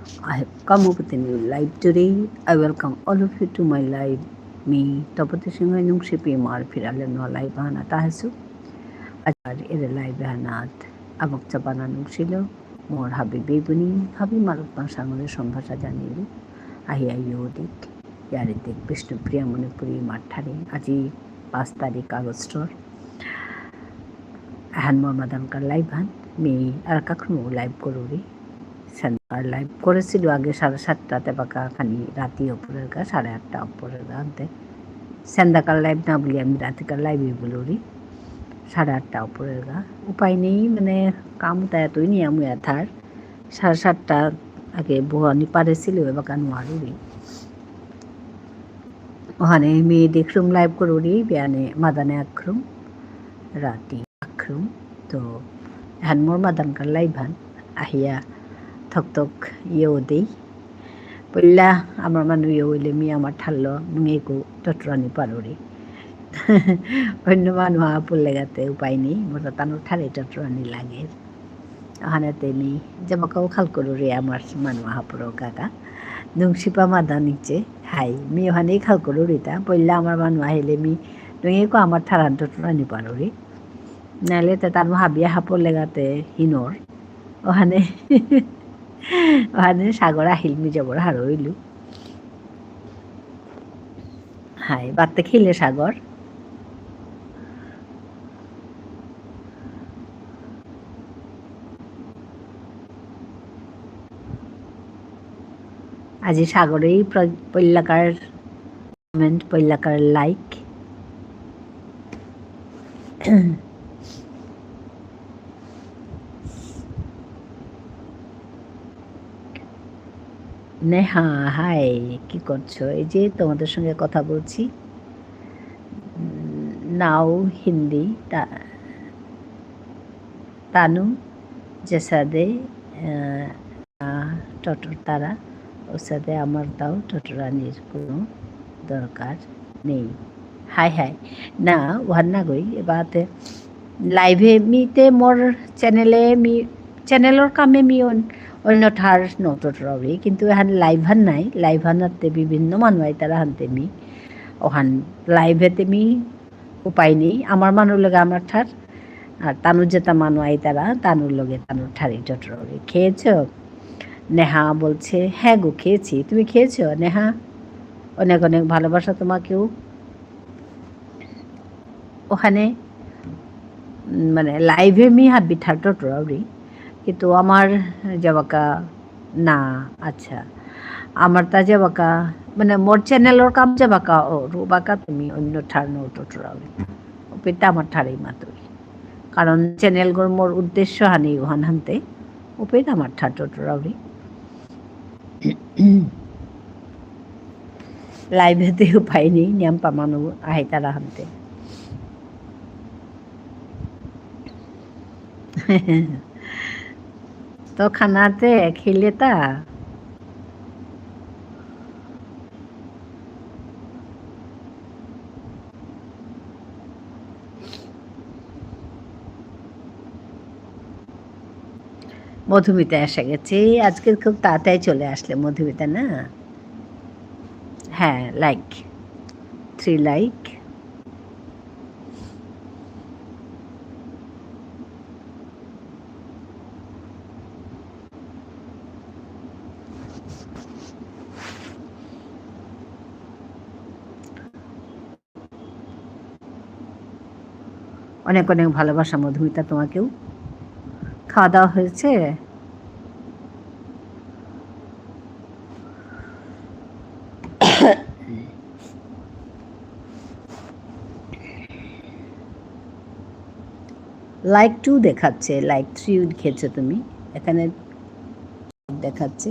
I have come up with a new live today. I welcome all of you to my live. Me, tapos singa nung si Pimar pirala no live hana tahasu. Ajar ere live hanat. Abak chapana nung silo. Mor habi bebuni habi maluk pangsangole সম্ভাষা জানিয়ে আহি আহি ওদিক ইয়ারে দেখ বিষ্ণুপ্রিয়া মণিপুরি মাঠারে আজি 5 তারিখ আগস্টর হান মমাদানকার live হান me আর কাকরু live করুরি আর live করেছিল আগে 7:30 বাকা খানি রাতি উপরের গা 8:30 উপরের গা আনতে সন্ধ্যাকার লাইভ না বলি আমি রাতিকার লাইভই বলি 8:30 উপরের গা উপায় নেই মানে কাম তাই এতই নিয়ে আমি এথার 7:30 আগে বহানি পারেছিল বাকা নোয়ারি ওখানে মি দেখরুম লাইভ করুরি বিয়ানে মাদানে আখরুম রাতি আখরুম তো হান মোর মাদানকার লাইভ হান আহিয়া থক ইয়েও দেই পইলা আমার মানুষ ইয়ে হইলে মি আমার ঠাল্লো মেয়েকো টটরানি পারোরে অন্য মানুষ পড়লে গাতে উপায় নেই মোটা তানোর ঠারে টটরানি লাগে ওখানেতে মি জামাকাও খাল করো রে আমার মানুষ হাপুরো কাকা নুংসিপা মাদা নিচে হাই মি ওখানেই খাল করো রেতা পইলা আমার মানুষ আহিলে মি নুয়েকো আমার ঠারান টটরানি পারোরে নাহলে তো তার হাবিয়া হাপর লেগাতে হিনোর ওখানে সাগর আহিল মি যাবর হার হইলু হাই বাত্তে খেলে সাগর আজি সাগরেই পল্লাকার কমেন্ট পল্লাকার লাইক নেহা হাই কি করছো এই যে তোমাদের সঙ্গে কথা বলছি নাও হিন্দি তানু যেসাদে টটর তারা ওর সাথে আমার তাও টটরানির কোনো দরকার নেই হাই হাই না ওহার না গই এবারে লাইভে মিতে মোর চ্যানেলে মি চ্যানেলর কামে মি অন্য ঠার নটরাবি কিন্তু এখান লাইভ হান নাই লাইভ হানাতে বিভিন্ন মানুষ তারা হানতে মি ওখান লাইভেতে মি উপায় নেই আমার মানুষ লগে আমার ঠার আর তানুর যেটা মানুষ আই তারা তানুর লগে তানুর ঠারি টটরাবি খেয়েছ নেহা বলছে হ্যাঁ গো খেয়েছি তুমি খেয়েছো নেহা অনেক অনেক ভালোবাসা তোমাকেও ওখানে মানে লাইভে মি হাবি ঠার টটরাবি কিন্তু আমার যাবাকা না আচ্ছা আমার তা যাবাকা মানে মোর চ্যানেলর কাম যাবাকা ও রুবাকা তুমি অন্য ঠার নো টটরাবি ওপেটা আমার ঠারেই মাতুই কারণ চ্যানেলগুলোর মোর উদ্দেশ্য হানি ওহান হানতে ওপেটা আমার ঠার টটরাবি লাইভেতে উপায় নেই নিয়ম পামানো আহে তারা হানতে তো খানাতে খেলে তা মধুমিতা এসে গেছে আজকে খুব তাড়াতাড়ি চলে আসলে মধুমিতা না হ্যাঁ লাইক 3 লাইক অনেক অনেক ভালোবাসা মধুমিতা তোমাকেও খাওয়া দাওয়া হয়েছে লাইক 2 দেখাচ্ছে লাইক 3 খেয়েছো তুমি এখানে দেখাচ্ছে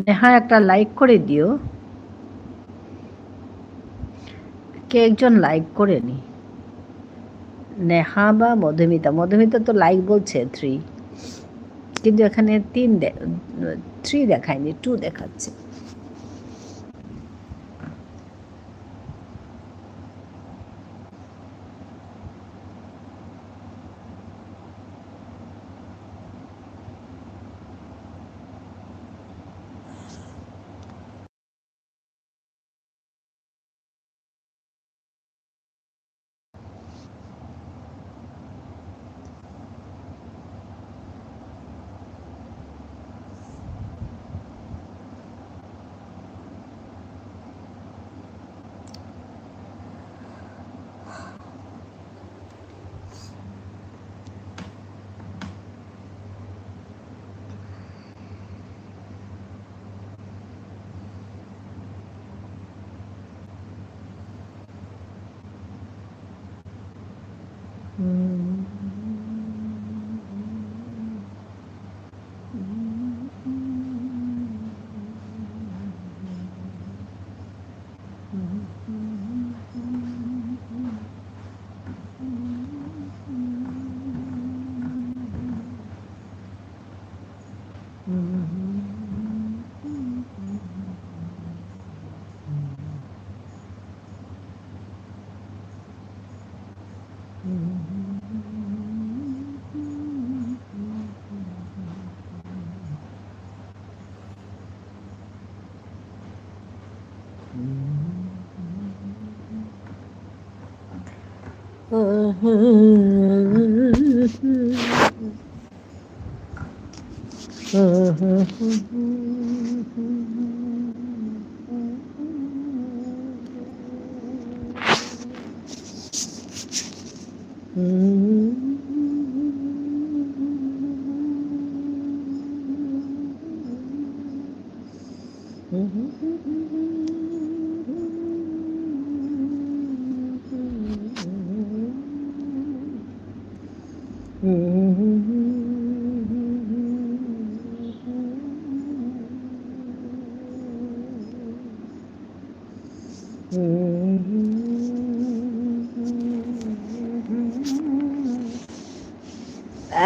হ্যাঁ, একটা লাইক করে দিও। কে একজন লাইক করে নি? নেহা বা মধুমিতা? মধুমিতা তো লাইক বলছে 3, কিন্তু এখানে 3 দেখায়নি, 2 দেখাচ্ছে।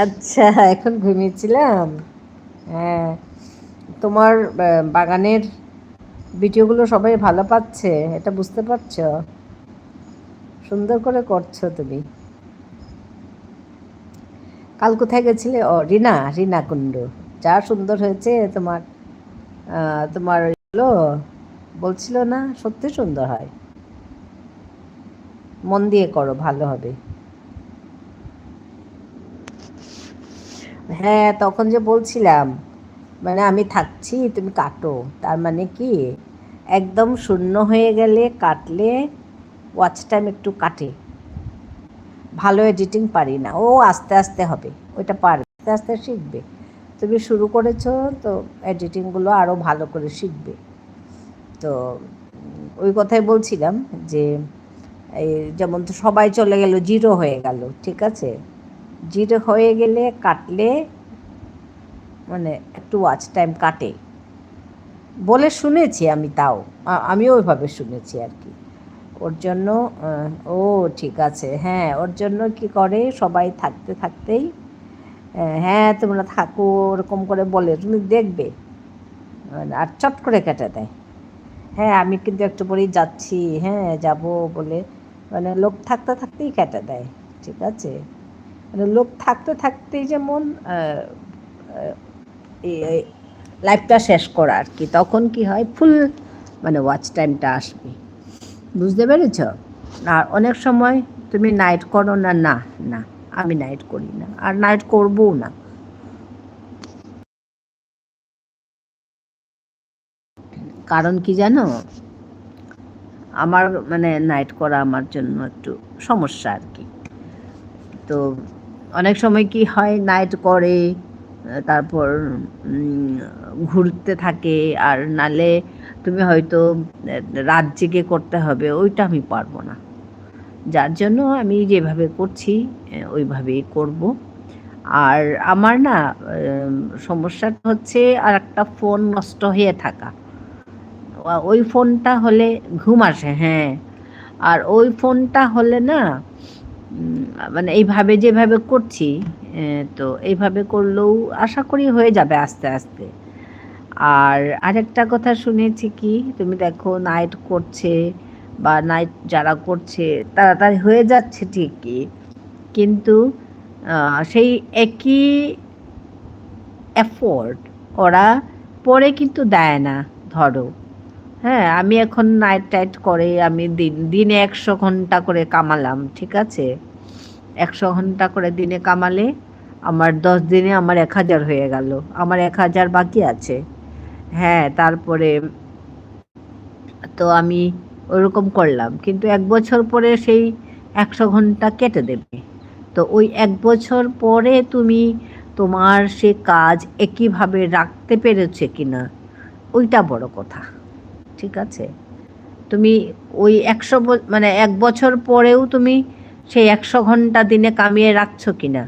আচ্ছা, এখন ঘুমিয়েছিলাম। হ্যাঁ, তোমার বাগানের ভিডিওগুলো সবাই ভালো পাচ্ছে, এটা বুঝতে পারছো? সুন্দর করে করছো তুমি। কাল কোথায় গেছিলে? ও, রিনা কুণ্ডু। যা সুন্দর হয়েছে তোমার। তোমার হলো, বলছিল না, সত্যি সুন্দর হয়। মন দিয়ে করো, ভালো হবে। হ্যাঁ, তখন যে বলছিলাম, মানে আমি থাকছি, তুমি কাটো, তার মানে কি একদম শূন্য হয়ে গেলে কাটলে ওয়াচ টাইম একটু কাটে। ভালো এডিটিং পারি না, ও আস্তে আস্তে হবে, ওইটা পারবে, আস্তে আস্তে শিখবে। তুমি শুরু করেছো তো, এডিটিংগুলো আরও ভালো করে শিখবে। তো ওই কথাই বলছিলাম যে এই যেমন তো সবাই চলে গেল, জিরো হয়ে গেল, ঠিক আছে, জিরো হয়ে গেলে কাটলে মানে একটু ওয়াচ টাইম কাটে বলে শুনেছি আমি, তাও আমিও ওইভাবে শুনেছি আর কি। ওর জন্য ও ঠিক আছে, হ্যাঁ, ওর জন্য কি করে সবাই থাকতে থাকতেই, হ্যাঁ তোমরা থাকো ওরকম করে বলে, তুমি দেখবে আর চট করে কেটে দেয়। হ্যাঁ, আমি কিন্তু একটু পরেই যাচ্ছি, হ্যাঁ যাব বলে, মানে লোক থাকতে থাকতেই কেটে দেয়, ঠিক আছে। মানে লোক থাকতে থাকতেই যেমন লাইফটা শেষ করা আর কি, তখন কি হয় ফুল মানে ওয়াচ টাইমটা আসবে, বুঝতে পেরেছ? আর অনেক সময় তুমি নাইট করো না, না না, আমি নাইট করি না আর নাইট করবও না। কারণ কি জানো, আমার মানে নাইট করা আমার জন্য একটু সমস্যা আর কি। তো অনেক সময় কি হয়, নাইট করে তারপর ঘুরতে থাকে, আর নালে তুমি হয়তো রাত জেগে করতে হবে, ওইটা আমি পারবো না। যার জন্য আমি যেভাবে করছি ওইভাবেই করব। আর আমার না সমস্যাটা হচ্ছে আর একটা ফোন নষ্ট হয়ে থাকা। ওই ফোনটা হলে ঘুম আসে, হ্যাঁ। আর ওই ফোনটা হলে না মানে এইভাবে যেভাবে করছি, তো এইভাবে করলেও আশা করি হয়ে যাবে আস্তে আস্তে। আর আরেকটা কথা শুনেছি কি, তুমি দেখো নাইট করছে বা নাইট যারা করছে তাড়াতাড়ি হয়ে যাচ্ছে ঠিকই, কিন্তু সেই একই এফোর্ট ওরা পরে কিন্তু দেয় না। ধরো, হ্যাঁ, আমি এখন নাইট টাইট করে আমি দিনে 100 ঘন্টা করে কামালাম, ঠিক আছে? 100 ঘন্টা করে দিনে কামালে আমার 10 দিনে আমার 1000 হয়ে গেল, আমার 1000 বাকি আছে। হ্যাঁ, তারপরে তো আমি ওরকম করলাম, কিন্তু 1 বছর পরে সেই 100 ঘন্টা কেটে দেবে। তো ওই 1 বছর পরে তুমি তোমার সে কাজ একইভাবে রাখতে পেরেছে কিনা, ওইটা বড় কথা, ঠিক আছে? তুমি ওই 100 মানে 1 বছর পরেও তুমি সেই 100 ঘন্টা দিনে কামিয়ে রাখছো কিনা,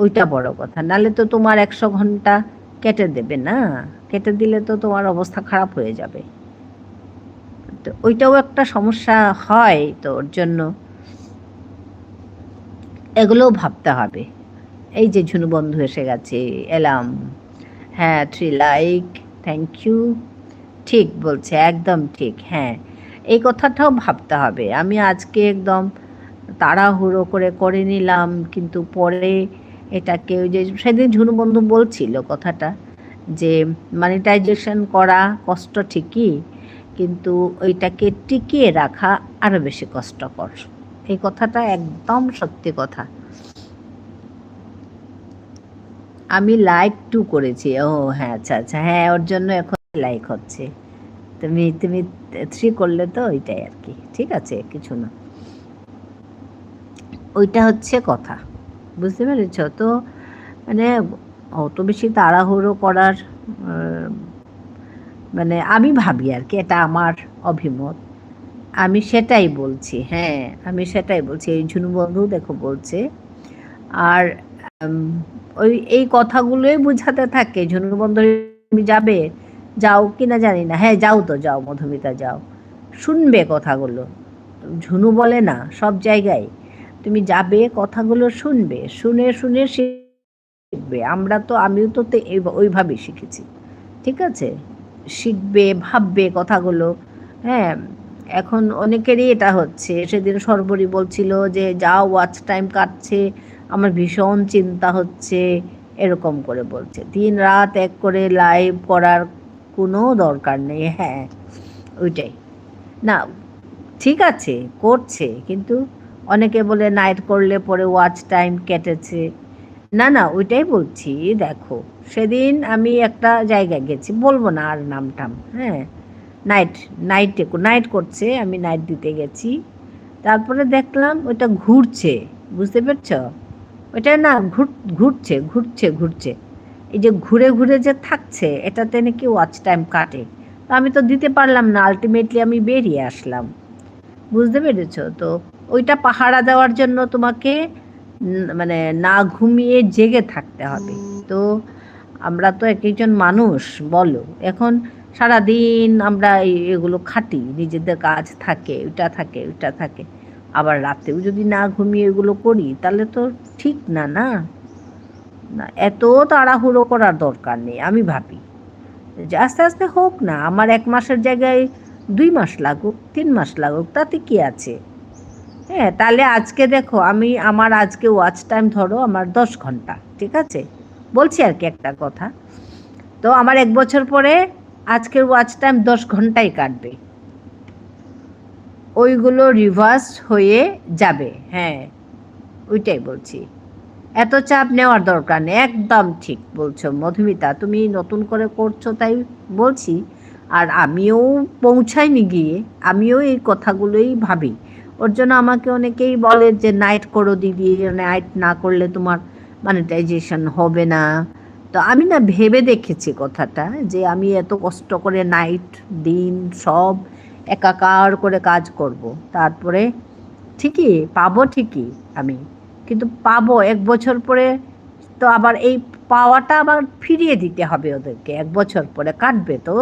ওইটা বড় কথা। নাহলে তো তোমার 100 ঘন্টা কেটে দেবে না, কেটে দিলে তো তোমার অবস্থা খারাপ হয়ে যাবে। তো ওইটাও একটা সমস্যা হয়, তো ওর জন্য এগুলোও ভাবতে হবে। এই যে ঝুনু বন্ধু এসে গেছে, এলাম। হ্যাঁ, 3 লাইক, থ্যাংক ইউ। ঠিক বলছে, একদম ঠিক। হ্যাঁ, এই কথাটাও ভাবতে হবে। আমি আজকে একদম তাড়াহুড়ো করে নিলাম, কিন্তু পরে এটাকে ওই যে সেদিন ঝুনু বন্ধু বলছিল কথাটা, যে মনিটাইজেশন করা কষ্ট ঠিকই, কিন্তু ওইটাকে টিকিয়ে রাখা আরও বেশি কষ্টকর। এই কথাটা একদম সত্যি কথা। আমি লাইক 2 করেছি। ও হ্যাঁ, আচ্ছা আচ্ছা, হ্যাঁ, ওর জন্য এখন লাইক হচ্ছে। তুমি তুমি 3 করলে তো ওইটাই আর কি, ঠিক আছে, কিছু না। ওইটা হচ্ছে কথা, বুঝতে পেরেছ তো? মানে অত বেশি তাড়াহুড়ো করার মানে আমি ভাবি আর কি, এটা আমার অভিমত, আমি সেটাই বলছি। হ্যাঁ, আমি সেটাই বলছি। এই ঝুনু বন্ধু দেখো বলছে। আর ওই এই কথাগুলোই বুঝাতে থাকে ঝুনু বন্ধু। তুমি যাবে, যাও কিনা জানি না। হ্যাঁ, যাও তো, যাও মধুমিতা, যাও, শুনবে কথাগুলো। ঝুনু বলে না সব জায়গায়, তুমি যাবে, কথাগুলো শুনবে, শুনে শুনে শিখবে। আমরা তো, আমিও তো ওইভাবেই শিখেছি, ঠিক আছে? শিখবে, ভাববে কথাগুলো। হ্যাঁ, এখন অনেকেরই এটা হচ্ছে। সেদিন সর্বরী বলছিল যে যা ওয়াচ টাইম কাটছে, আমার ভীষণ চিন্তা হচ্ছে, এরকম করে বলছে। দিন রাত এক করে লাইভ করার কোনো দরকার নেই। হ্যাঁ, ওইটাই না, ঠিক আছে, করছে, কিন্তু অনেকে বলে নাইট করলে পরে ওয়াচ টাইম কেটেছে। না না, ওইটাই বলছি। দেখো, সেদিন আমি একটা জায়গায় গেছি, বলবো না আর নাম টাম, হ্যাঁ, নাইট করছে, আমি নাইট দিতে গেছি। তারপরে দেখলাম ওইটা ঘুরছে, বুঝতে পারছ? ওইটা না ঘুরছে ঘুরছে ঘুরছে, এই যে ঘুরে ঘুরে যে থাকছে, এটাতে নাকি ওয়াচ টাইম কাটে। তো আমি তো দিতে পারলাম না, আলটিমেটলি আমি বেরিয়ে আসলাম, বুঝতে পেরেছ তো? ওইটা পাহারা দেওয়ার জন্য তোমাকে মানে না ঘুমিয়ে জেগে থাকতে হবে। তো আমরা তো এক একজন মানুষ, বলো, এখন সারাদিন আমরা এগুলো খাটি, নিজেদের কাজ থাকে, ওইটা থাকে, ওইটা থাকে, আবার রাতেও যদি না ঘুমিয়ে এগুলো করি, তাহলে তো ঠিক না। না না, এত তাড়াহুড়ো করার দরকার নেই। আমি ভাবি যে আস্তে আস্তে হোক না, আমার 1 মাসের জায়গায় 2 মাস লাগুক, 3 মাস লাগুক, তাতে কি আছে? হ্যাঁ, তাহলে আজকে দেখো, আমার আজকে ওয়াচ টাইম ধরো আমার 10 ঘন্টা, ঠিক আছে, বলছি আর কি একটা কথা। তো আমার 1 বছর পরে আজকের ওয়াচ টাইম 10 ঘন্টাই কাটবে, ওইগুলো রিভার্স হয়ে যাবে। হ্যাঁ, ওইটাই বলছি, এত চাপ নেওয়ার দরকার নেই। একদম ঠিক বলছো মধুমিতা, তুমি নতুন করে করছো তাই বলছি। আর আমিও পৌঁছাইনি গিয়ে, আমিও এই কথাগুলোই ভাবি। ওর জন্য আমাকে অনেকেই বলে যে নাইট করো দিদি, নাইট না করলে তোমার মনিটাইজেশন হবে না। তো আমি না ভেবে দেখেছি কথাটা, যে আমি এত কষ্ট করে নাইট দিন সব একাকার করে কাজ করব, তারপরে ঠিকই পাবো, ঠিকই আমি, কিন্তু পাবো 1 বছর পরে, তো আবার এই পাওয়াটা আবার ফিরিয়ে দিতে হবে ওদেরকে, 1 বছর পরে কাটবে তো।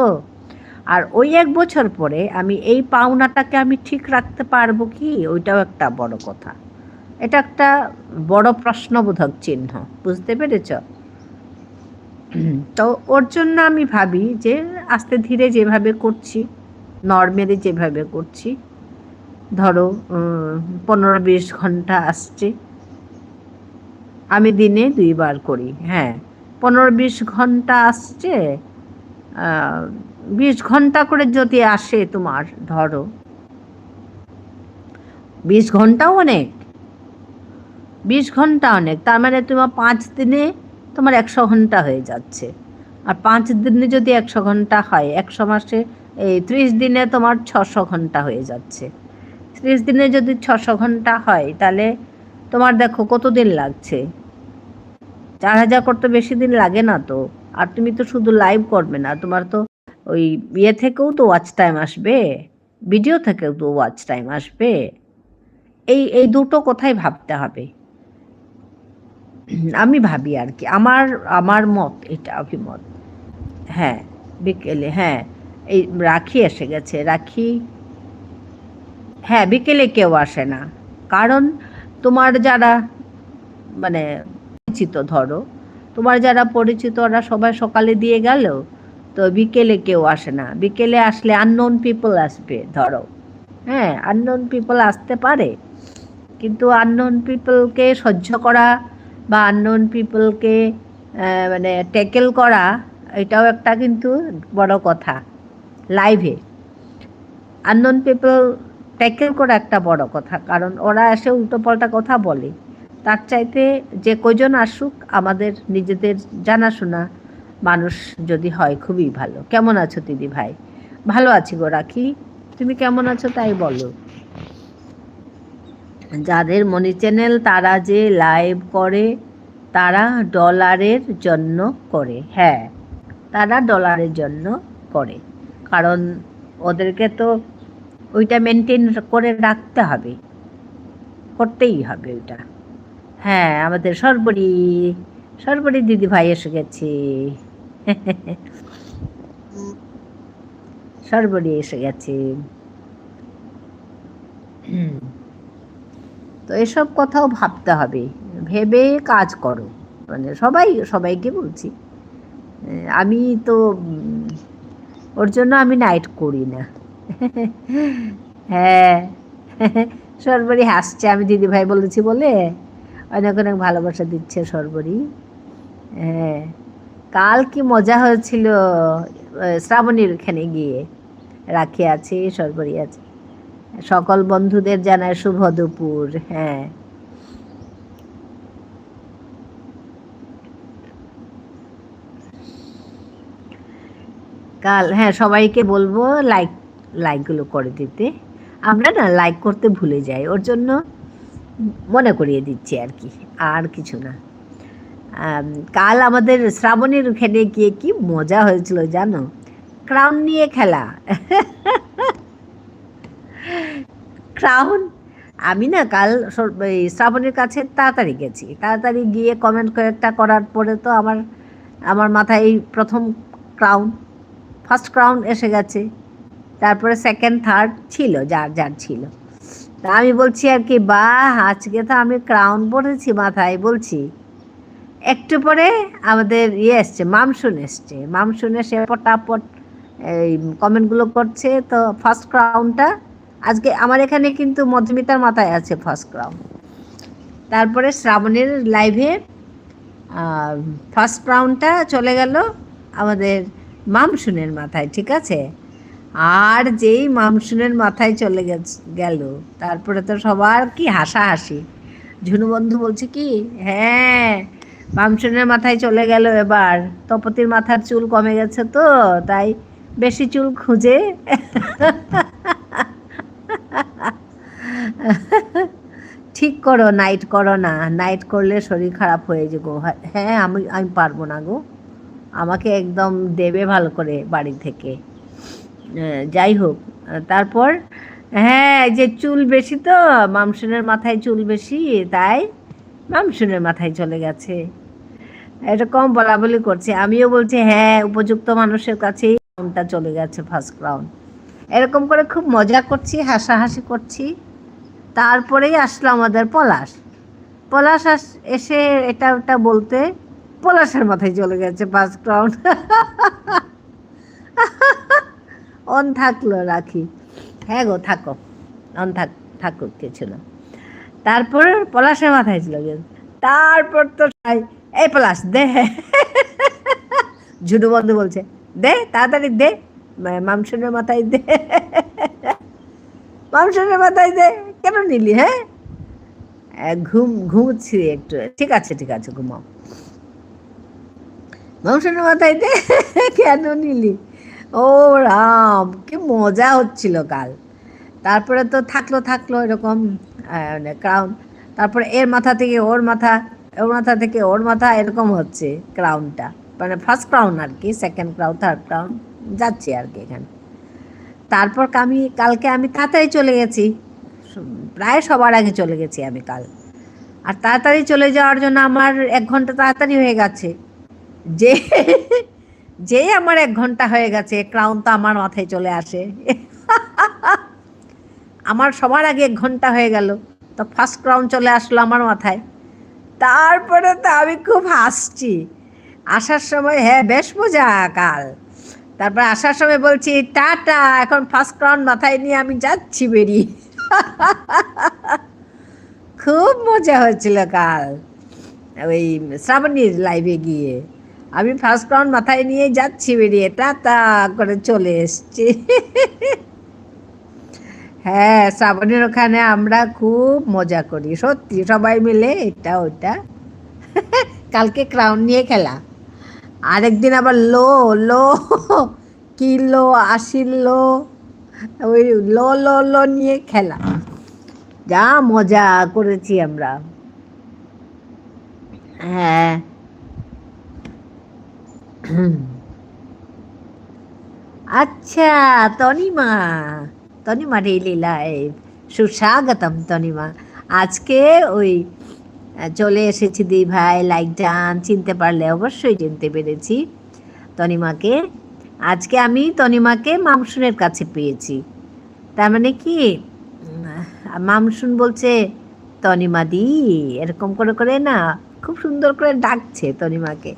আর ওই 1 বছর পরে আমি এই পাওনাটাকে আমি ঠিক রাখতে পারবো কি, ওইটাও একটা বড় কথা। এটা একটা বড় প্রশ্নবোধক চিহ্ন, বুঝতে পেরেছ? তো ওর জন্য আমি ভাবি যে আস্তে ধীরে যেভাবে করছি, নর্মালি যেভাবে করছি, ধরো 15-20 ঘন্টা আসছে, আমি দিনে 2বার করি। হ্যাঁ, 15-20 ঘন্টা আসছে, 20 ঘন্টা করে যদি আসে তোমার, ধরো 20 ঘন্টাও অনেক, 20 ঘন্টা অনেক, তার মানে তোমার 5 দিনে তোমার 100 ঘন্টা হয়ে যাচ্ছে। আর 5 দিনে যদি 100 ঘন্টা হয়, 100 মাসে এই 30 দিনে তোমার 600 ঘন্টা হয়ে যাচ্ছে। 30 দিনে যদি 600 ঘন্টা হয়, তাহলে তোমার দেখো কত দিন লাগছে। 4000 করতে বেশি দিন লাগে না তো। আর তুমি তো শুধু লাইভ করবে না, তোমার তো ওই ইয়ে থেকেও তো ওয়াচ টাইম আসবে, ভিডিও থেকেও তো ওয়াচ টাইম আসবে। এই এই দুটো কথাই ভাবতে হবে। আমি ভাবি আর কি, আমার আমার মত এটা, অভিমত। হ্যাঁ, বিকেলে, হ্যাঁ, এই রাখি এসে গেছে, রাখি। হ্যাঁ, বিকেলে কেউ আসে না, কারণ তোমার যারা মানে পরিচিত, ধরো তোমার যারা পরিচিত ওরা সবাই সকালে দিয়ে গেল, তো বিকেলে কেউ আসে না। বিকেলে আসলে আননোন পিপল আসবে, ধরো। হ্যাঁ, আননোন পিপল আসতে পারে, কিন্তু আননোন পিপলকে সহ্য করা বা আননোন পিপলকে মানে ট্যাকেল করা, এটাও একটা কিন্তু বড় কথা। লাইভে আননোন পিপল ট্যাকেল করা একটা বড় কথা, কারণ ওরা এসে উল্টোপাল্টা কথা বলে। তার চাইতে যে কজন আসুক, আমাদের নিজেদের জানাশোনা মানুষ যদি হয়, খুবই ভালো। কেমন আছো দিদি ভাই? ভালো আছি গো রাখি, তুমি কেমন আছো তাই বলো। যাদের মনি চ্যানেল, তারা যে লাইভ করে, তারা ডলারের জন্য করে। হ্যাঁ, তারা ডলারের জন্য করে, কারণ ওদেরকে তো ওইটা মেনটেন করে রাখতে হবে, করতেই হবে ওইটা। হ্যাঁ, আমাদের সর্বরী, সর্বরী দিদি ভাই এসে গেছে। সর্বরী এসে গেছে। তো এসব কথাও ভাবতে হবে, ভেবে কাজ করো। মানে সবাইকে বলছি, আমি তো ওর জন্য আমি নাইট করি না। হ্যাঁ, সর্বরী হাসছে, আমি দিদিভাই বলেছি বলে অনেক অনেক ভালোবাসা দিচ্ছে সর্বরী। হ্যাঁ, কাল কি মজা হয়েছিল শ্রাবণীর এখানে গিয়ে। রাখি আছে, সর্বরী আছে, সকল বন্ধুদের জানায় শুভ দুপুর। হ্যাঁ, কাল, হ্যাঁ, সবাইকে বলবো লাইকগুলো করে দিতে। আমরা না লাইক করতে ভুলে যাই, ওর জন্য মনে করিয়ে দিচ্ছি আর কি, আর কিছু না। কাল আমাদের শ্রাবণীর ওখানে গিয়ে কি মজা হয়েছিল জানো, ক্রাউন নিয়ে খেলা। ক্রাউন, আমি না কাল এই শ্রাবণীর কাছে তাড়াতাড়ি গেছি, তাড়াতাড়ি গিয়ে কমেন্ট কয়েকটা করার পরে তো আমার আমার মাথায় এই প্রথম ক্রাউন, ফার্স্ট ক্রাউন এসে গেছে। তারপরে সেকেন্ড থার্ড ছিল, যার যার ছিল। তা আমি বলছি আর কি, বাহ, আজকে তো আমি ক্রাউন পরেছি মাথায়, বলছি। একটু পরে আমাদের ইয়ে এসছে, মামসুন এসছে, মামসুন এসে পটাপট এই কমেন্টগুলো করছে। তো ফার্স্ট ক্রাউনটা আজকে আমার এখানে কিন্তু মধুমিতার মাথায় আছে ফার্স্ট ক্রাউন। তারপরে শ্রাবণের লাইভে ফার্স্ট ক্রাউনটা চলে গেল আমাদের মামসুনের মাথায়, ঠিক আছে। আর যেই মামসুনের মাথায় চলে গেল, তারপরে তো সবার কি হাসাহাসি। ঝুনু বন্ধু বলছে কি, হ্যাঁ, মামসুনের মাথায় চলে গেল এবার, তপতির মাথার চুল কমে গেছে তো, তাই বেশি চুল খুঁজে। ঠিক করো, নাইট করো না, নাইট করলে শরীর খারাপ হয়ে যাবো। হ্যাঁ, আমি আমি পারবো না গো, আমাকে একদম দেবে ভালো করে বাড়ি থেকে। যাই হোক, তারপর হ্যাঁ, যে চুল বেশি তো, মামসুনের মাথায় চুল বেশি, তাই মামসুনের মাথায় চলে গেছে, এরকম বলা বলি করছে। আমিও বলছি হ্যাঁ, উপযুক্ত মানুষের কাছেই ক্রাউনটা চলে গেছে, ফার্স্ট ক্রাউন। এরকম করে খুব মজা করছি, হাসাহাসি করছি। তারপরেই আসলো আমাদের পলাশ। পলাশ এসে এটা ওটা বলতে পলাশের মাথায় চলে গেছে ফার্স্ট ক্রাউন। অন থাকলো, রাখি। হ্যাঁ গো, থাকো, অন থাকুক, কিছু না। তারপর পলাশের মাথায় চলে গেছে। তারপর তো এই পলাশ দে, ঝুডু বন্ধু বলছে দে, তাড়াতাড়ি দে, মামসুনের মাথায় দে, মামসুনের মাথায় দে। কেন নিলি? হ্যাঁ, ঘুমছি একটু। ঠিক আছে ঠিক আছে, ঘুমাও। মামসুনের মাথায় দে, কেন নিলি? ও রাম, কি মজা হচ্ছিল কাল। তারপরে তো থাকলো এরকম ক্রাউন। তারপরে এর মাথা থেকে ওর মাথা, ওর মাথা থেকে ওর মাথা, এরকম হচ্ছে ক্রাউনটা। মানে ফার্স্ট ক্রাউন আর কি, সেকেন্ড ক্রাউন, থার্ড ক্রাউন যাচ্ছে আর কি এখানে। তারপর কালকে আমি তাড়াতাড়ি চলে গেছি, প্রায় সবার আগে চলে গেছি আমি কাল। আর তাড়াতাড়ি চলে যাওয়ার জন্য আমার 1 ঘন্টা তাড়াতাড়ি হয়ে গেছে। যে যেই আমার 1 ঘন্টা হয়ে গেছে, ক্রাউন তো আমার মাথায় চলে আসে। আমার সবার আগে 1 ঘন্টা হয়ে গেল, তো ফার্স্ট ক্রাউন চলে আসলো আমার মাথায়। তারপরে তো আমি খুব হাসছি আসার সময়। হ্যাঁ, বেশ মজা কাল। তারপরে আসার সময় বলছি টাটা, এখন ফার্স্ট ক্রাউন মাথায় নিয়ে আমি যাচ্ছি বেরিয়ে। খুব মজা হয়েছিল কাল ওই শ্রাবণীর লাইভে গিয়ে। আমি ফার্স্ট ক্রাউন মাথায় নিয়ে যাচ্ছি বেরিয়ে, টাটা করে চলে এসছি। হ্যাঁ, শ্রাবণীর ওখানে আমরা খুব মজা করি সত্যি, সবাই মিলে এটা ওটা। কালকে ক্রাউন নিয়ে খেলা, আরেকদিন আবার লো লো, কি লো, আশির লো, ওই লো লো লো নিয়ে খেলা। যা মজা করেছি আমরা। হ্যাঁ, আচ্ছা, তনিমা, তনিমা ডেইলি লাইভ, সুস্বাগতম তনিমা। আজকে ওই চলে এসেছি দি ভাই, লাইক ডান, চিনতে পারলে? অবশ্যই চিনতে পেরেছি তনিমাকে। আজকে আমি তনিমাকে মামসুনের কাছে পেয়েছি। তার মানে কি, মামসুন বলছে তনিমা দি, এরকম করে করে না খুব সুন্দর করে ডাকছে তনিমাকে।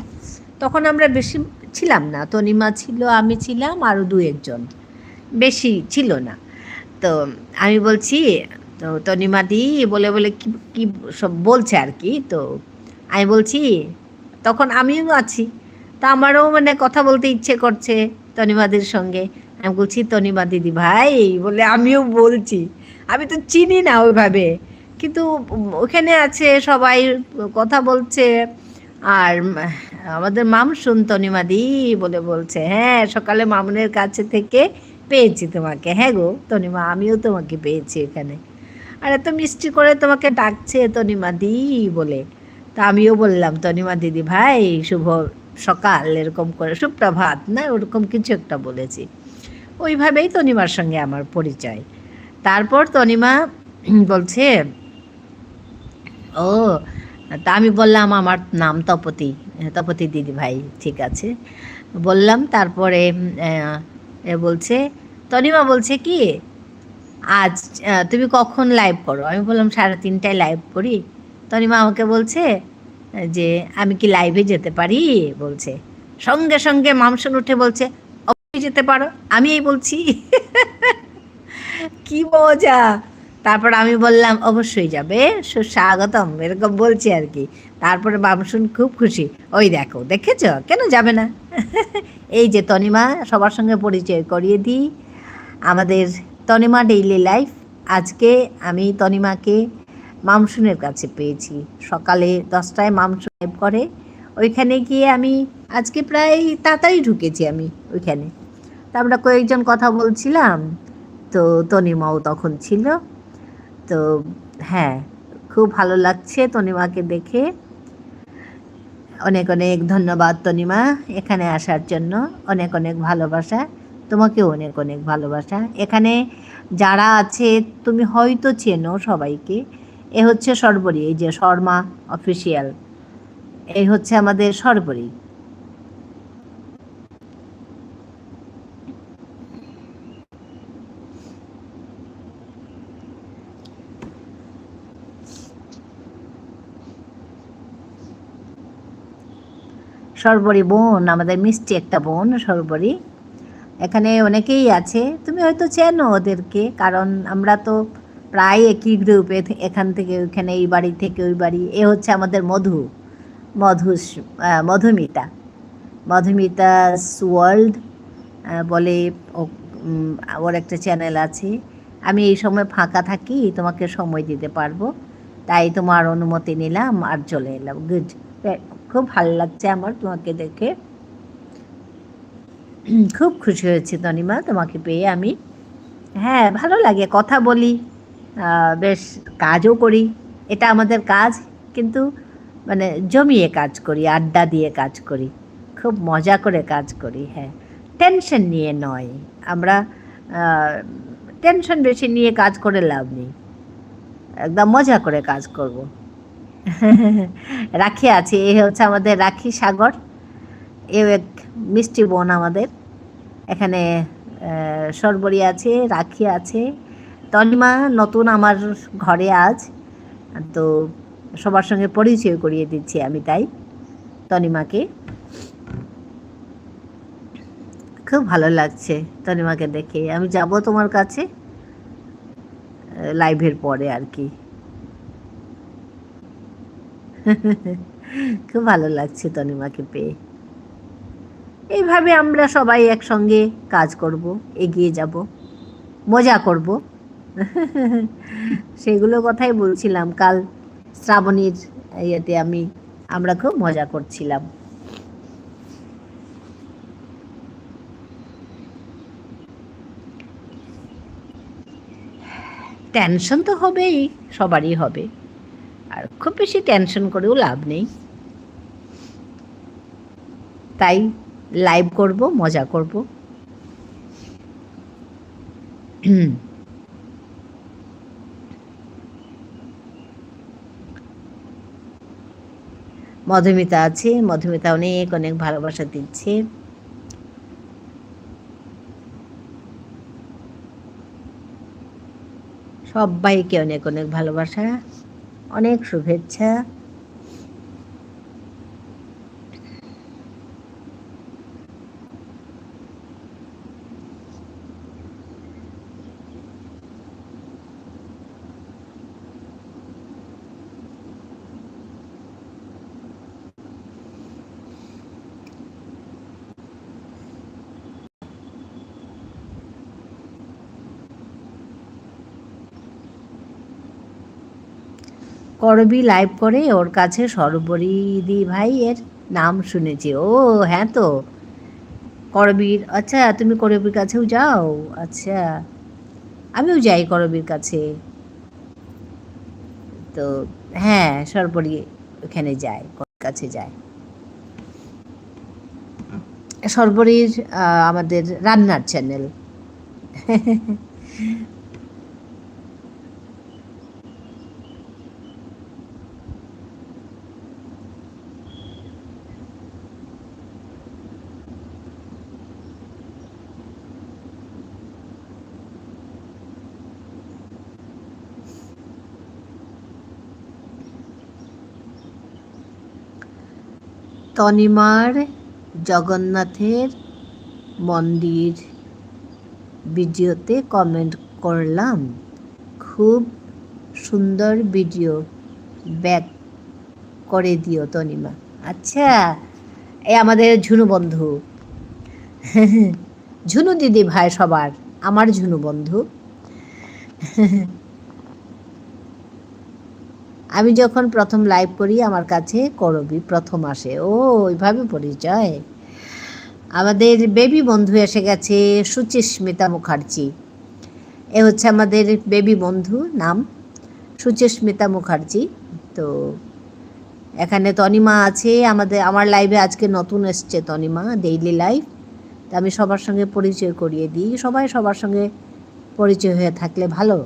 তখন আমরা বেশি ছিলাম না, তনিমা ছিল, আমি ছিলাম, আরও 2-1 জন, বেশি ছিল না। তো আমি বলছি, তো তনিমা দি বলে বলে কি কি সব বলছে আর কি। তো আমি বলছি, তখন আমিও আছি, তা আমারও মানে কথা বলতে ইচ্ছে করছে তনিমাদের সঙ্গে। আমি বলছি তনিমা দিদি ভাই বলে আমিও বলছি। আমি তো চিনি না ওইভাবে, কিন্তু ওখানে আছে সবাই, কথা বলছে। আর আমাদের মামসুন তনিমা দি বলে বলছে, হ্যাঁ সকালে মামুনের কাছে থেকে পেয়েছি তোমাকে। হ্যাঁ গো তনিমা, আমিও তোমাকে পেয়েছি এখানে। আর এত মিষ্টি করে তোমাকে ডাকছে তনিমা দি বলে। তা আমিও বললাম তনিমা দিদি ভাই শুভ সকাল, এরকম করে, সুপ্রভাত না, ওরকম কিছু একটা বলেছি। ওইভাবেই তনিমার সঙ্গে আমার পরিচয়। তারপর তনিমা বলছে, ও, তা আমি বললাম আমার নাম তপতি, তপতি দিদি ভাই, ঠিক আছে বললাম। তারপরে বলছে, তনিমা বলছে কি, আজ তুমি কখন লাইভ করো? আমি বললাম 3:30টায় লাইভ করি। তনিমা আমাকে বলছে যে আমি কি লাইভে যেতে পারি? বলছে। সঙ্গে সঙ্গে মামসুন উঠে বলছে অবশ্যই যেতে পারো, আমি এই বলছি। কি মজা। তারপর আমি বললাম অবশ্যই যাবে, সুস্বাগতম, এরকম বলছি আর কি। তারপরে মামসুন খুব খুশি, ওই দেখো, দেখেছ, কেন যাবে না। এই যে তনিমা, সবার সঙ্গে পরিচয় করিয়ে দিই, আমাদের তনিমা ডেইলি লাইফ। আজকে আমি তনিমাকে মামসুনের কাছে পেয়েছি। সকালে 10টায় মামসুন লাইভ করে, ওইখানে গিয়ে আমি আজকে প্রায় তাড়াতাড়ি ঢুকেছি আমি ওইখানে। তা আমরা কয়েকজন কথা বলছিলাম, তো তনিমাও তখন ছিল। তো হ্যাঁ, খুব ভালো লাগছে তনিমাকে দেখে। অনেক অনেক ধন্যবাদ তনিমা এখানে আসার জন্য, অনেক অনেক ভালোবাসা। তোমাকেও অনেক অনেক ভালোবাসা। এখানে যারা আছে তুমি হয়তো চেনো সবাইকে, এ হচ্ছে সর্বরী, এই যে শর্মা অফিসিয়াল, এই হচ্ছে আমাদের সর্বরী। সর্বরী বোন, আমাদের মিষ্টি একটা বোন সর্বরী। এখানে অনেকেই আছে, তুমি হয়তো চেনো ওদেরকে, কারণ আমরা তো প্রায় একই গ্রুপে, এখান থেকে ওইখানে, এই বাড়ি থেকে ওই বাড়ি। এ হচ্ছে আমাদের মধু, মধু মধুমিতা, মধুমিতাস ওয়ার্ল্ড বলে ওর একটা চ্যানেল আছে। আমি এই সময় ফাঁকা থাকি, তোমাকে সময় দিতে পারবো, তাই তোমার অনুমতি নিলাম আর চলে এলাম। গুড, খুব ভালো লাগছে আমার তোমাকে দেখে, খুব খুশি হয়েছি তনিমা তোমাকে পেয়ে আমি। হ্যাঁ, ভালো লাগে, কথা বলি, বেশ কাজও করি, এটা আমাদের কাজ, কিন্তু মানে জমিয়ে কাজ করি, আড্ডা দিয়ে কাজ করি, খুব মজা করে কাজ করি। হ্যাঁ, টেনশন নিয়ে নয়, আমরা টেনশন বেশি নিয়ে কাজ করে লাভ নেই, একদম মজা করে কাজ করব। রাখি আছে, এ হচ্ছে আমাদের রাখি সাগর, এও এক মিষ্টি বোন আমাদের। এখানে সর্বরী আছে, রাখি আছে, তনিমা নতুন আমার ঘরে আজ, তো সবার সঙ্গে পরিচয় করিয়ে দিচ্ছি আমি, তাই তনিমাকে খুব ভালো লাগছে তনিমাকে দেখে। আমি যাব তোমার কাছে লাইভের পরে আর কি। খুব ভালো লাগছে তনিমাকে পেয়ে। এইভাবে আমরা সবাই একসঙ্গে কাজ করব, এগিয়ে যাব, মজা করব। সেগুলো কথাই বলছিলাম কাল শ্রাবণীর ইয়েতে, আমরা খুব মজা করছিলাম। টেনশন তো হবেই, সবারই হবে, আর খুব বেশি টেনশন করেও লাভ নেই, তাই লাইভ করব, মজা করব। মধুমিতা আছে, মধুমিতা অনেক অনেক ভালোবাসা দিচ্ছে। সবাইকে অনেক অনেক ভালোবাসা, অনেক শুভেচ্ছা। করবি লাইভ করে, ওর কাছে সর্বরীদি ভাই এর নাম শুনেছি। ও হ্যাঁ, তো করবীর, আচ্ছা তুমি করবীর কাছেও যাও? আচ্ছা, আমিও যাই করবীর কাছে, তো হ্যাঁ সর্বরী ওখানে যায়, কাছে যায়। সর্বরীর আমাদের রান্নার চ্যানেল। তনিমার জগন্নাথের মন্দির ভিডিওতে কমেন্ট করলাম, খুব সুন্দর ভিডিও, ব্যাক করে দিও তনিমা। আচ্ছা, এই আমাদের ঝুনু বন্ধু, ঝুনু দিদি ভাই সবার, আমার ঝুনু বন্ধু। আমি যখন প্রথম লাইভ করি আমার কাছে করবি প্রথম আসে। ও ওইভাবে পরিচয়। আমাদের বেবি বন্ধু এসে গেছে, সুচিস্মিতা মুখার্জি, এ হচ্ছে আমাদের বেবি বন্ধু, নাম সুচিস্মিতা মুখার্জি। তো এখানে তনিমা আছে, আমার লাইভে আজকে নতুন এসছে তনিমা, ডেইলি লাইভ। তা আমি সবার সঙ্গে পরিচয় করিয়ে দিই, সবাই সবার সঙ্গে পরিচয় হয়ে থাকলে ভালো,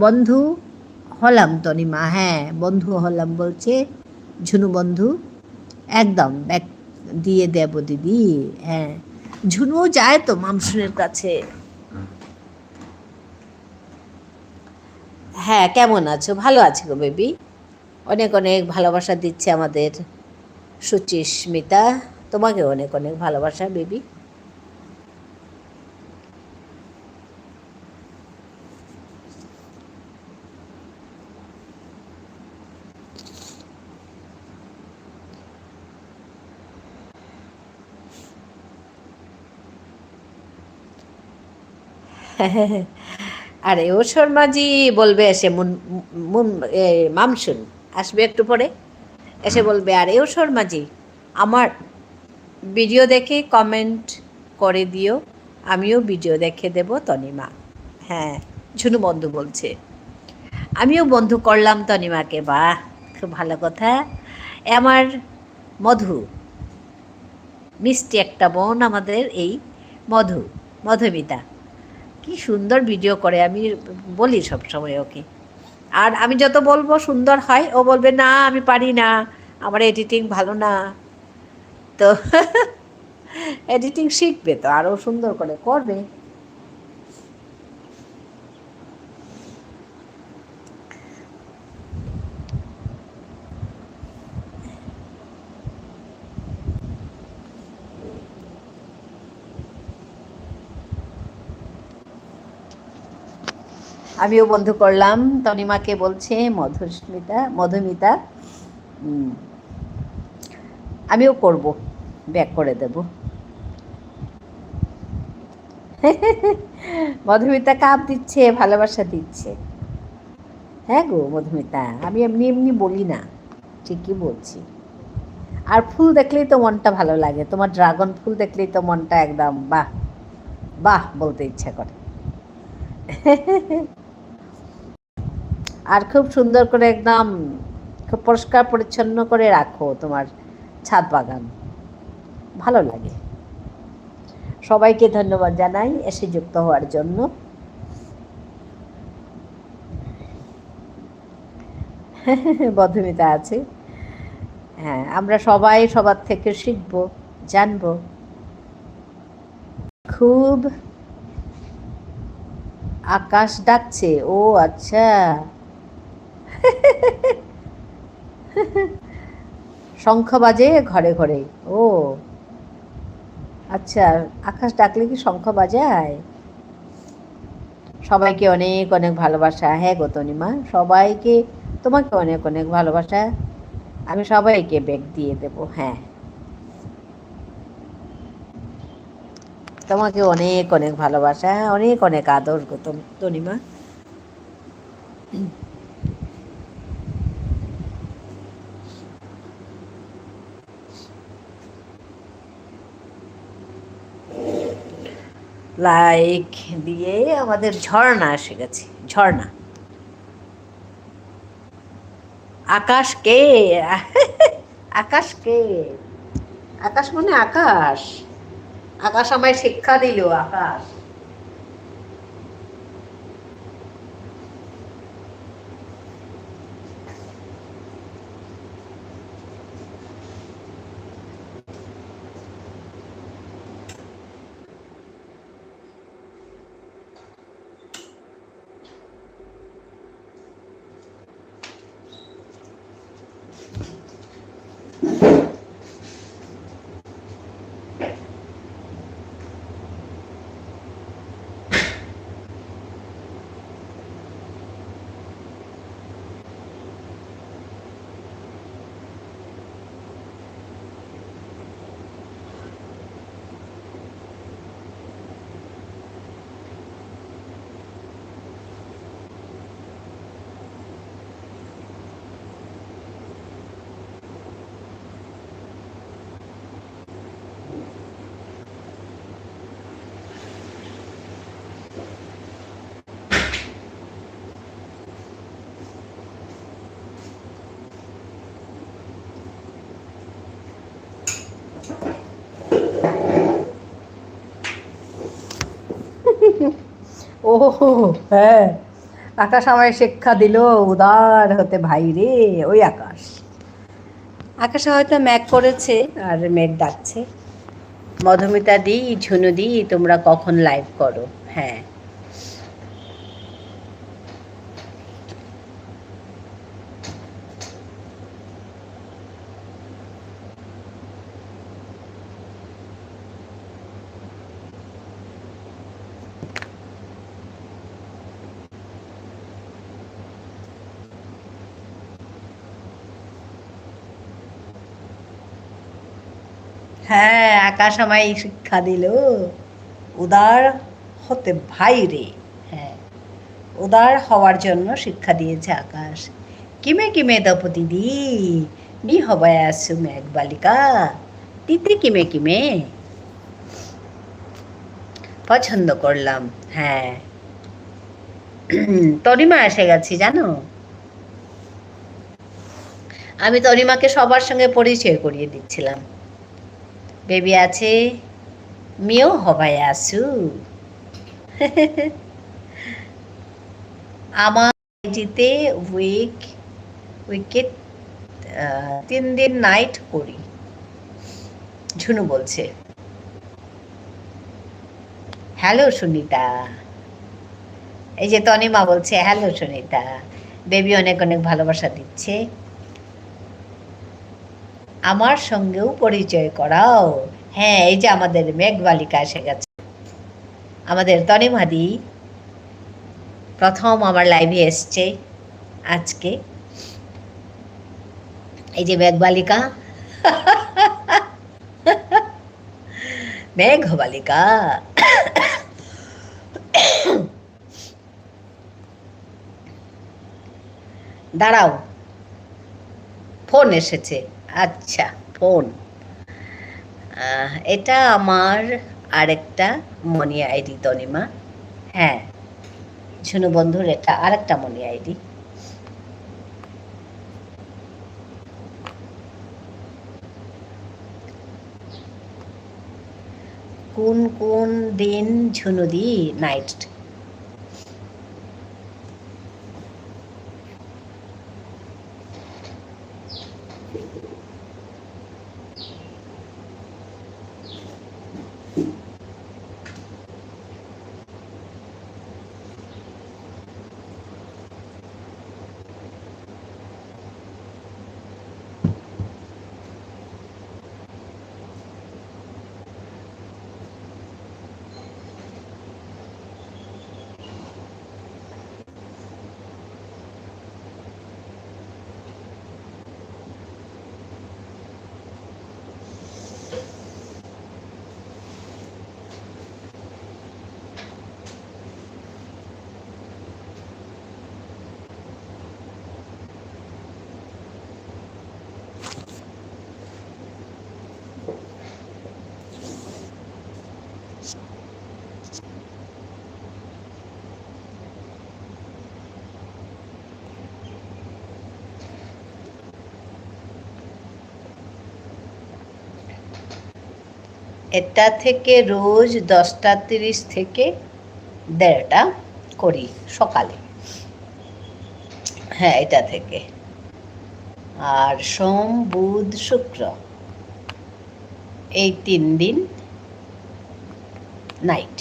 বন্ধু হলাম তনিমা, হ্যাঁ বন্ধু হলাম বলছে ঝুনু বন্ধু, একদম ব্যাক দিয়ে দেব দিদি। হ্যাঁ, ঝুনুও যায় তো মামসুনের কাছে। হ্যাঁ, কেমন আছো? ভালো আছি গো বেবি। অনেক অনেক ভালোবাসা দিচ্ছে আমাদের সুচিস্মিতা। তোমাকে অনেক অনেক ভালোবাসা বেবি। আরে ও শর্মাজি বলবে এসে মুন মুন মামসুন আসবে একটু পরে, এসে বলবে আরে ও শর্মাজি আমার ভিডিও দেখে কমেন্ট করে দিও, আমিও ভিডিও দেখে দেব তনিমা। হ্যাঁ, ঝুনু বন্ধু বলছে। আমিও বন্ধু করলাম তনিমাকে, বাহ খুব ভালো কথা। আমার মধু, মিষ্টি একটা বোন আমাদের এই মধু, মধুমিতা, কি সুন্দর ভিডিও করে, আমি বলি সব সময় ওকে। আর আমি যত বলবো সুন্দর হয়, ও বলবে না আমি পারি না, আমার এডিটিং ভালো না। তো এডিটিং শিখবে তো আরও সুন্দর করে করবে। আমিও বন্ধু করলাম তনিমাকে বলছে মধুমিতা। আমিও করব, ব্যাক করে দেব। মধুমিতা কাপ দিচ্ছে, ভালোবাসা দিচ্ছে। হ্যাঁ গো মধুমিতা, আমি এমনি এমনি বলি না, ঠিকই বলছি। আর ফুল দেখলেই তো মনটা ভালো লাগে, তোমার ড্রাগন ফুল দেখলেই তো মনটা একদম বাহ বাহ বলতে ইচ্ছা করে। আর খুব সুন্দর করে একদম খুব পরিষ্কার পরিচ্ছন্ন করে রাখো তোমার ছাদ বাগান, ভালো লাগে। সবাইকে ধন্যবাদ জানাই এসে যুক্ত হওয়ার জন্য। বধমিতা আছে। হ্যাঁ, আমরা সবাই সবার থেকে শিখবো, জানবো। খুব আকাশ ডাকছে, ও আচ্ছা। শঙ্খ বাজে ঘরে ঘরে, ও আচ্ছা, আকাশ ডাকলে কি শঙ্খ বাজায়? সবাইকে অনেক অনেক ভালোবাসা। হ্যাঁ গো তনিমা, সবাইকে, তোমাকে অনেক অনেক ভালোবাসা। আমি সবাইকে ব্যাগ দিয়ে দেব। হ্যাঁ, তোমাকে অনেক অনেক ভালোবাসা, অনেক অনেক আদর গো তনিমা। লাইক দিয়ে আমাদের ঝর্ণা এসে গেছে। ঝর্ণা, আকাশ কে? আকাশ কে? আকাশ মানে আকাশ, আকাশ আমায় শিক্ষা দিল, আকাশ। ও হ্যাঁ, আকাশ আমায় শিক্ষা দিল উদার হতে ভাই রে। ওই আকাশ, আকাশে হয়তো মেঘ করেছে আর মেঘ ডাকছে, মধুমিতা দি, ঝুনু দি, তোমরা কখন লাইভ করো? হ্যাঁ, হ্যাঁ, আকাশ আমায় শিক্ষা দিল উদার হতে ভাই রে। হ্যাঁ, উদার হওয়ার জন্য শিক্ষা দিয়েছে আকাশ। কিমে কিমে দপতি দি, নি হবায় আসু মেঘ বালিকা, দিদি কিমে কিমে। পছন্দ করলাম। হ্যাঁ, তনিমা এসে গেছি জানো। আমি তনিমাকে সবার সঙ্গে পরিচয় করিয়ে দিচ্ছিলাম। বেবি আছে, মিও হবায় আসু। আমার আইজিতে উইকেট 3 দিন নাইট করি, ঝুনু বলছে। হ্যালো সুনিতা, এই যে তনিমা বলছে হ্যালো সুনিতা, বেবি অনেক অনেক ভালোবাসা দিচ্ছে। আমার সঙ্গেও পরিচয় করাও। হ্যাঁ, এই যে আমাদের মেঘবালিকা এসে গেছে, আমাদের তনিমাদি প্রথম আমার লাইভে এসছে আজকে। এই যে মেঘবালিকা, মেঘবালিকা। দাঁড়াও, ফোন এসেছে। আচ্ছা, ফোন, এটা আমার আরেকটা মনি আইডি তনিমা। হ্যাঁ, ঝুনু বন্ধুর এটা আরেকটা মনি আইডি। কোন কোন দিন ঝুনুদি নাইট? এটা থেকে রোজ 10টা 30 থেকে 1:30টা করি সকালে। হ্যাঁ, এটা থেকে। আর সোম বুধ শুক্র এই 3 দিন নাইট।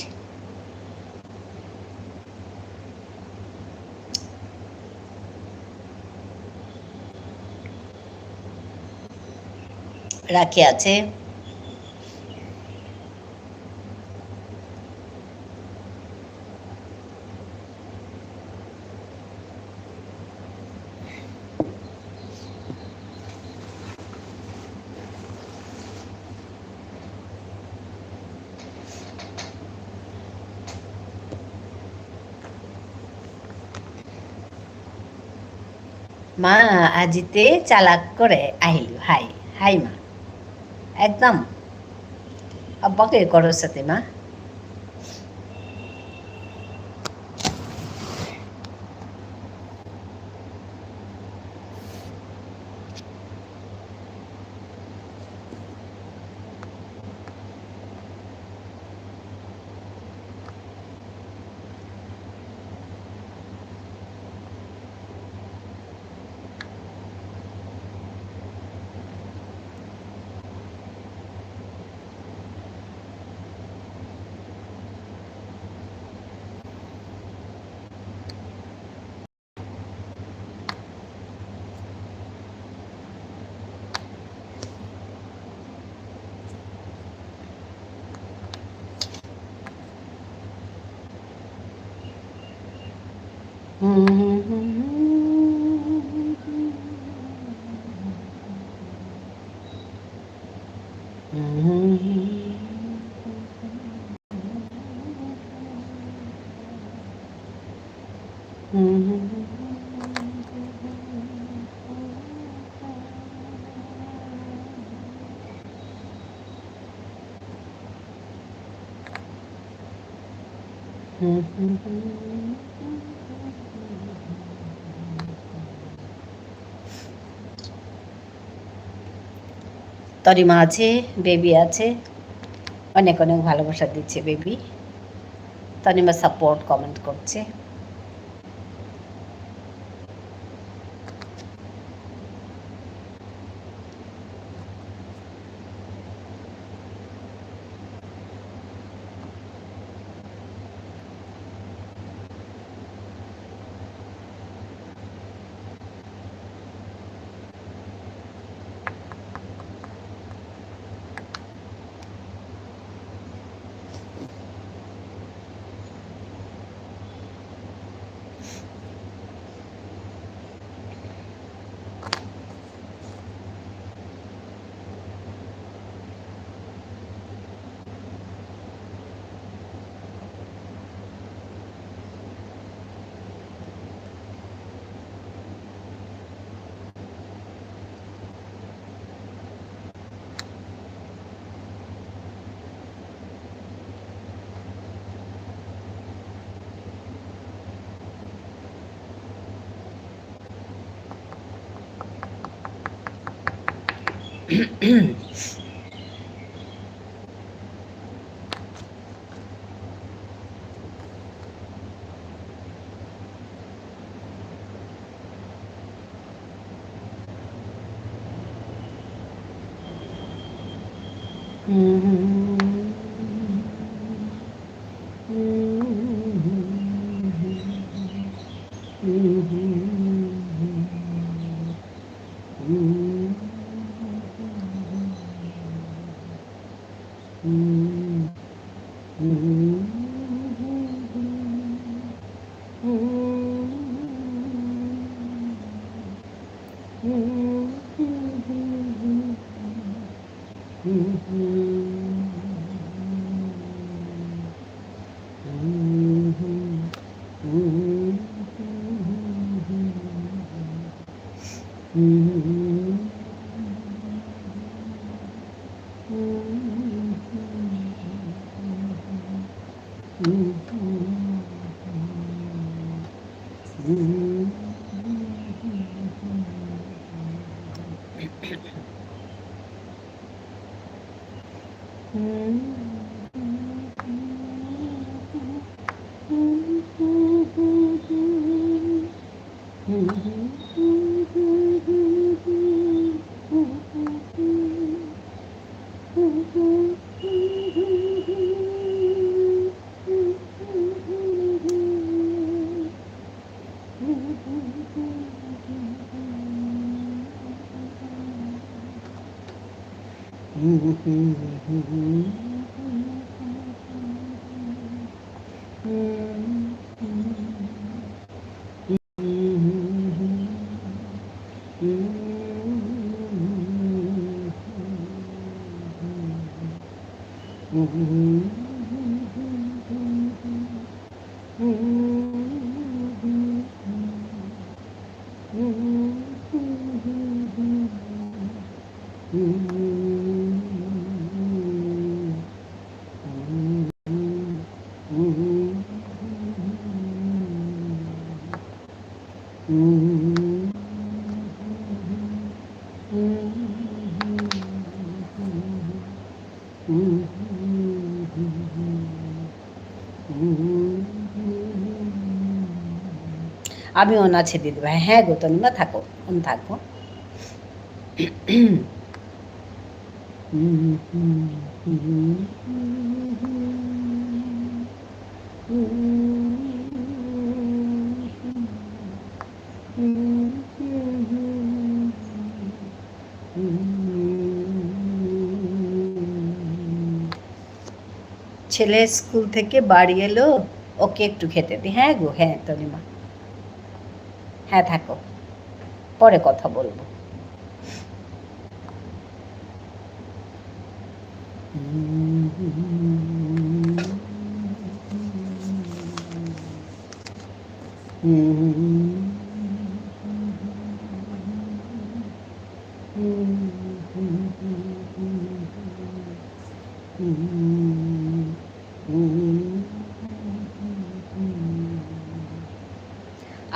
রাখি আছে, মা আজিতে চালাক করে আহিল। হাই হাই মা, একদম আব্বাকে করো সাথে মা। তরিমা আছে, বেবি আছে, অনেক অনেক ভালোবাসা দিচ্ছে বেবি। তনিমা সাপোর্ট কমেন্ট করছে। আমি অন আছে দিদি ভাই। হ্যাঁ গো তনিমা, থাকো, অন থাকো। ছেলে স্কুল থেকে বাড়ি এলো, ওকে একটু খেতে দিই। হ্যাঁ গো, হ্যাঁ তনিমা। হ্যাঁ থাকো, পরে কথা বলবো।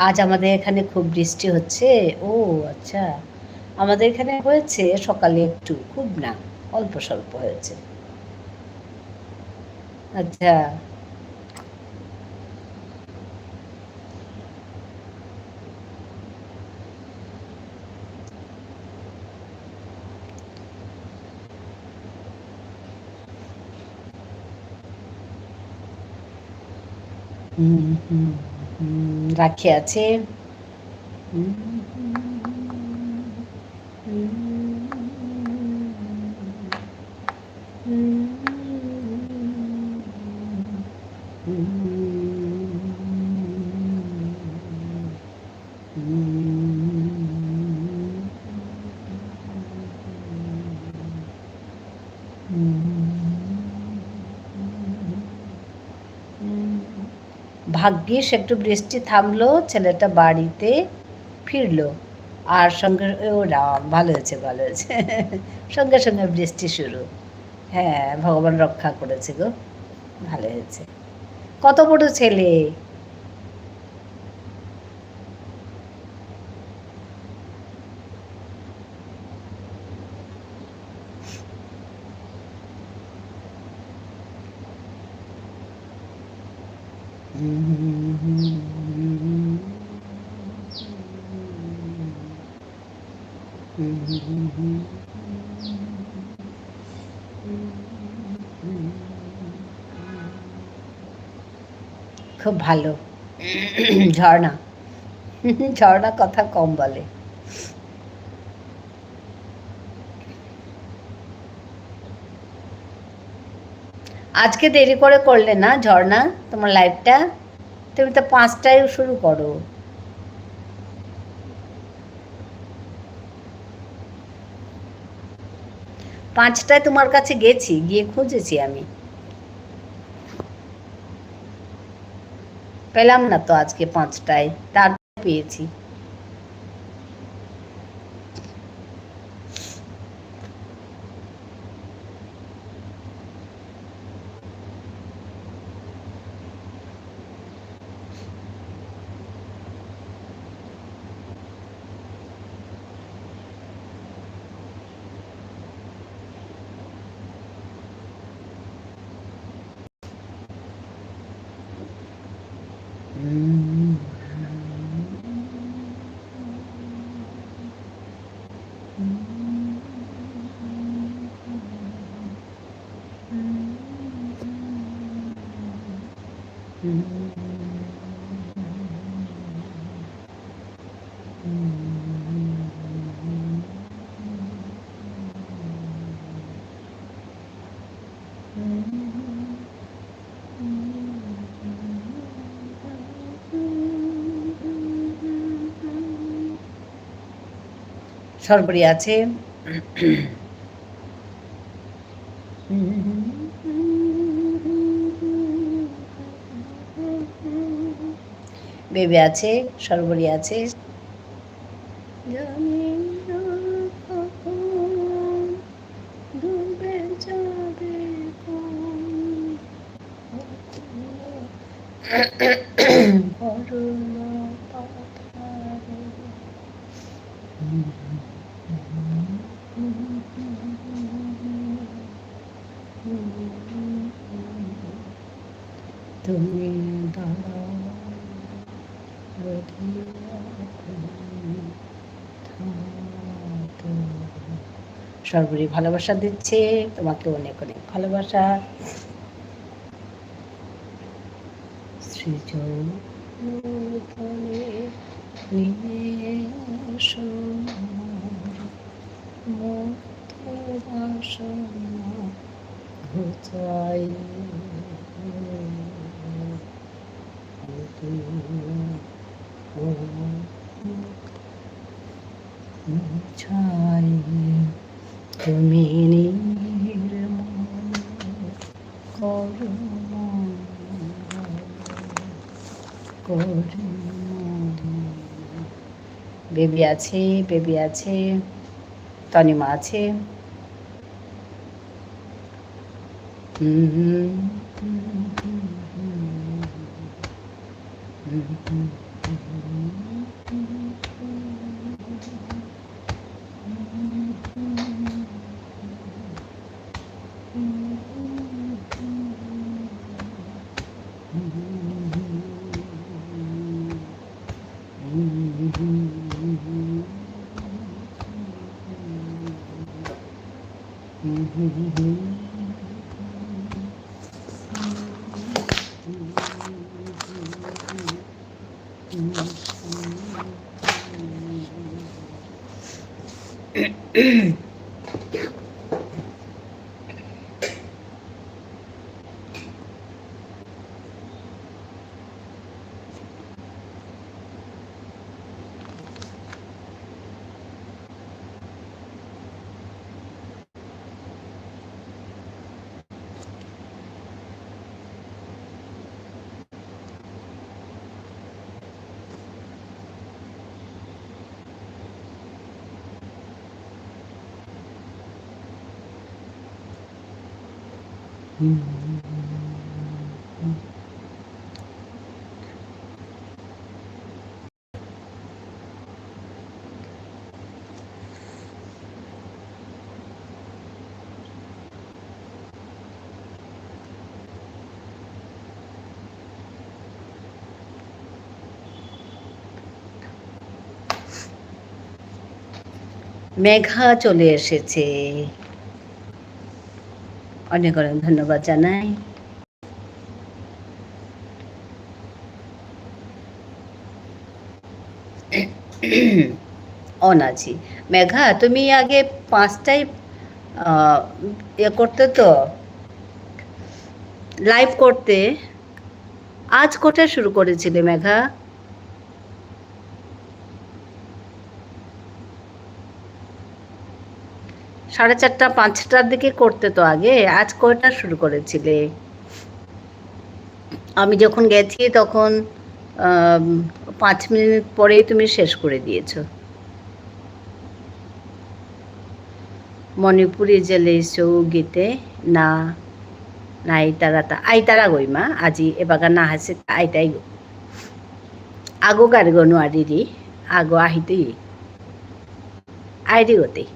আজ আমাদের এখানে খুব বৃষ্টি হচ্ছে। ও আচ্ছা, আমাদের এখানে হয়েছে সকালে একটু, খুব না, অল্প স্বল্প হয়েছে। আচ্ছা। রাখি আছে। ভাগ্যিস একটু বৃষ্টি থামলো, ছেলেটা বাড়িতে ফিরলো, আর সঙ্গে ও রাম, ভালো হয়েছে ভালো হয়েছে সঙ্গে সঙ্গে বৃষ্টি শুরু। হ্যাঁ, ভগবান রক্ষা করেছে গো, ভালো হয়েছে। কত বড় ছেলে! খুব ভালো ঝর্ণা ঝর্ণা কথা কম বলে। আজকে দেরি করে করলে না ঝর্ণা তোমার লাইফটা? তুমি তো 5টায় শুরু করো। 5টায় তোমার কাছে গেছি, গিয়ে খুঁজেছি আমি, পেলাম না তো আজকে 5টায়, তারপর পেয়েছি। সরবরি আছে, বেবি আছে, সরবরি আছে। তুমি সর্বরি ভালোবাসা দিচ্ছে তোমাকে, অনেক অনেক ভালোবাসা। সৃজন ছাই তুমি নির্মল করুণ বেবি আছে, বেবি আছে, তনিমা আছে। মেঘা চলে এসেছে, অনেক অনেক ধন্যবাদ জানাই। অন আছি। মেঘা, তুমি আগে 5টায় ইয়ে করতে তো, লাইভ করতে। আজ কোথায় শুরু করেছিলে মেঘা? 4:30 5টার দিকে করতে তো আগে। আজ কয়টা শুরু করেছিলে? আমি যখন গেছি তখন 5 মিনিট পরেই তুমি শেষ করে দিয়েছো। মণিপুৰী জেলেইছো গীতে না আইতাৰা গইমা আজি এবাগা না হাসে আইতাই গো আগো গাড়িব নোৱাৰিৰি আগো আহিতেই আইরি গতেই।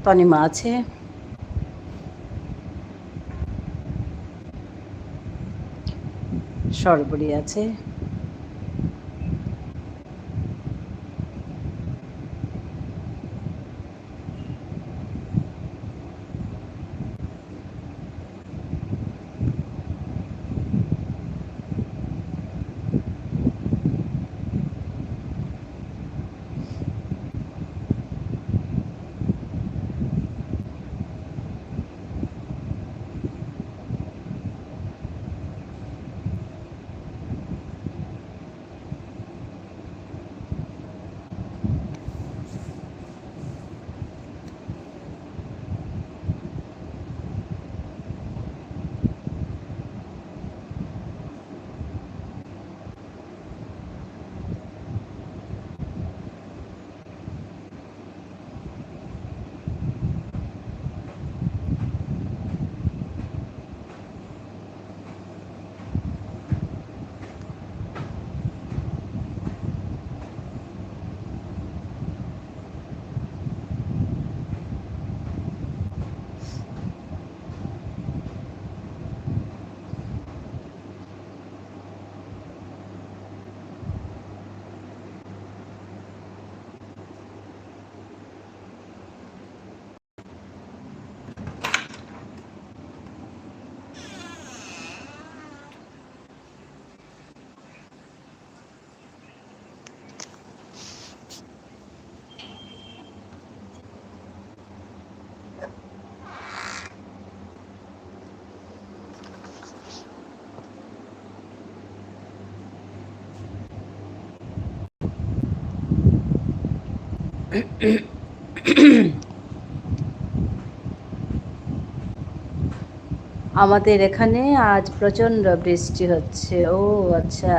তনিমা আছে, সরবরি আছে, আমাদের এখানে আজ প্রচণ্ড বৃষ্টি হচ্ছে। ও আচ্ছা,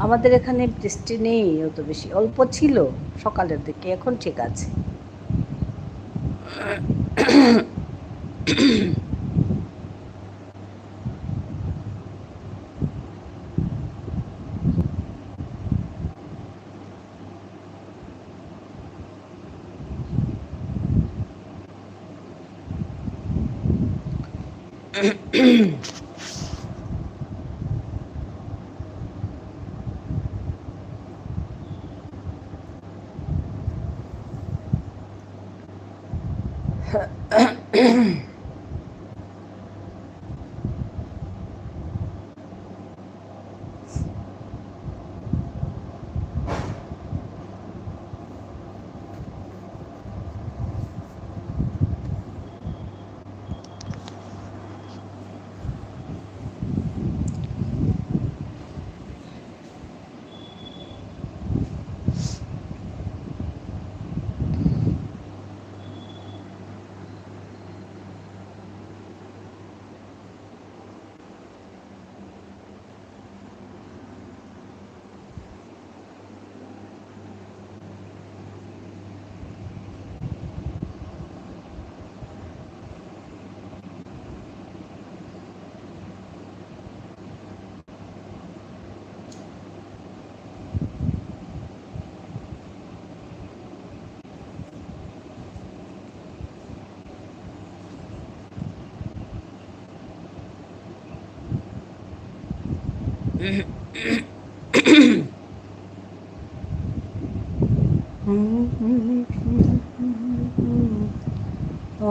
আমাদের এখানে বৃষ্টি নেই অত বেশি, অল্প ছিল সকালের দিকে, এখন ঠিক আছে।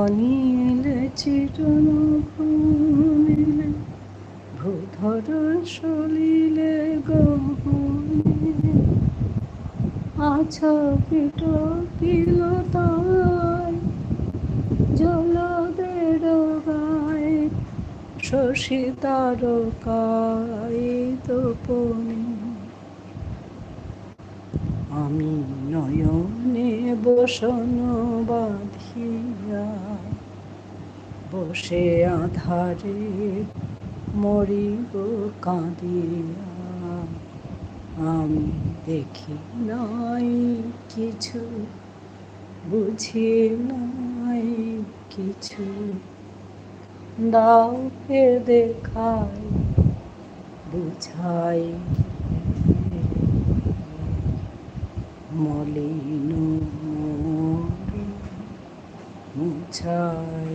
অনিল চিরনভূমিলে ভূধর সলিলে গহনে আচ্ছাদিত তিলতায় জলদের গায়ে শশী তারকায় তোপনে আমি নয়নে বসন বাঁধিয়া বসে আধারে মরিব কাঁদিয়া। আমি দেখি নাই কিছু, বুঝি নাই কিছু, দাও হে দেখাই বুঝাই মলিন মুছাই।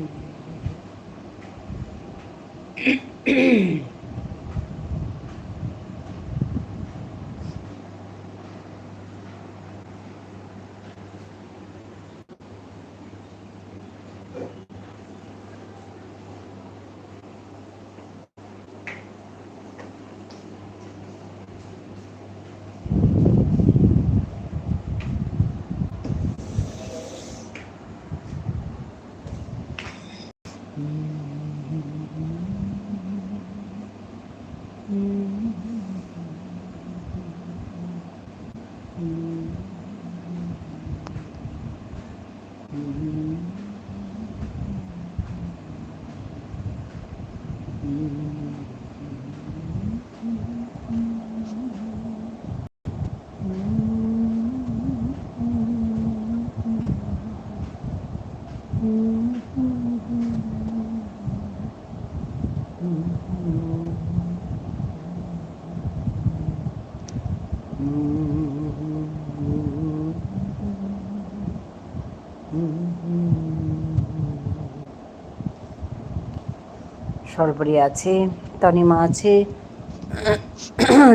সরবরি আছে, তনিমা আছে,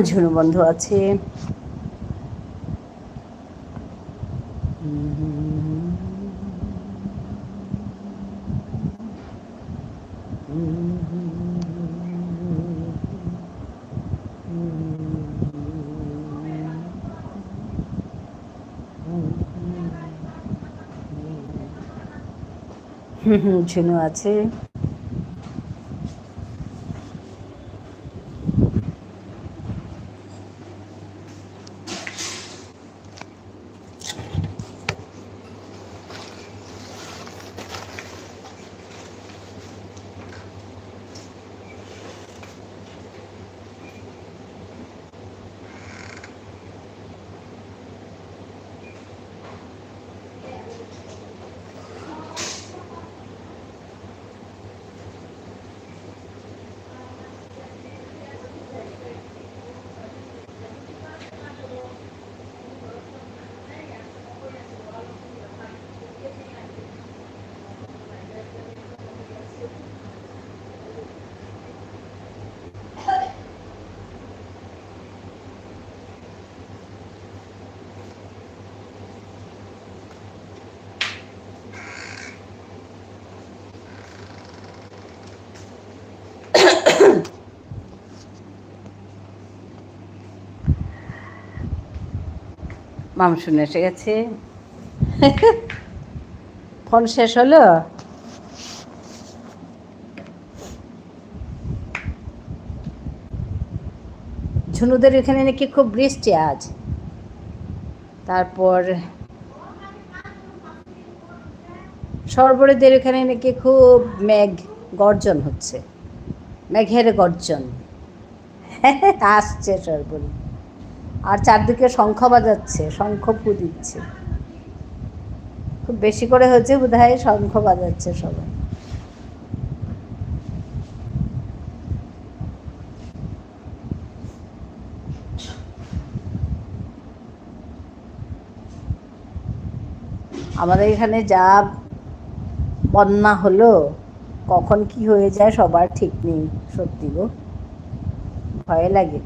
ঝুনু বন্ধু আছে, ঝুনু আছে, মামসুন এসে গেছে। ফোন শেষ হলো? ঝুনুদের এখানে নাকি খুব বৃষ্টি আজ। তারপর সর্বরীদের এখানে নাকি খুব মেঘ গর্জন হচ্ছে, মেঘের গর্জন। আসছে সর্বরী, আর চারদিকে শঙ্খ বাজাচ্ছে, শঙ্খ ফু দিচ্ছে, খুব বেশি করে হচ্ছে বোধহয়, শঙ্খ বাজাচ্ছে সবাই। আমাদের এখানে যা বন্যা হলো, কখন কি হয়ে যায় সবার ঠিক নেই, সত্যি গো, ভয় লাগে।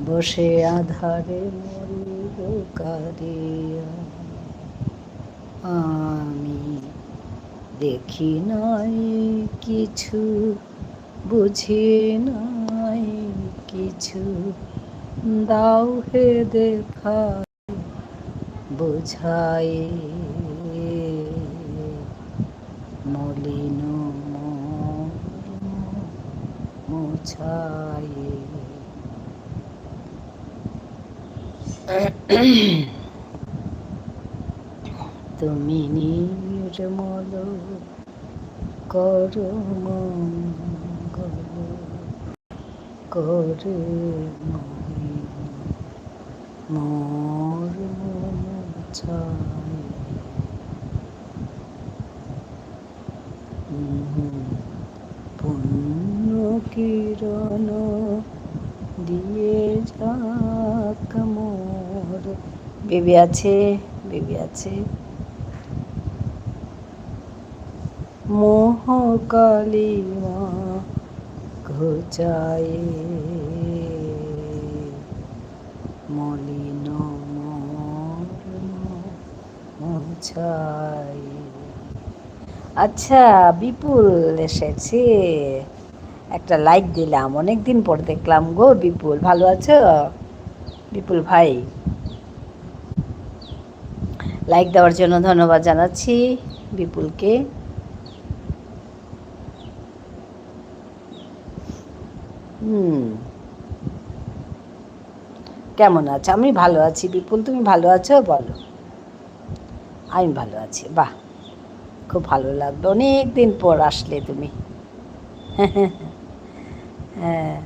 বসে আধারে মরিব কারিয়া, আমি দেখি নাই কিছু, বুঝি নাই কিছু, দাও হে দেখা বোঝায়, মলিন মোছায়। তুমি নির্মল করো মঙ্গল, করে মোর মোছায়। পুণ্য কিরণ দিয়ে যাক মোর। বেবি আছে, বেবি আছে। মোহ কালিমা ঘোচায়, মলিন মোছায়। আচ্ছা, বিপুল এসেছে, একটা লাইক দিলাম, অনেকদিন পর দেখলাম গো। বিপুল, ভালো আছো? বিপুল ভাই, লাইক দেওয়ার জন্য ধন্যবাদ জানাচ্ছি বিপুলকে। কেমন আছো? আমি ভালো আছি। বিপুল, তুমি ভালো আছো? বলো। আমি ভালো আছি। বাহ, খুব ভালো লাগলো, অনেক দিন পর আসলে তুমি। হ্যাঁ,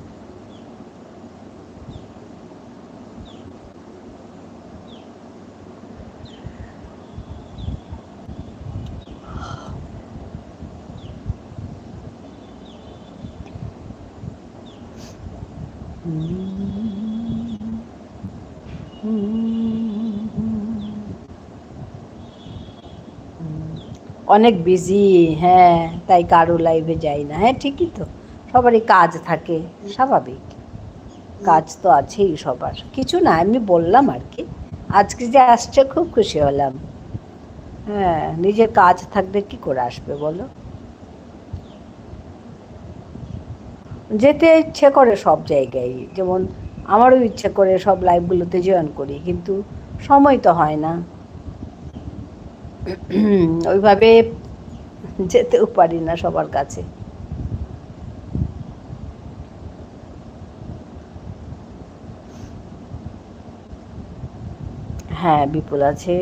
অনেক বিজি। হ্যাঁ, তাই কারো লাইভে যাই না। হ্যাঁ, ঠিকই তো, সবারই কাজ থাকে, স্বাভাবিক, কাজ তো আছেই সবার। কিছু না, এমনি বললাম আর কি। আজকে যে আসছে খুব খুশি হলাম। হ্যাঁ, নিজের কাজ থাকবে কি করে আসবে বলো? যেতে ইচ্ছে করে সব জায়গায়, যেমন আমারও ইচ্ছে করে সব লাইভগুলোতে জয়েন করি, কিন্তু সময় তো হয় না, ওইভাবে যেতেও পারি না সবার কাছে। হ্যাঁ, বিপুল আছে।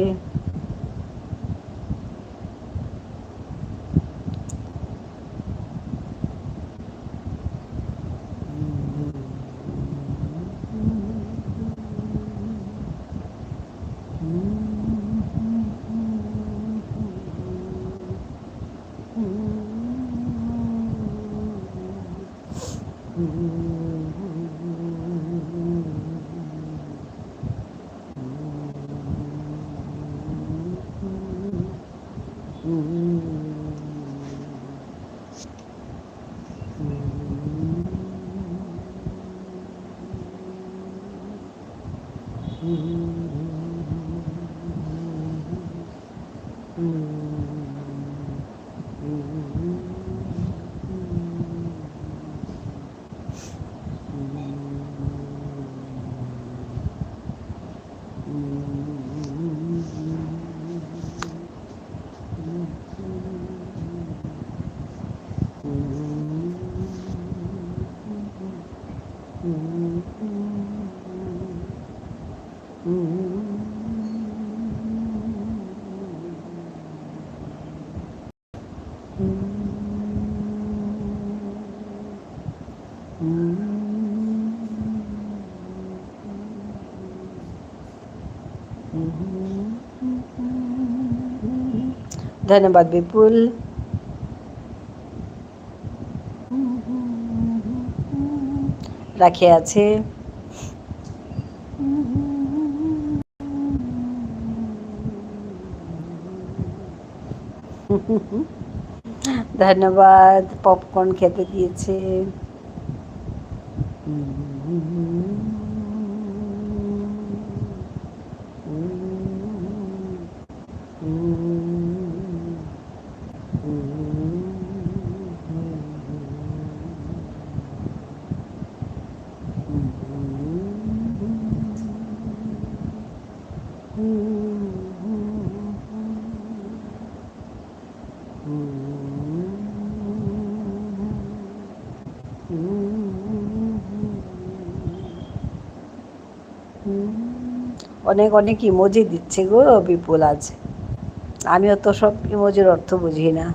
ধন্যবাদ বিপুল। রাখি আছে। ধন্যবাদ, পপকর্ন খেতে দিয়েছে। অনেক অনেক ইমোজি দিচ্ছে গো বিপুল আজ। আমিও তো সব ইমোজির অর্থ বুঝি না।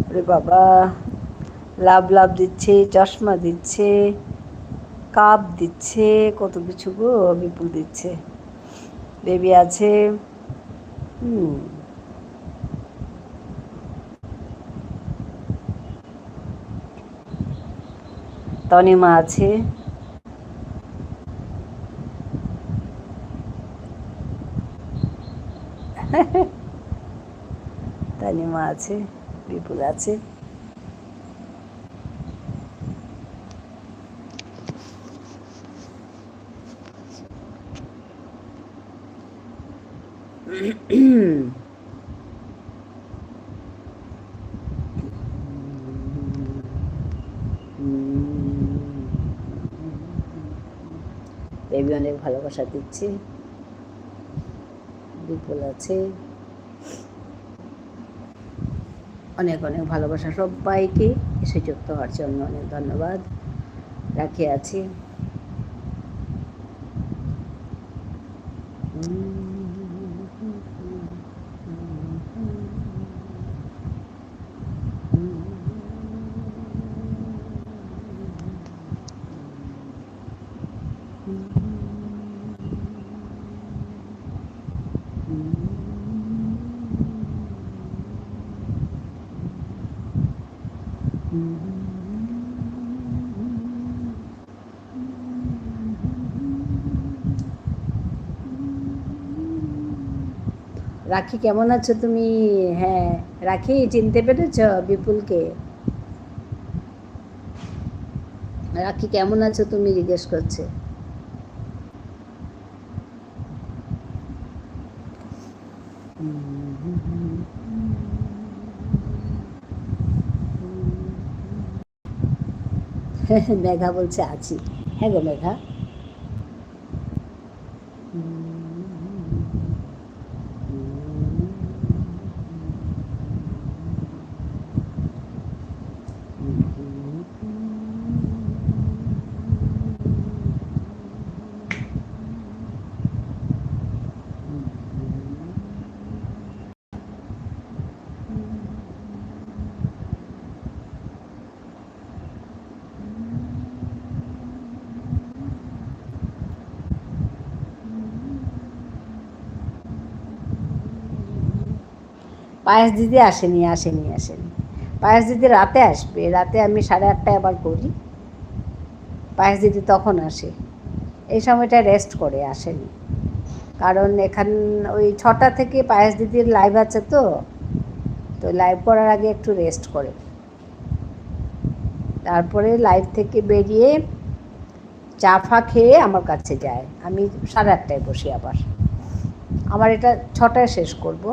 ওরে বাবা, লাভ লাভ দিচ্ছে, চশমা দিচ্ছে, কাপ দিচ্ছে, কত কিছু গো বিপুল দিচ্ছে। বেবি আছে। তনিমা আছে। তনিমা আছে, বিপুল আছে। বেবি অনেক ভালোবাসা দিচ্ছে। বিপুল আছে। অনেক অনেক ভালোবাসা সবাইকে এসে যুক্ত হওয়ার জন্য অনেক ধন্যবাদ। রাখি আছি। রাখি কেমন আছো তুমি? হ্যাঁ, রাখি চিনতে পেরেছ বিপুলকে? রাখি কেমন আছো তুমি জিজ্ঞেস করছে। মেঘা বলছে আছি। হ্যাঁ গো মেঘা। পায়েস দিদি আসেনি। পায়েস দিদি রাতে আসবে, রাতে আমি 8:30টায় আবার করি, পায়েস দিদি তখন আসে। এই সময়টা রেস্ট করে, আসেনি। কারণ এখান ওই 6টা থেকে পায়েস দিদির লাইভ আছে, তো লাইভ করার আগে একটু রেস্ট করে, তারপরে লাইভ থেকে বেরিয়ে চা ফা খেয়ে আমার কাছে যায়। আমি 8:30টায় বসি আবার, আমার এটা 6টায় শেষ করব।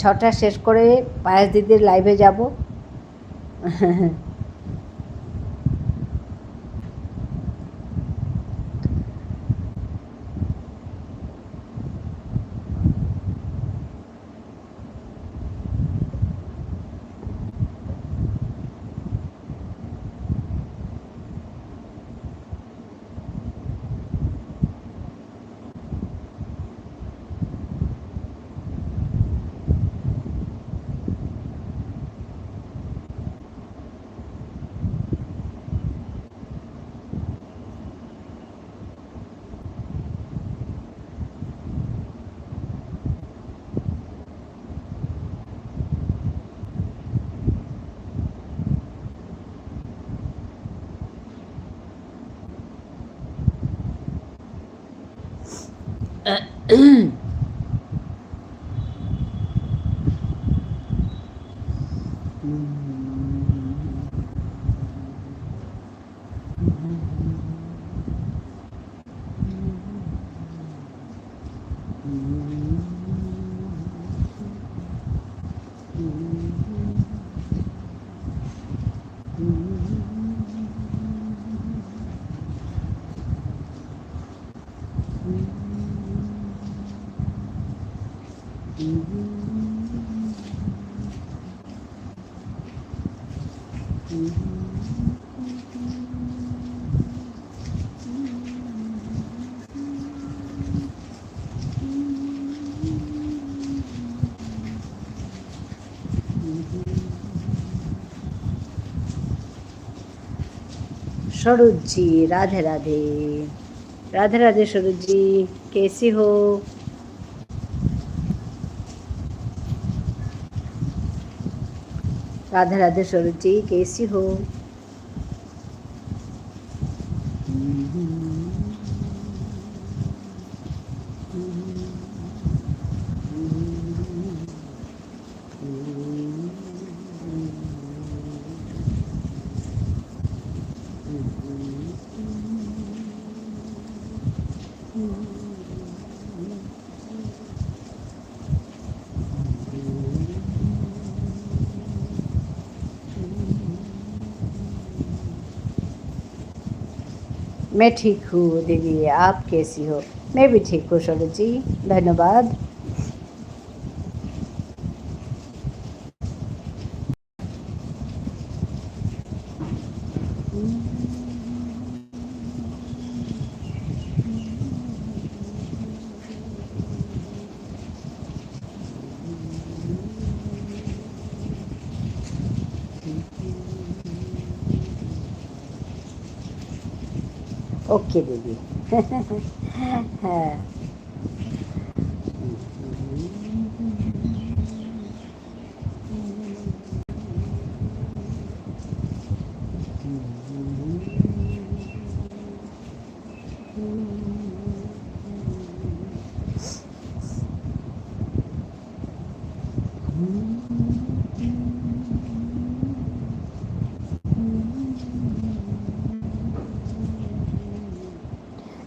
6টায় শেষ করে পায়েস দিদির লাইভে যাব। सरोज जी राधे राधे। राधे राधे सरोज जी, कैसी हो? राधे राधे सरोज जी, कैसी हो? मैं ठीक हूँ दीदी, आप कैसी हो? मैं भी ठीक हूँ सरोज जी, धन्यवाद। ओके दीदी। हाँ,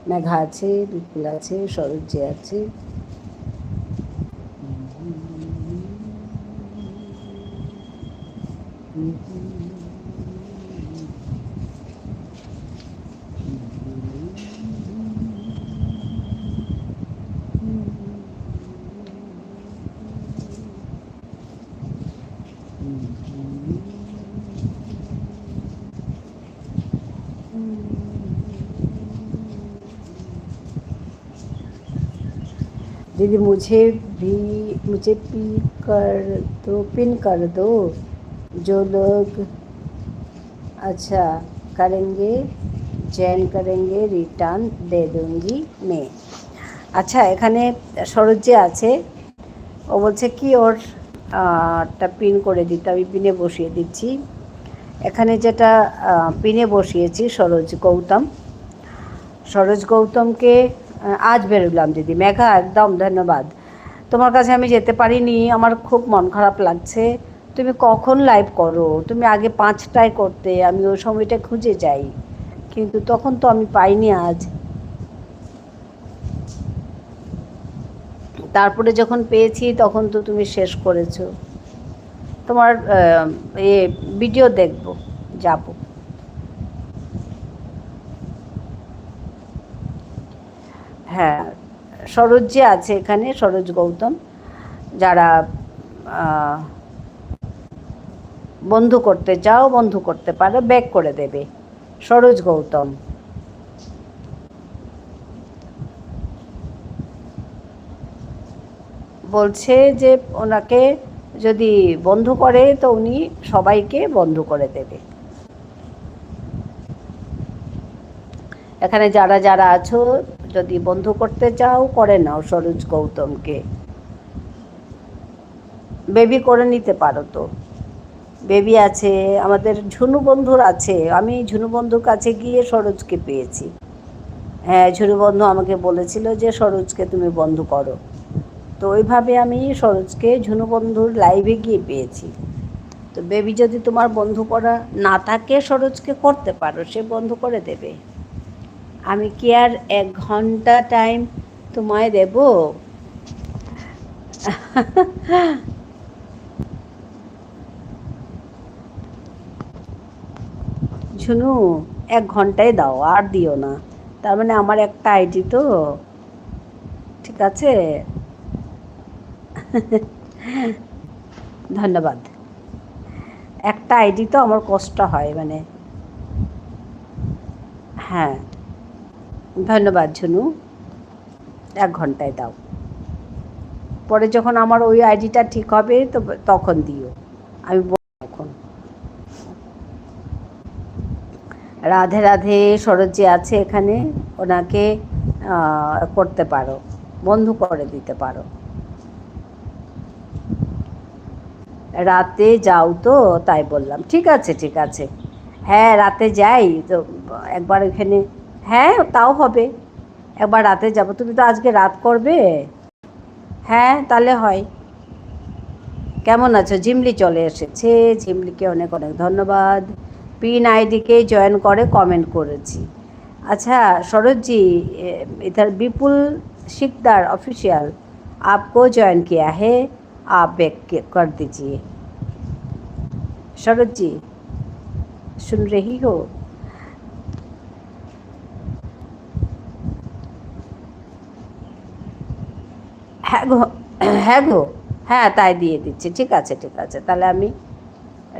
মেঘা আছে, বিপুল আছে, সরোজ্জে আছে। दीदी मुझे पिन कर दो, जो लोग अच्छा करेंगे जॉइन करेंगे रिटर्न दे दूंगी मैं। अच्छा, এখানে সরোজ্জে আছে, ও বলছে কি ওর টা পিন করে দিতে, আমি পিনে বসিয়ে দিচ্ছি। এখানে যেটা পিনে বসিয়েছি সরোজ গৌতমকে আজ বেরোলাম দিদি। মেঘা একদম ধন্যবাদ। তোমার কাছে আমি যেতে পারিনি, আমার খুব মন খারাপ লাগছে। তুমি কখন লাইভ করো? তুমি আগে 5টায় করতে, আমি ওই সময়টা খুঁজে যাই, কিন্তু তখন তো আমি পাইনি আজ। তারপরে যখন পেয়েছি তখন তো তুমি শেষ করেছো। তোমার ভিডিও দেখব, যাব। হ্যাঁ, সরোজ যে আছে এখানে, সরোজ গৌতম, যারা বন্ধু করতে চাও বন্ধু করতে পারো, ব্যাক করে দেবে। সরোজ গৌতম বলছে যে ওনাকে যদি বন্ধু করে তো উনি সবাইকে বন্ধু করে দেবে। এখানে যারা যারা আছো, যদি বন্ধু করতে চাও করে নাও সরোজ গৌতমকে। বেবি করে নিতে পারো তো। বেবি আছে, আমাদের ঝুনু বন্ধুর আছে। আমি ঝুনু বন্ধুর কাছে গিয়ে সরোজকে পেয়েছি। হ্যাঁ, ঝুনু বন্ধু আমাকে বলেছিল যে সরোজকে তুমি বন্ধু করো, তো ওইভাবে আমি সরোজকে ঝুনু বন্ধুর লাইভে গিয়ে পেয়েছি। তো বেবি যদি তোমার বন্ধু করা না থাকে, সরোজকে করতে পারো, সে বন্ধু করে দেবে। আমি কি আর 1 ঘন্টা টাইম তোমায় দেব? ঝুনু 1 ঘন্টায় দাও, আর দিও না। তার মানে আমার একটা আইডি তো, ঠিক আছে। ধন্যবাদ। একটা আইডি তো আমার কষ্ট হয়, মানে হ্যাঁ। ধন্যবাদ ঝুনু, 1 ঘন্টায় দাও। পরে যখন আমার ওই আইডিটা ঠিক হবে তো তখন দিও, আমি এখন। রাধে রাধে। সরোজ যে আছে এখানে, ওনাকে করতে পারো, বন্ধু করে দিতে পারো। রাতে যাও তো, তাই বললাম। ঠিক আছে ঠিক আছে, হ্যাঁ রাতে যাই তো, একবার ওইখানে। হ্যাঁ তাও হবে, একবার রাতে যাব। তুমি তো আজকে রাত করবে। হ্যাঁ তাহলে হয়। কেমন আছো? ঝিমলি চলে এসেছে, ঝিমলিকে অনেক অনেক ধন্যবাদ। পিন আইডিকে জয়েন করে কমেন্ট করেছি। अच्छा सरोज जी, इधर विपुल सिकदार ऑफिशियल आपको ज्वाइन किया है, आप बैक कर दीजिए। सरोज जी सुन रही हो? হ্যাঁ গো, হ্যাঁ গো, হ্যাঁ তাই দিয়ে দিচ্ছি। ঠিক আছে ঠিক আছে, তাহলে আমি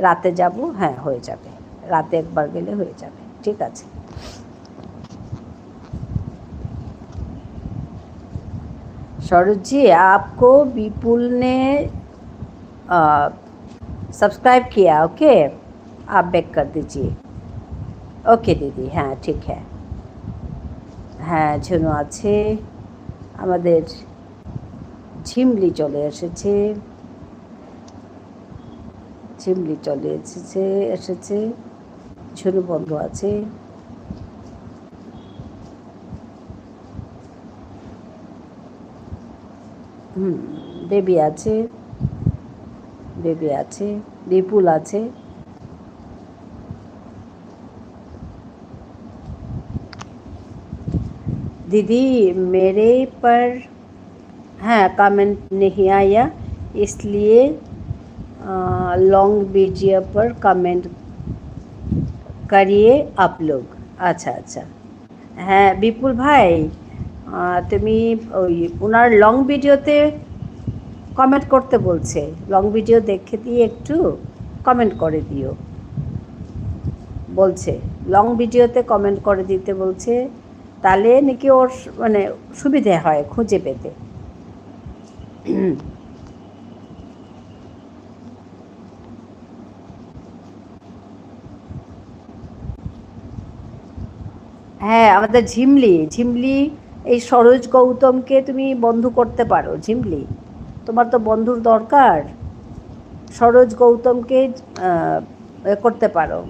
রাতে যাব। হ্যাঁ হয়ে যাবে, রাতে একবার গেলে হয়ে যাবে। ঠিক আছে। सरोज जी आपको विपुल ने सब्सक्राइब किया, ओके आप बैक कर दीजिए। ओके दीदी, हाँ ठीक है। হ্যাঁ ঝুনু আছে, আমাদের ঝিমলি চলে এসেছে, ঝিমলি চলে এসেছে। ঝুনু বন্ধু আছে। বেবি আছে, বেবি আছে, বিপুল আছে। दीदी मेरे पर हाँ कमेंट नहीं आया, इसलिए लॉन्ग वीडियो पर कमेंट करिए आप लोग। अच्छा अच्छा, হ্যাঁ বিপুল ভাই, তুমি ওই ওনার লং ভিডিওতে কমেন্ট করতে বলছে, লং ভিডিও দেখে দিয়ে একটু কমেন্ট করে দিও বলছে, লং ভিডিওতে কমেন্ট করে দিতে বলছে, তাহলে নাকি ওর মানে সুবিধে হয় খুঁজে পেতে। হ্যাঁ আমাদের ঝিমলি, ঝিমলি এই সরোজ গৌতমকে তুমি বন্ধু করতে পারো। ঝিমলি তোমার তো বন্ধুর দরকার, সরোজ গৌতমকে করতে পারো।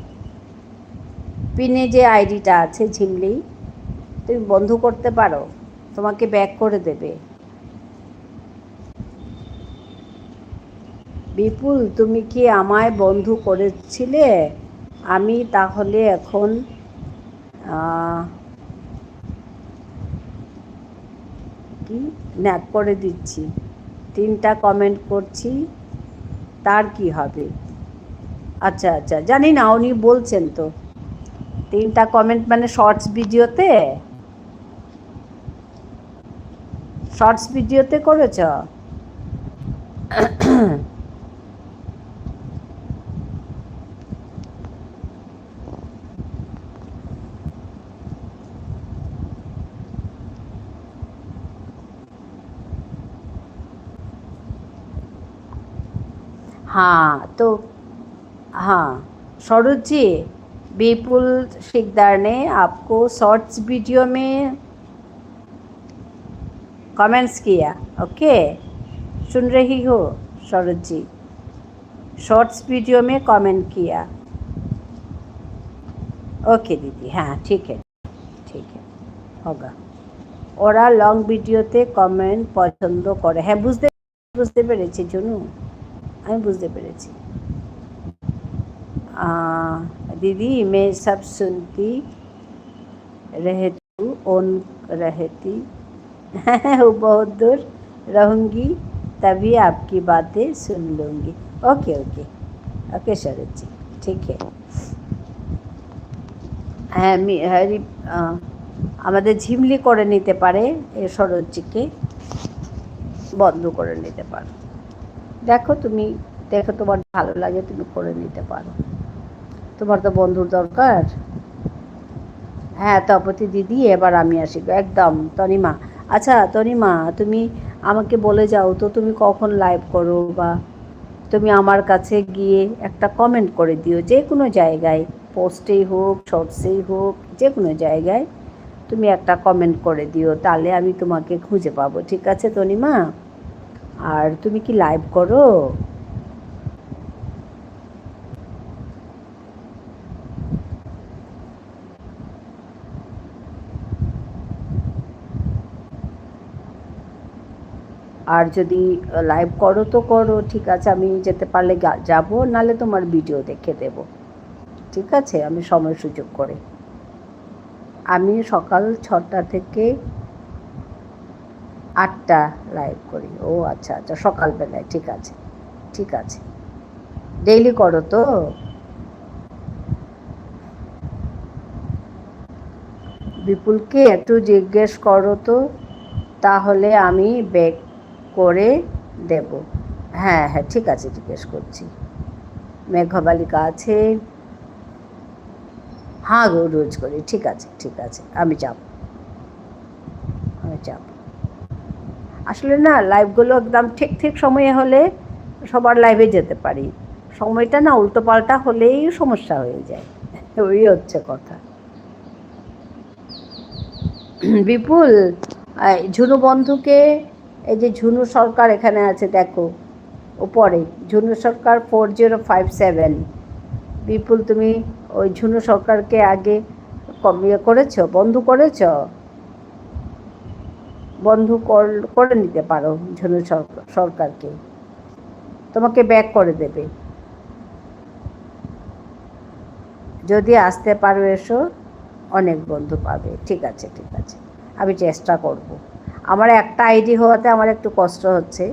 পিনে যে আইডিটা আছে ঝিমলি, তুমি বন্ধু করতে পারো, তোমাকে ব্যাক করে দেবে। বিপুল, তুমি কি আমায় বন্ধু করেছিলে? আমি তাহলে এখন কি ন্যাক করে দিচ্ছি, 3টা কমেন্ট করছি, তার কি হবে? আচ্ছা আচ্ছা, জানি না, উনি বলছেন তো 3টা কমেন্ট মানে শর্টস ভিডিওতে করেছ? हाँ तो हाँ सरोज जी, विपुल सिकदार ने आपको शॉर्ट्स वीडियो में कमेंट्स किया। ओके, सुन रही हो सरोज जी? शॉर्ट्स वीडियो में कमेंट किया। ओके दीदी, हाँ ठीक है होगा। ওরা লং ভিডিওতে কমেন্ট পছন্দ করে। হ্যাঁ, বুঝতে পেরেছি জুনু, আমি বুঝতে পেরেছি। दीदी मैं सब सुनती रहती ऑन रहती बहुत दूर रहूँगी, तभी आपकी बातें सुन लूँगी। ओके ओके ओके शरद जी, ठीक है। হ্যাঁ, আমাদের ঝিমলি করে নিতে পারে, সরোজজিকে বন্ধ করে নিতে পারো। দেখো তোমার ভালো লাগে, তুমি করে নিতে পারো, তোমার তো বন্ধুর দরকার। হ্যাঁ তপতি দিদি, এবার আমি আসি একদম। তনিমা, আচ্ছা তনিমা, তুমি আমাকে বলে যাও তো তুমি কখন লাইভ করো, বা তুমি আমার কাছে গিয়ে একটা কমেন্ট করে দিও, যে কোনো জায়গায়, পোস্টেই হোক, শর্টসেই হোক, যে কোনো জায়গায় তুমি একটা কমেন্ট করে দিও, তাহলে আমি তোমাকে খুঁজে পাবো। ঠিক আছে তনিমা? আর তুমি কি লাইভ করো? আর যদি লাইভ করো তো করো, ঠিক আছে, আমি যেতে পারলে যাব, নাহলে তোমার ভিডিও দেখে দেব। ঠিক আছে, আমি সময় সুযোগ করে। আমি সকাল 6টা থেকে 8টা লাইভ করি। ও আচ্ছা আচ্ছা, সকালবেলায়, ঠিক আছে। ডেইলি করো তো? বিপুলকে একটু জিজ্ঞেস করো তো, তাহলে আমি ব্যাক করে দেব। হ্যাঁ ঠিক আছে, জিজ্ঞেস করছি। মেঘবালিকা আছে? হ্যাঁ গো, রোজ করি। ঠিক আছে, আমি যাব। আসলে না, লাইভগুলো একদম ঠিক সময়ে হলে সবার লাইভে যেতে পারি, সময়টা না উল্টোপাল্টা হলেই সমস্যা হয়ে যায়, ওই হচ্ছে কথা। বিপুল, ঝুনু বন্ধুকে, এই যে ঝুনু সরকার এখানে আছে দেখো উপরে, ঝুনু সরকার 4057। বিপুল, তুমি ওই ঝুনু সরকারকে আগে করেছো, বন্ধু করেছো? বন্ধু করে নিতে পারো ঝুনু সরকারকে, তোমাকে ব্যাক করে দেবে। যদি আসতে পারো এসো, অনেক বন্ধু পাবে। ঠিক আছে, আমি চেষ্টা করব। আমার একটা আইডি হওয়াতে আমার একটু কষ্ট হচ্ছে,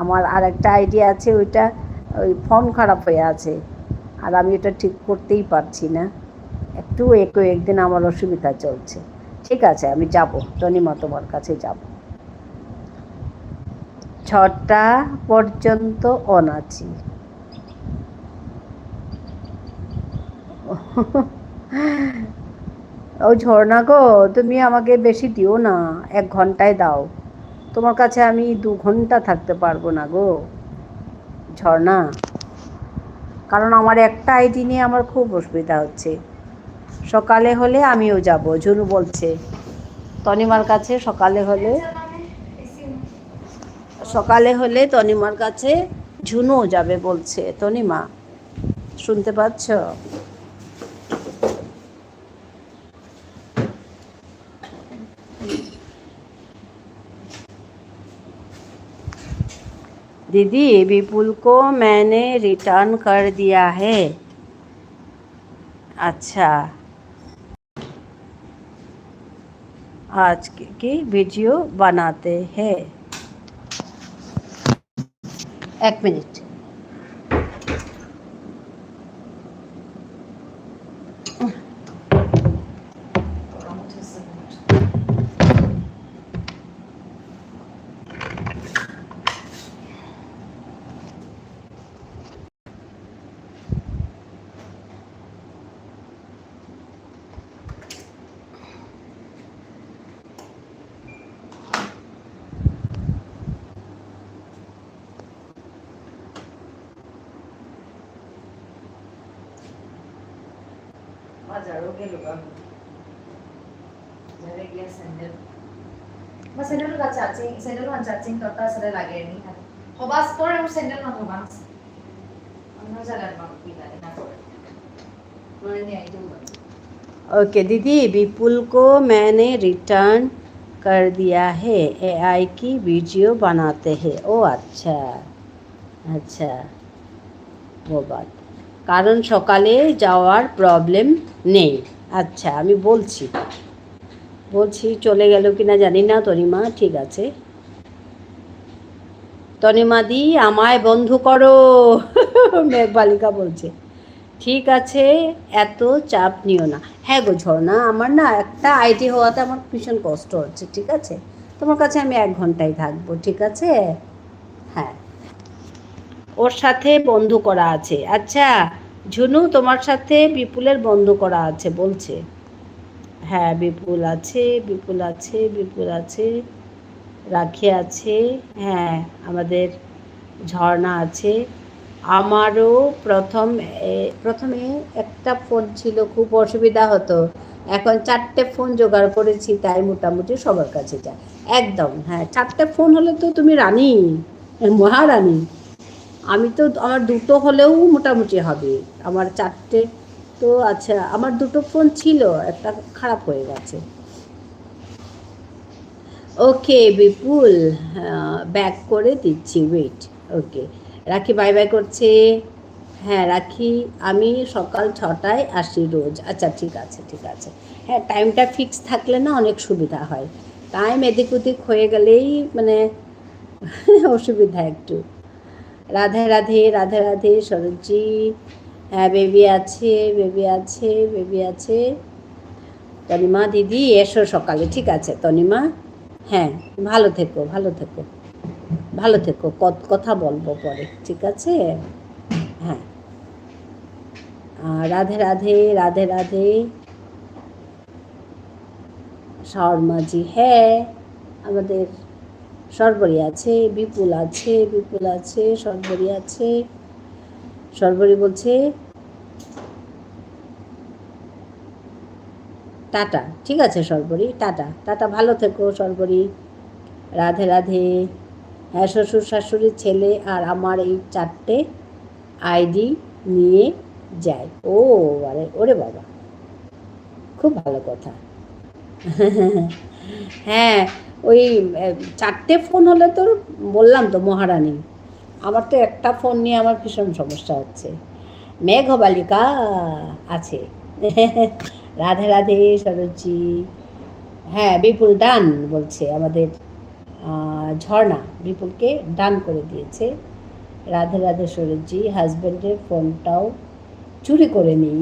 আমার আর একটা আইডি আছে, ওইটা ওই ফোন খারাপ হয়ে আছে, আর আমি এটা ঠিক করতেই পারছি না, একটু একদিন আমার অসুবিধা চলছে। ঠিক আছে, আমি যাব তনিমা, তোমার কাছে যাব। 6টা পর্যন্ত অন আছি। ও ঝর্ণা গো, তুমি আমাকে বেশি দিও না, 1 ঘন্টায় দাও, তোমার কাছে আমি 2 ঘন্টা থাকতে পারবো না গো ঝর্ণা, কারণ আমার একটা আইডি নিয়ে আমার খুব অসুবিধা হচ্ছে। সকালে হলে আমিও যাব, ঝুনু বলছে তনিমার কাছে, সকালে হলে সকালে হলে তনিমার কাছে ঝুনুও যাবে বলছে। তনিমা শুনতে পাচ্ছ? दीदी विपुल को मैंने रिटर्न कर दिया है। अच्छा, आज की वीडियो बनाते हैं। एक मिनट। हजारों के लोग जरे गया सैंडल मैं सैंडल का चार्जिंग करता सरे लागे नहीं है हो बस पर हम सैंडल ना हो बस अन्ना जगह पर पिला ना कर रोने नहीं आई तो ओके दीदी, विपुल को मैंने रिटर्न कर दिया है। एआई की वीडियो बनाते हैं। ओ अच्छा अच्छा, वो बात। কারণ সকালে যাওয়ার প্রবলেম নেই। আচ্ছা, আমি বলছি চলে গেল কিনা জানি না। তনিমা ঠিক আছে। তনিমাদি আমায় বন্ধু করো মেঘবালিকা বলছে। ঠিক আছে, এত চাপ নিও না। হ্যাঁ গো ঝর্ণা, আমার না একটা আইডি হওয়াতে আমার ভীষণ কষ্ট হচ্ছে। ঠিক আছে, তোমার কাছে আমি 1 ঘন্টাই থাকবো। ঠিক আছে, হ্যাঁ, ওর সাথে বন্ধু করা আছে। আচ্ছা ঝুনু, তোমার সাথে বিপুলের বন্ধু করা আছে বলছে। হ্যাঁ, বিপুল আছে, রাখি আছে, হ্যাঁ আমাদের ঝর্ণা আছে। আমারও প্রথমে একটা ফোন ছিল, খুব অসুবিধা হতো। এখন 4টে ফোন জোগাড় করেছি, তাই মোটামুটি সবার কাছে যায় একদম। হ্যাঁ, 4টে ফোন হলে তো তুমি রানী, মহারানী। আমি তো আমার 2টো হলেও মোটামুটি হবে। আমার 4টে তো আচ্ছা, আমার 2টো ফোন ছিল, একটা খারাপ হয়ে গেছে। ওকে বিপুল, ব্যাক করে দিচ্ছি, ওয়েট। ওকে, রাখি বাই বাই করছে। হ্যাঁ রাখি, আমি সকাল 6টায় আসি রোজ। আচ্ছা ঠিক আছে। হ্যাঁ, টাইমটা ফিক্স থাকলে না অনেক সুবিধা হয়। টাইম এদিক ওদিক হয়ে গেলেই মানে অসুবিধা একটু। রাধে রাধে সরোজি। হ্যাঁ, বেবি আছে। তনিমা দিদি এসো সকালে। ঠিক আছে তনিমা, হ্যাঁ ভালো থেকো, কথা বলবো পরে। ঠিক আছে, হ্যাঁ। রাধে রাধে শর্মাজি। হ্যাঁ, আমাদের সর্বরী আছে, বিপুল আছে, সর্বরী বলছে টাটা। ঠিক আছে সর্বরী, টাটা, ভালো থেকো সর্বরী। রাধে। হ্যাঁ, শ্বশুর শাশুড়ির ছেলে আর আমার এই 4টে আইডি নিয়ে যায়। ও আরে, ওরে বাবা, খুব ভালো কথা। হ্যাঁ, ওই 4টে ফোন হলে তো বললাম তো মহারানী। আমার তো একটা ফোন নিয়ে আমার ভীষণ সমস্যা হচ্ছে। মেঘবালিকা আছে। রাধে সরোজি। হ্যাঁ, বিপুল ডান বলছে আমাদের ঝর্ণা, বিপুলকে ডান করে দিয়েছে। রাধে সরোজি, হাজব্যান্ডের ফোনটাও চুরি করে নিই।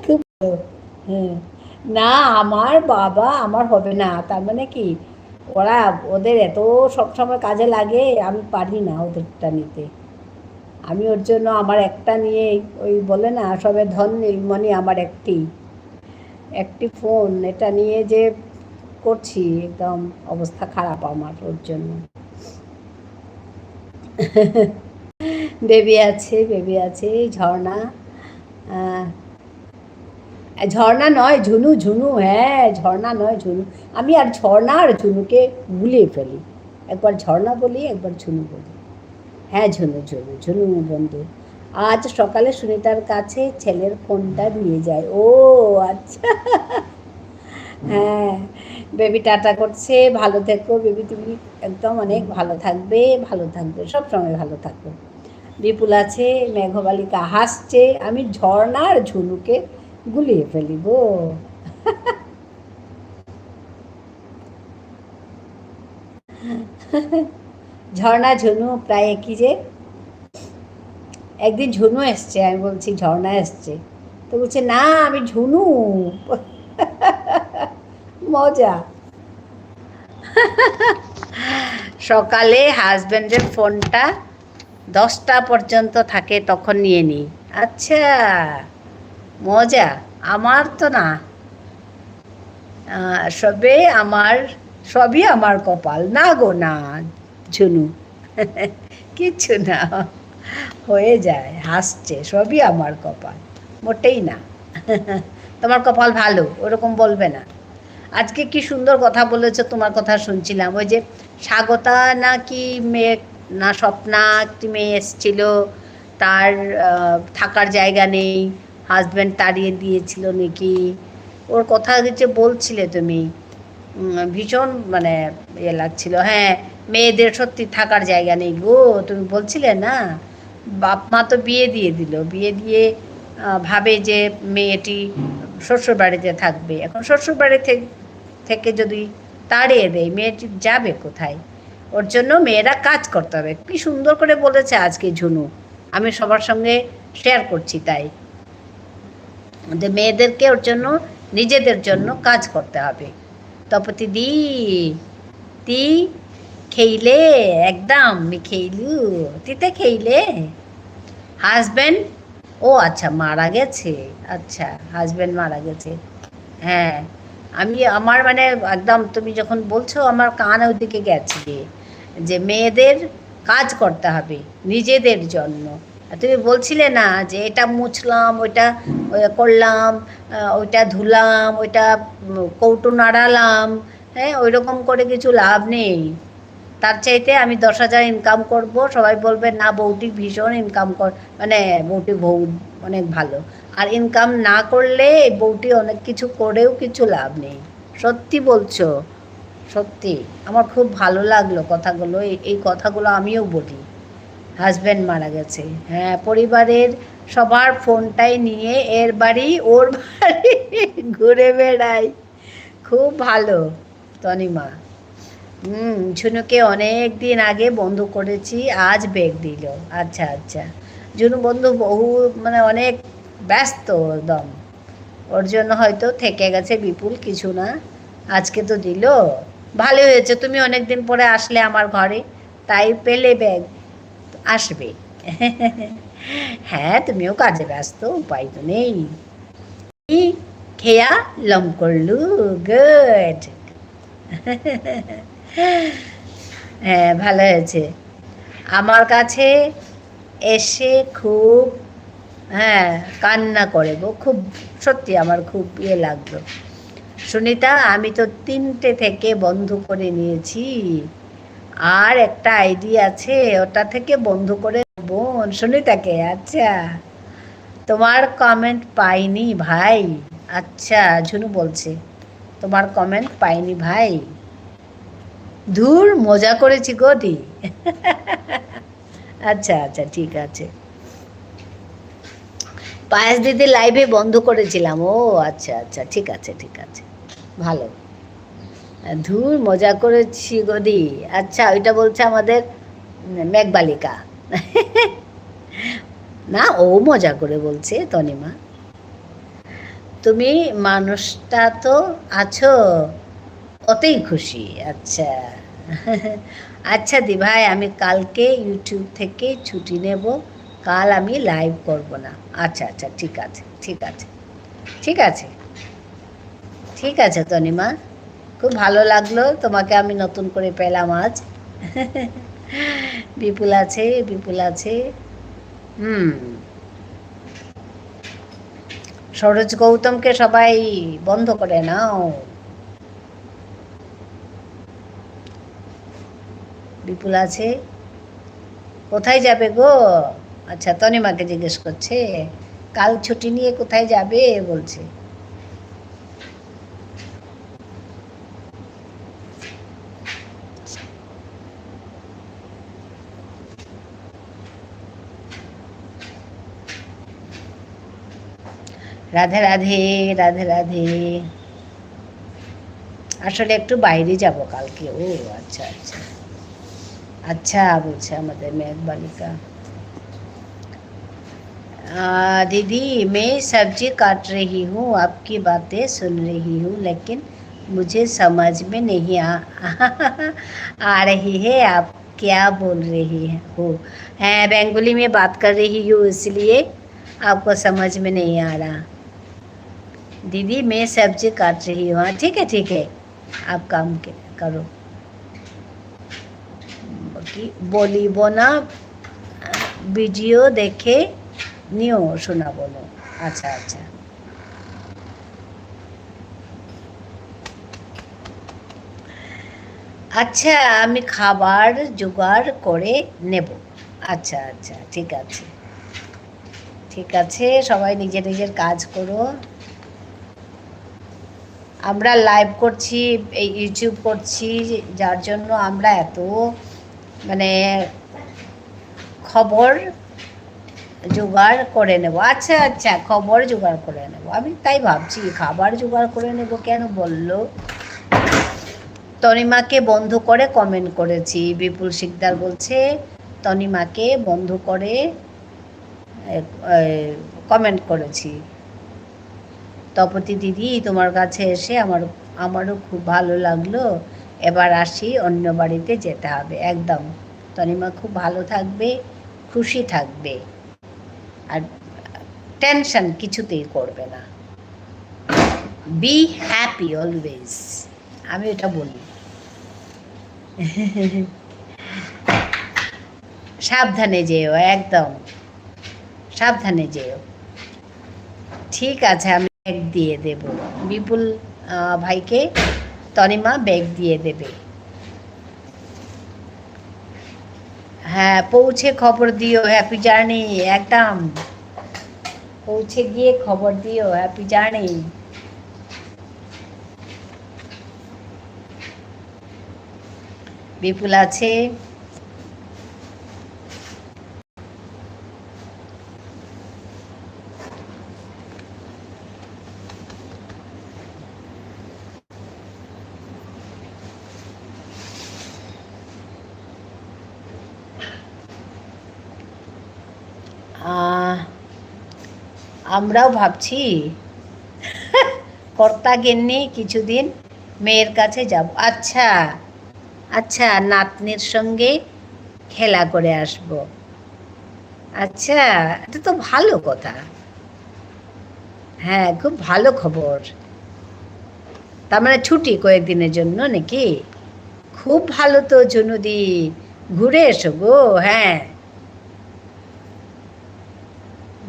খুব হ্যাঁ, না আমার বাবা আমার হবে না, তার মানে কি ওদের এত সবসময় কাজে লাগে, আমি পারি না ওদেরটা নিতে। আমি ওর জন্য আমার একটা নিয়ে, ওই বলে না সবে ধন নীলমণি, আমার একটি ফোন, এটা নিয়ে যে করছি, একদম অবস্থা খারাপ আমার ওর জন্য। বেবি আছে ঝর্ণা। ঝর্ণা নয় ঝুনু। হ্যাঁ, ঝর্ণা নয় ঝুনু। আমি আর ঝর্ণা আর ঝুনুকে গুলিয়ে ফেলি। একবার ঝর্ণা বলি, একবার ঝুনু বলি। হ্যাঁ, ঝুনু ঝুনু ঝুনু বন্ধু আজ সকালে সুনিতার কাছে ছেলের ফোনটা নিয়ে যায়। ও আচ্ছা, হ্যাঁ, বেবি টাটা করছে। ভালো থেকো বেবি, তুমি একদম অনেক ভালো থাকবে, ভালো থাকবে, সবসময় ভালো থাকবে। বিপুল আছে, মেঘবালিকা হাসছে, আমি ঝর্ণা আর ঝুনুকে গুলিয়ে ফেলি গো। ঝর্ণা ঝুনু প্রায় একই যে। একদিন ঝুনু এসছে, আমি বলছি ঝর্ণা এসছে, তো বলছে না আমি ঝুনু। মজা। সকালে হাজব্যান্ডের ফোনটা 10টা পর্যন্ত থাকে, তখন নিয়ে নিই। আচ্ছা, মজা। আমার তো না, সবে আমার, সবই আমার কপাল না গো, না ঝুনু। কিচ্ছু না, হয়ে যায়, হাসছে, সবই আমার কপাল, মোটেই না। তোমার কপাল ভালো, ওরকম বলবে না। আজকে কি সুন্দর কথা বলেছো, তোমার কথা শুনছিলাম। ওই যে স্বাগতা না কি মেয়ে, না স্বপ্না, একটি মেয়ে এসেছিল, তার থাকার জায়গা নেই, হাজব্যান্ড তাড়িয়ে দিয়েছিল নাকি, ওর কথা যে বলছিলে তুমি, ভীষণ মানে ইয়ে লাগছিল। হ্যাঁ, মেয়েদের সত্যি থাকার জায়গা নেই গো, তুমি বলছিলে না। বাপ মা তো বিয়ে দিয়ে দিল, বিয়ে দিয়ে ভাবে যে মেয়েটি শ্বশুর বাড়িতে থাকবে। এখন শ্বশুর বাড়ি থেকে যদি তাড়িয়ে দেয়, মেয়েটি যাবে কোথায়? ওর জন্য মেয়েরা কাজ করতে হবে। কি সুন্দর করে বলেছে আজকে ঝুনু, আমি সবার সঙ্গে শেয়ার করছি। তাই যে মেয়েদেরকে ওর জন্য, নিজেদের জন্য কাজ করতে হবে। তপতি দি তি খেইলে একদম খেইলু, তিতে খেইলে হাজব্যান্ড, ও আচ্ছা মারা গেছে, আচ্ছা হাজব্যান্ড মারা গেছে। হ্যাঁ, আমি আমার মানে একদম তুমি যখন বলছো আমার কান ওইদিকে গেছে, যে মেয়েদের কাজ করতে হবে নিজেদের জন্য। তুমি বলছিলে না যে এটা মুছলাম, ওইটা করলাম, ওইটা ধুলাম, ওইটা কৌটো নাড়ালাম, হ্যাঁ, ওই রকম করে কিছু লাভ নেই। তার চাইতে আমি 10,000 ইনকাম করব, সবাই বলবে না বউটি ভীষণ ইনকাম মানে বউটি বউ অনেক ভালো। আর ইনকাম না করলে বউটি অনেক কিছু করেও কিছু লাভ নেই। সত্যি বলছো, সত্যি আমার খুব ভালো লাগলো কথাগুলো। এই কথাগুলো আমিও বলি। হাজব্যান্ড মারা গেছে, হ্যাঁ, পরিবারের সবার ফোনটাই নিয়ে এর বাড়ি ওর বাড়ি ঘুরে বেড়াই। খুব ভালো তনিমা। ঝুনুকে অনেক দিন আগে বন্ধু করেছি, আজ বেগ দিল। আচ্ছা আচ্ছা, ঝুনু বন্ধু বহু মানে অনেক ব্যস্ত একদম, ওর জন্য হয়তো থেকে গেছে। বিপুল কিছু না, আজকে তো দিল। ভালো হয়েছে তুমি অনেক দিন পরে আসলে আমার ঘরে, তাই পেলে ব্যাগ, আসবে। হ্যাঁ, তুমিও কাজে ব্যস্ত, উপায় তো নেই। খেয়া লম করলু, গুড। হ্যাঁ, ভালো হয়েছে। আমার কাছে এসে খুব, হ্যাঁ, কান্না করে গো, খুব সত্যি আমার খুব ইয়ে লাগলো। সুনিতা, আমি তো 3টে থেকে বন্ধ করে নিয়েছি, আর একটা আইডি আছে, ওটা থেকে বন্ধ করে বোন সুনিতাকে। আচ্ছা, তোমার কমেন্ট পাইনি ভাই। আচ্ছা, ঝুনু বলছে তোমার কমেন্ট পাইনি ভাই। ধুর, মজা করেছি গদি। আচ্ছা আচ্ছা, ঠিক আছে। পায়েস দিদি লাইভে বন্ধ করেছিলাম। ও আচ্ছা আচ্ছা, ঠিক আছে ঠিক আছে, ভালো। ধুর, মজা করেছি গদি। আচ্ছা, ওইটা বলছে আমাদের মেঘবালিকা। না, ও মজা করে বলছে তনিমা। তুমি মানুষটা তো আছো, ওতেই খুশি। আচ্ছা। আচ্ছা দি ভাই, আমি কালকে ইউটিউব থেকে ছুটি নেব, কাল আমি লাইভ করব না। আচ্ছা আচ্ছা, ঠিক আছে ঠিক আছে ঠিক আছে ঠিক আছে তনিমা, খুব ভালো লাগলো তোমাকে আমি নতুন করে পেলাম আজ। বিপুল আছে, বিপুল আছে। সরোজ গৌতমকে সবাই বন্ধ করে নাও। বিপুল আছে, কোথায় যাবে গো? আচ্ছা, তনিমাকে জিজ্ঞেস করছে কাল ছুটি নিয়ে কোথায় যাবে বলছে। রাধে রাধে, রাধে রাধে। আসলে একটু বাইরে যাব কালকে। ও আচ্ছা আচ্ছা আচ্ছা বলছে আমাদের মেঘ বালিকা। दीदी मैं सब्जी काट रही हूँ, आपकी बातें सुन रही हूँ, लेकिन मुझे समझ में नहीं आ रही है आप क्या बोल रही हो। है बंगाली में बात कर रही हूँ इसलिए आपको समझ में नहीं आ रहा। दीदी मैं सब्जी काट रही हूँ। हाँ ठीक है, आप काम करो। কি বলিব না, ভিডিও দেখে নিও শোনা বলো। আচ্ছা আচ্ছা, আচ্ছা আমি খাবার জোগাড় করে নেব। আচ্ছা আচ্ছা ঠিক আছে, ঠিক আছে, সবাই নিজের নিজের কাজ করো। আমরা লাইভ করছি, এই ইউটিউব করছি, যার জন্য আমরা এত মানে খবর জোগাড় করে নেব। আচ্ছা আচ্ছা, খবর জোগাড় করে নেব। আমি তাই ভাবছি খাবার জোগাড় করে নেব কেন বললো। তনিমাকে বন্ধ করে কমেন্ট করেছি, বিপুল শিকদার বলছে তনিমাকে বন্ধ করে কমেন্ট করেছি। তপতি দিদি তোমার কাছে এসে আমারও খুব ভালো লাগলো, এবার আসি, অন্য বাড়িতে যেতে হবে। একদম, তনিমা খুব ভালো থাকবে, খুশি থাকবে, আর টেনশন কিছুতেই করবে না। বি হ্যাপি অলওয়েজ, আমি এটা বলি। সাবধানে যেও, একদম সাবধানে যেও। ঠিক আছে, আমি ব্যাগ দিয়ে দেব বিপুল ভাইকে, তনিমা ব্যাগ দিয়ে দেবে। হ্যাঁ, পৌঁছে খবর দিও, হ্যাপি জার্নি। একদম পৌঁছে গিয়ে খবর দিও, হ্যাপি জার্নি। বিপুল আছে, আমরাও ভাবছি কর্তা গিন্নি কিছুদিন মেয়ের কাছে যাব। আচ্ছা আচ্ছা, নাতনির সঙ্গে খেলা করে আসব। আচ্ছা, এটা তো ভালো কথা। হ্যাঁ, খুব ভালো খবর। তার মানে ছুটি কয়েকদিনের জন্য নাকি? খুব ভালো তো জুনুদি, ঘুরে এসো গো। হ্যাঁ,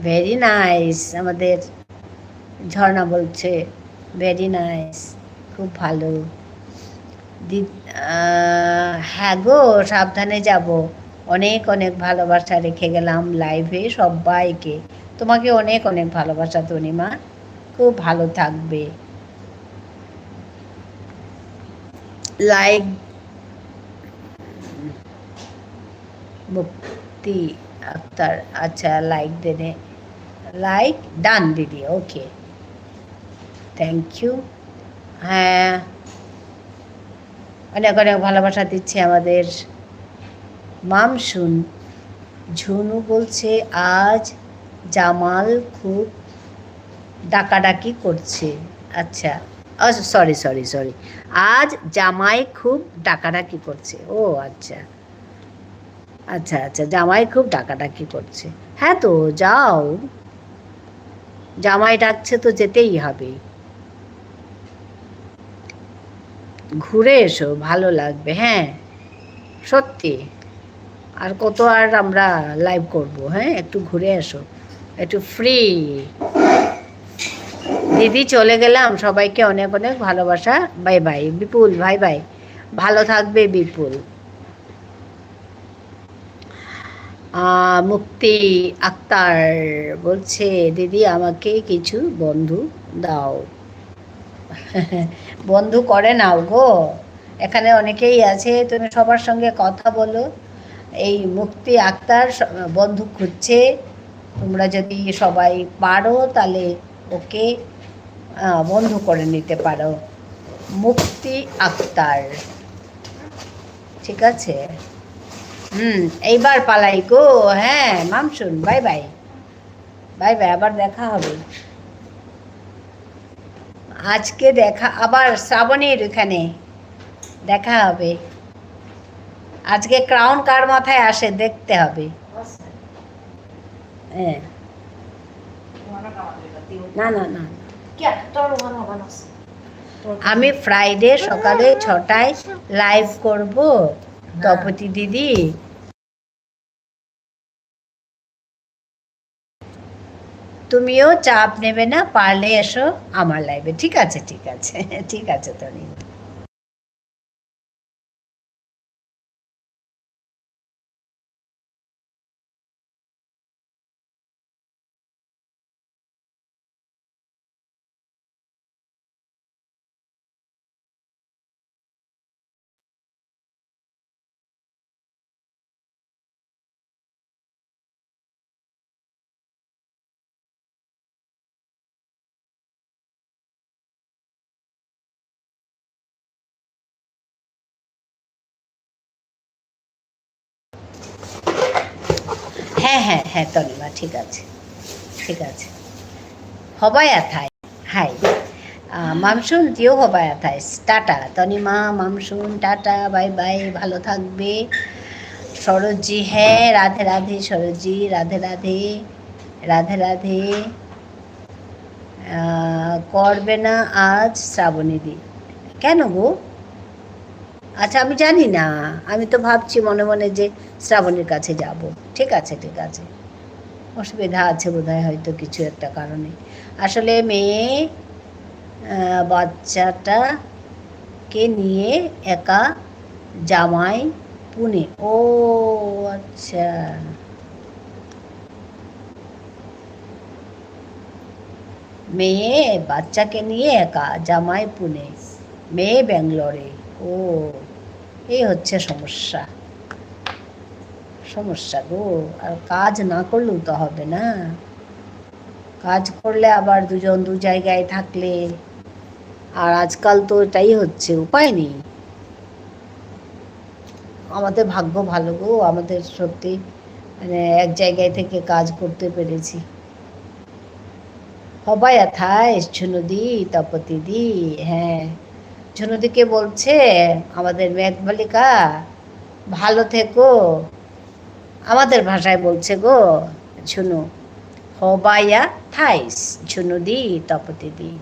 ভেরি নাইস, আমাদের ঝর্ণা বলছে ভেরি নাইস, খুব ভালো। হ্যাঁ গো, সাবধানে যাব। অনেক অনেক ভালোবাসা রেখে গেলাম লাইভে সবাইকে। তোমাকে অনেক অনেক ভালোবাসা তনিমা, খুব ভালো থাকবে। লাইক মুক্তি আক্তার, আচ্ছা লাইক দেনে, লাইক ডান দিদি, ওকে থ্যাংক ইউ। হ্যাঁ, অনেক অনেক ভালোবাসা দিচ্ছে আমাদের মামসুন। ঝুনু বলছে আজ জামাল খুব ডাকাডাকি করছে। আচ্ছা, সরি সরি সরি, আজ জামাই খুব ডাকাডাকি করছে। ও আচ্ছা আচ্ছা আচ্ছা, জামাই খুব ডাকাডাকি করছে। হ্যাঁ তো যাও, জামাই ডাকছে তো যেতেই হবে, ঘুরে এসো, ভালো লাগবে। হ্যাঁ সত্যি, আর কত আর আমরা লাইভ করব। হ্যাঁ, একটু ঘুরে এসো, একটু ফ্রি। দিদি চলে গেলাম, সবাইকে অনেক অনেক ভালোবাসা, বাই বাই। বিপুল ভাই ভাই, ভালো থাকবে বিপুল। মুক্তি আক্তার বলছে, দিদি আমাকে কিছু বন্ধু দাও। বন্ধু করে নাও গো, এখানে অনেকেই আছে, তুমি সবার সঙ্গে কথা বলো। এই মুক্তি আক্তার বন্ধু খুঁজছে, তোমরা যদি সবাই পারো তাহলে ওকে বন্ধু করে নিতে পারো। মুক্তি আক্তার, ঠিক আছে। এইবার পালাই গো। হ্যাঁ মামসুন, বাই বাই, বাই বাই, আবার দেখা হবে। আজকে দেখা আবার শ্রাবণীর এখানে দেখা হবে। আজকে ক্রাউন কার মাথায় আসে দেখতে হবে। হ্যাঁ, না না না, আমি ফ্রাইডে সকালে 6টায় লাইভ করব তপতি দিদি। তুমিও চাপ নেবে না, পারলে এসো আমার লাইভে। ঠিক আছে ঠিক আছে ঠিক আছে তনি। হ্যাঁ হ্যাঁ হ্যাঁ তনিমা, ঠিক আছে ঠিক আছে। হবাই আথাই হাই মামসুন, তুইও হবাই আথাই। Tata Tanima, Mamsun tata, bye bye, ভালো থাকবে। সরোজজি, হ্যাঁ রাধে রাধে সরোজজি, রাধে রাধে রাধে রাধে। করবে না আজ শ্রাবণীদি? কেন গো? আচ্ছা আমি জানি না, আমি তো ভাবছি মনে মনে যে শ্রাবণীর কাছে যাব। ঠিক আছে ঠিক আছে, অসুবিধা আছে বোধহয়, হয়তো কিছু একটা কারণে। আসলে মেয়ে বাচ্চাটাকে নিয়ে একা জামাই পুনে। ও আচ্ছা, মেয়ে বাচ্চাকে নিয়ে একা, জামাই পুনে, মেয়ে ব্যাঙ্গালোরে। ও, এই হচ্ছে সমস্যা, সমস্যা গো। আর কাজ না করলেও তো হবে না, কাজ করলে আবার দুজন দু জায়গায় থাকলে, আর আজকাল তো এটাই হচ্ছে, উপায় নেই। আমাদের ভাগ্য ভালো গো, আমাদের সত্যি মানে এক জায়গায় থেকে কাজ করতে পেরেছি। হবাই আথায় ঝুনুদি, তপতিদি, হ্যাঁ ঝুনুদিকে বলছে আমাদের মেঘবালিকা, ভালো থেকো। আমাদের ভাষায় বলছে গো ঝুনু, হবাইয়া থাইস ঝুনুদি তপতিদি।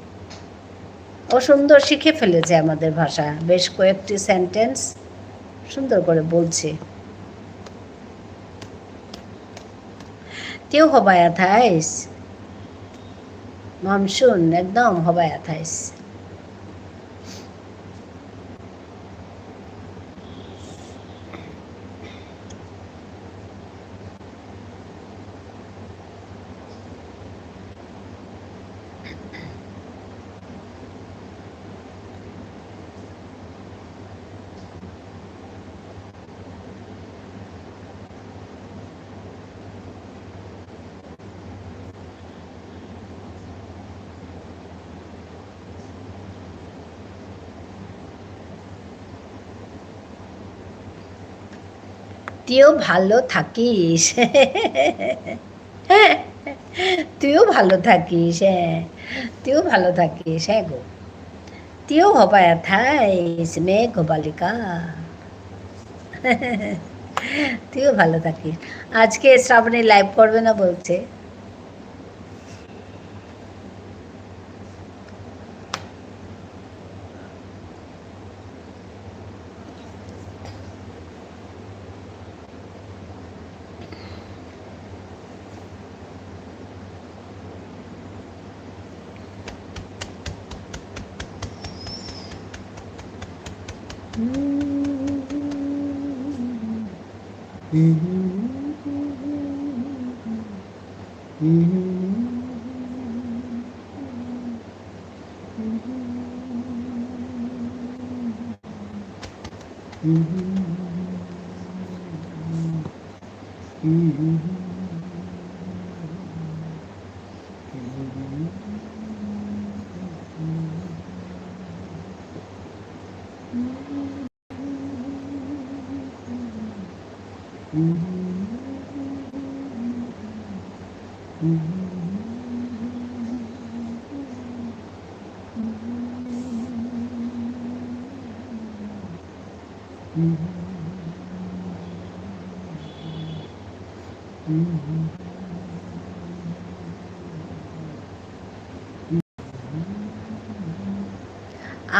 ও সুন্দর শিখে ফেলেছে আমাদের ভাষা, বেশ কয়েকটি সেন্টেন্স সুন্দর করে বলছে। তেও হবাইয়া থাইস মামসুন, একদম হবাইয়া থাইস। তুইও ভালো থাকিস, তুইও ভালো থাকিস, হ্যাঁ তুইও ভালো থাকিস, হ্যাঁ গো। তুইও হবায়া থাইস মেঘ বালিকা, তুইও ভালো থাকিস। আজকে শ্রাবণী লাইভ করবে না বলছে।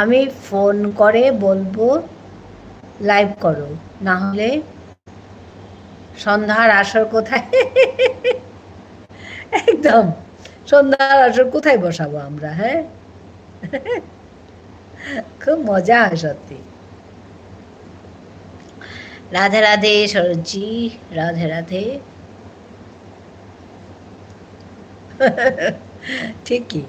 আমি ফোন করে বলবো লাইভ করো, না হলে সন্ধ্যার আসর কোথায় একদম সন্ধ্যার আসর কোথায় বসাবো আমরা? হ্যাঁ, খুব মজা হয় সত্যি। রাধে রাধে সরোজজি, রাধে রাধে। ঠিকই।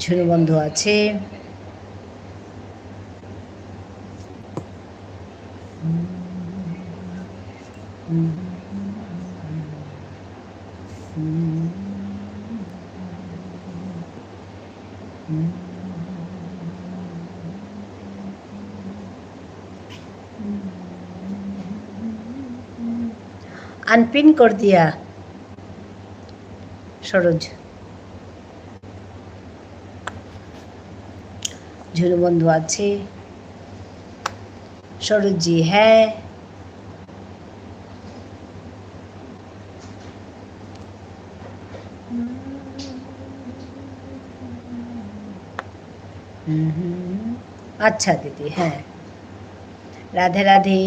ঝুনু বন্ধু আছে, अनपिन कर दिया सरोज। झुनू बंधु आछे, सरोज जी है, अच्छा दीदी है। राधे राधे।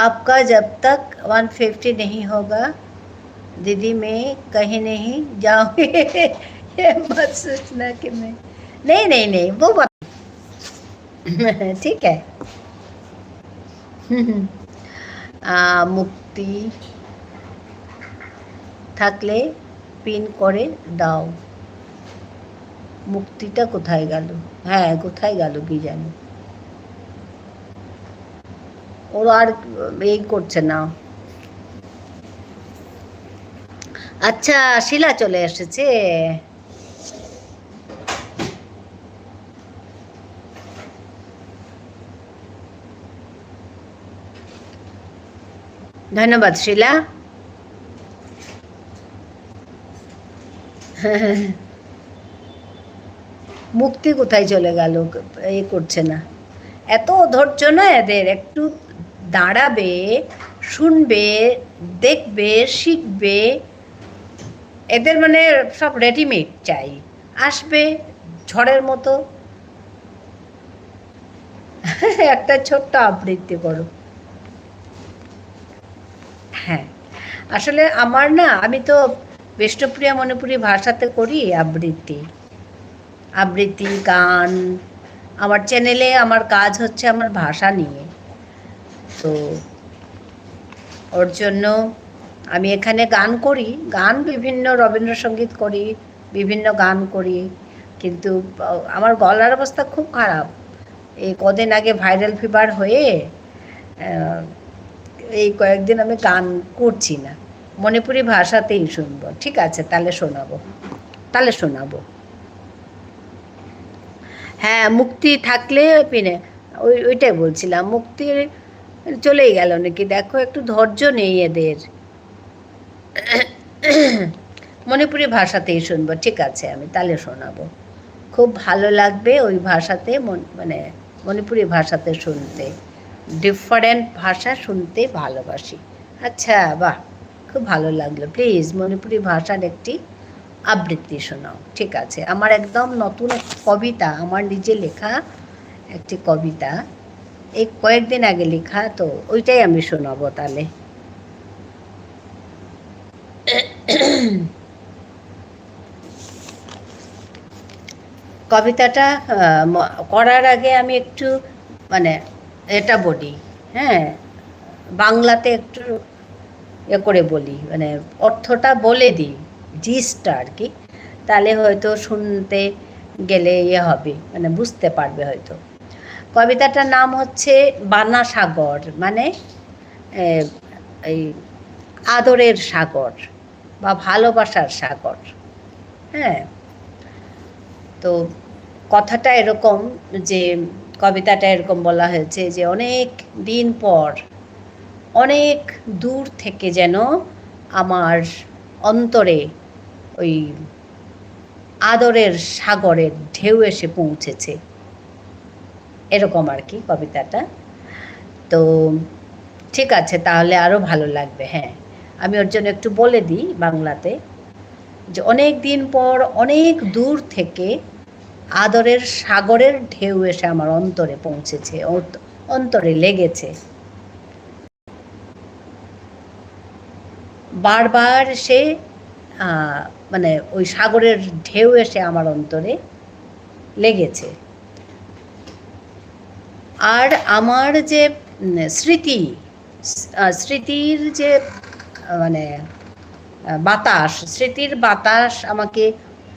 आपका जब तक 150 नहीं होगा दीदी मैं कहीं नहीं जाऊंगी। ये मत सोचना कि मैं नहीं नहीं नहीं वो बात ठीक है। मुक्ति থাকলে পিন করে দাও। মুক্তিটা কোথায় গেল? হ্যাঁ, কোথায় গেল কি জানি। ওর আর এই করছে না। আচ্ছা, শিলা চলে এসেছে। ধন্যবাদ শিলা। মুক্তি কোথায় চলে গেল? এই করছে না। এত ধৈর্য না এদের, একটু দাঁড়াবে, শুনবে, দেখবে, শিখবে। এদের মানে সব রেডিমেড চাই, আসবে ঝড়ের মতো। একটা ছোট্ট আবৃত্তি করো। হ্যাঁ, আসলে আমার না, আমি তো বিষ্ণুপ্রিয়া মণিপুরী ভাষাতে করি আবৃত্তি গান। আমার চ্যানেলে আমার কাজ হচ্ছে আমার ভাষা নিয়ে, তো ওর জন্য আমি এখানে গান করি, গান বিভিন্ন রবীন্দ্রসঙ্গীত করি, বিভিন্ন গান করি, কিন্তু আমার গলার অবস্থা খুব খারাপ। এই কদিন আগে ভাইরাল ফিভার হয়ে এই কয়েকদিন আমি গান করছি না, মণিপুরি ভাষাতেই শুনবো। ঠিক আছে, তাহলে শোনাবো। হ্যাঁ, মুক্তি থাকলে পিনে ওইটাই বলছিলাম, মুক্তি চলেই গেল নাকি দেখো, একটু ধৈর্য নেই এদের। মণিপুরি ভাষাতেই শুনবো। ঠিক আছে, আমি তাহলে শোনাবো। খুব ভালো লাগবে ওই ভাষাতে, মানে মণিপুরি ভাষাতে শুনতে। ডিফারেন্ট ভাষা শুনতে ভালোবাসি। আচ্ছা, বাহ, খুব ভালো লাগলো। প্লিজ মণিপুরি ভাষার একটি আবৃত্তি শোনাও। ঠিক আছে, আমার একদম নতুন এক কবিতা, আমার নিজে লেখা একটি কবিতা, এই কয়েকদিন আগে লেখা, তো ওইটাই আমি শোনাবো তাহলে। কবিতাটা করার আগে আমি একটু মানে এটা বলি, হ্যাঁ, বাংলাতে একটু করে বলি, মানে অর্থটা বলে দিই, জিসটা আর কি, তাহলে হয়তো শুনতে গেলে হবে, মানে বুঝতে পারবে হয়তো। কবিতাটার নাম হচ্ছে বানা সাগর, মানে এই আদরের সাগর বা ভালোবাসার সাগর। হ্যাঁ, তো কথাটা এরকম, যে কবিতাটা এরকম বলা হয়েছে যে অনেক দিন পর, অনেক দূর থেকে যেন আমার অন্তরে ওই আদরের সাগরের ঢেউ এসে পৌঁছেছে, এরকম আর কি কবিতাটা। তো ঠিক আছে, তাহলে আরও ভালো লাগবে। হ্যাঁ, আমি ওর জন্য একটু বলে দিই বাংলাতে, যে অনেক দিন পর, অনেক দূর থেকে আদরের সাগরের ঢেউ এসে আমার অন্তরে পৌঁছেছে, অন্তরে লেগেছে। বারবার সে মানে ওই সাগরের ঢেউ এসে আমার অন্তরে লেগেছে। আর আমার যে স্মৃতির যে মানে স্মৃতির বাতাস আমাকে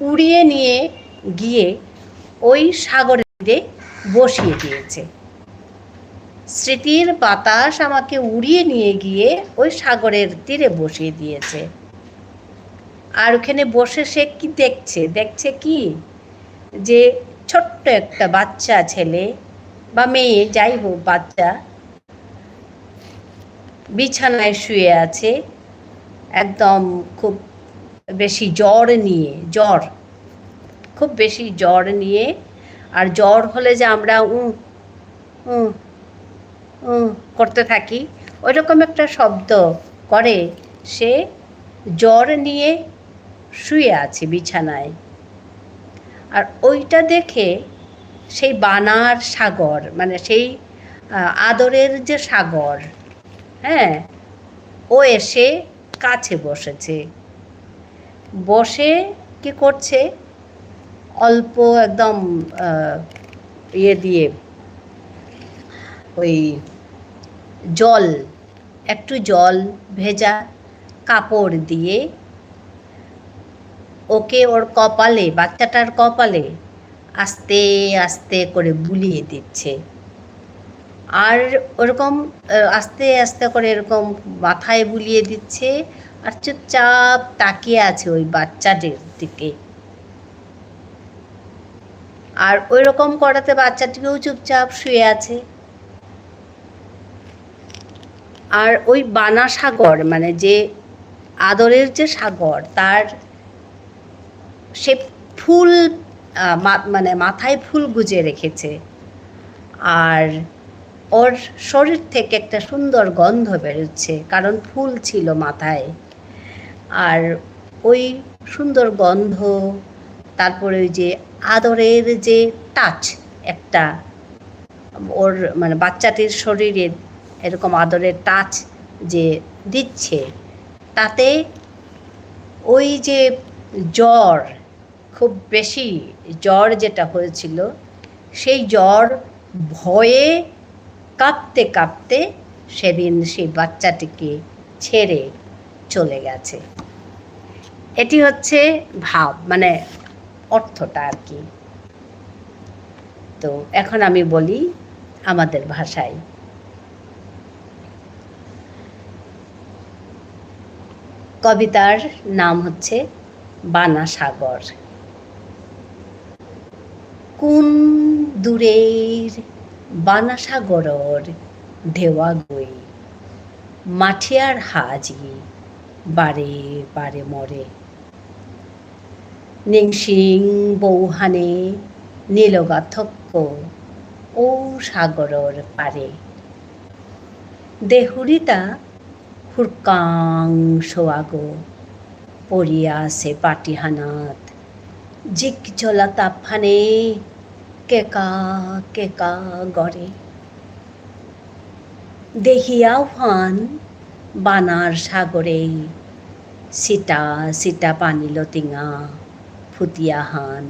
উড়িয়ে নিয়ে গিয়ে ওই সাগরে বসিয়ে দিয়েছে। স্মৃতির বাতাস আমাকে উড়িয়ে নিয়ে গিয়ে ওই সাগরের তীরে বসিয়ে দিয়েছে। আর ওখানে বসে সে কি দেখছে কি, যে ছোট্ট একটা বাচ্চা ছেলে বা মেয়ে, যাই হোক, বাচ্চা বিছানায় শুয়ে আছে, একদম খুব বেশি খুব বেশি জ্বর নিয়ে। আর জ্বর হলে যে আমরা করতে থাকি, ওইরকম একটা শব্দ করে। সে জ্বর নিয়ে শুয়ে আছে বিছানায়। আর ওইটা দেখে সেই বানার সাগর, মানে সেই আদরের যে সাগর, হ্যাঁ, ও এসে কাছে বসে কি করছে, অল্প একদম দিয়ে ওই একটু জল ভেজা কাপড় দিয়ে ওকে ওর কপালে, বাচ্চাটার কপালে আস্তে আস্তে করে বুলিয়ে দিচ্ছে। আর ওরকম আস্তে আস্তে করে এরকম মাথায় বুলিয়ে দিচ্ছে, আর চুপচাপ তাকিয়ে আছে ওই বাচ্চাটির দিকে। আর ওই রকম করাতে বাচ্চাটিকেও চুপচাপ শুয়ে আছে। আর ওই বানা সাগর, মানে যে আদরের যে সাগর, তার সে ফুল মানে মাথায় ফুল গুজে রেখেছে। আর ওর শরীর থেকে একটা সুন্দর গন্ধ বেরোচ্ছে, কারণ ফুল ছিল মাথায়। আর ওই সুন্দর গন্ধ, তারপরে ওই যে আদরের যে টাচ একটা ওর মানে বাচ্চাটির শরীরে এরকম আদরের টাচ যে দিচ্ছে, তাতে ওই যে জ্বর, খুব বেশি জ্বর যেটা হয়েছিল, সেই জ্বর ভয়ে কাঁপতে কাঁপতে সেদিন সেই বাচ্চাটিকে ছেড়ে চলে গেছে। এটি হচ্ছে ভাব, মানে অর্থটা আর কি। তো এখন আমি বলি আমাদের ভাষায়। কবিতার নাম হচ্ছে বানা সাগর। কোন দূরের বানা সাগরর ঢেওয়া গই, মাঠিয়ার হাজি বারে বারে মরে। নিংসিং বৌহানে নীলগাথক্য ও সাগরর পারে। দেহুরিতা হুরকাং সোয়াগো পড়িয়া আছে পাটিহানাত, জিক জ্বলা তাপফানে কেকা কেকা গড়ে। দেহিয়া ফান বানার সাগরে, সিটা সিটা পানি লতিঙা ফুটিয়া হান,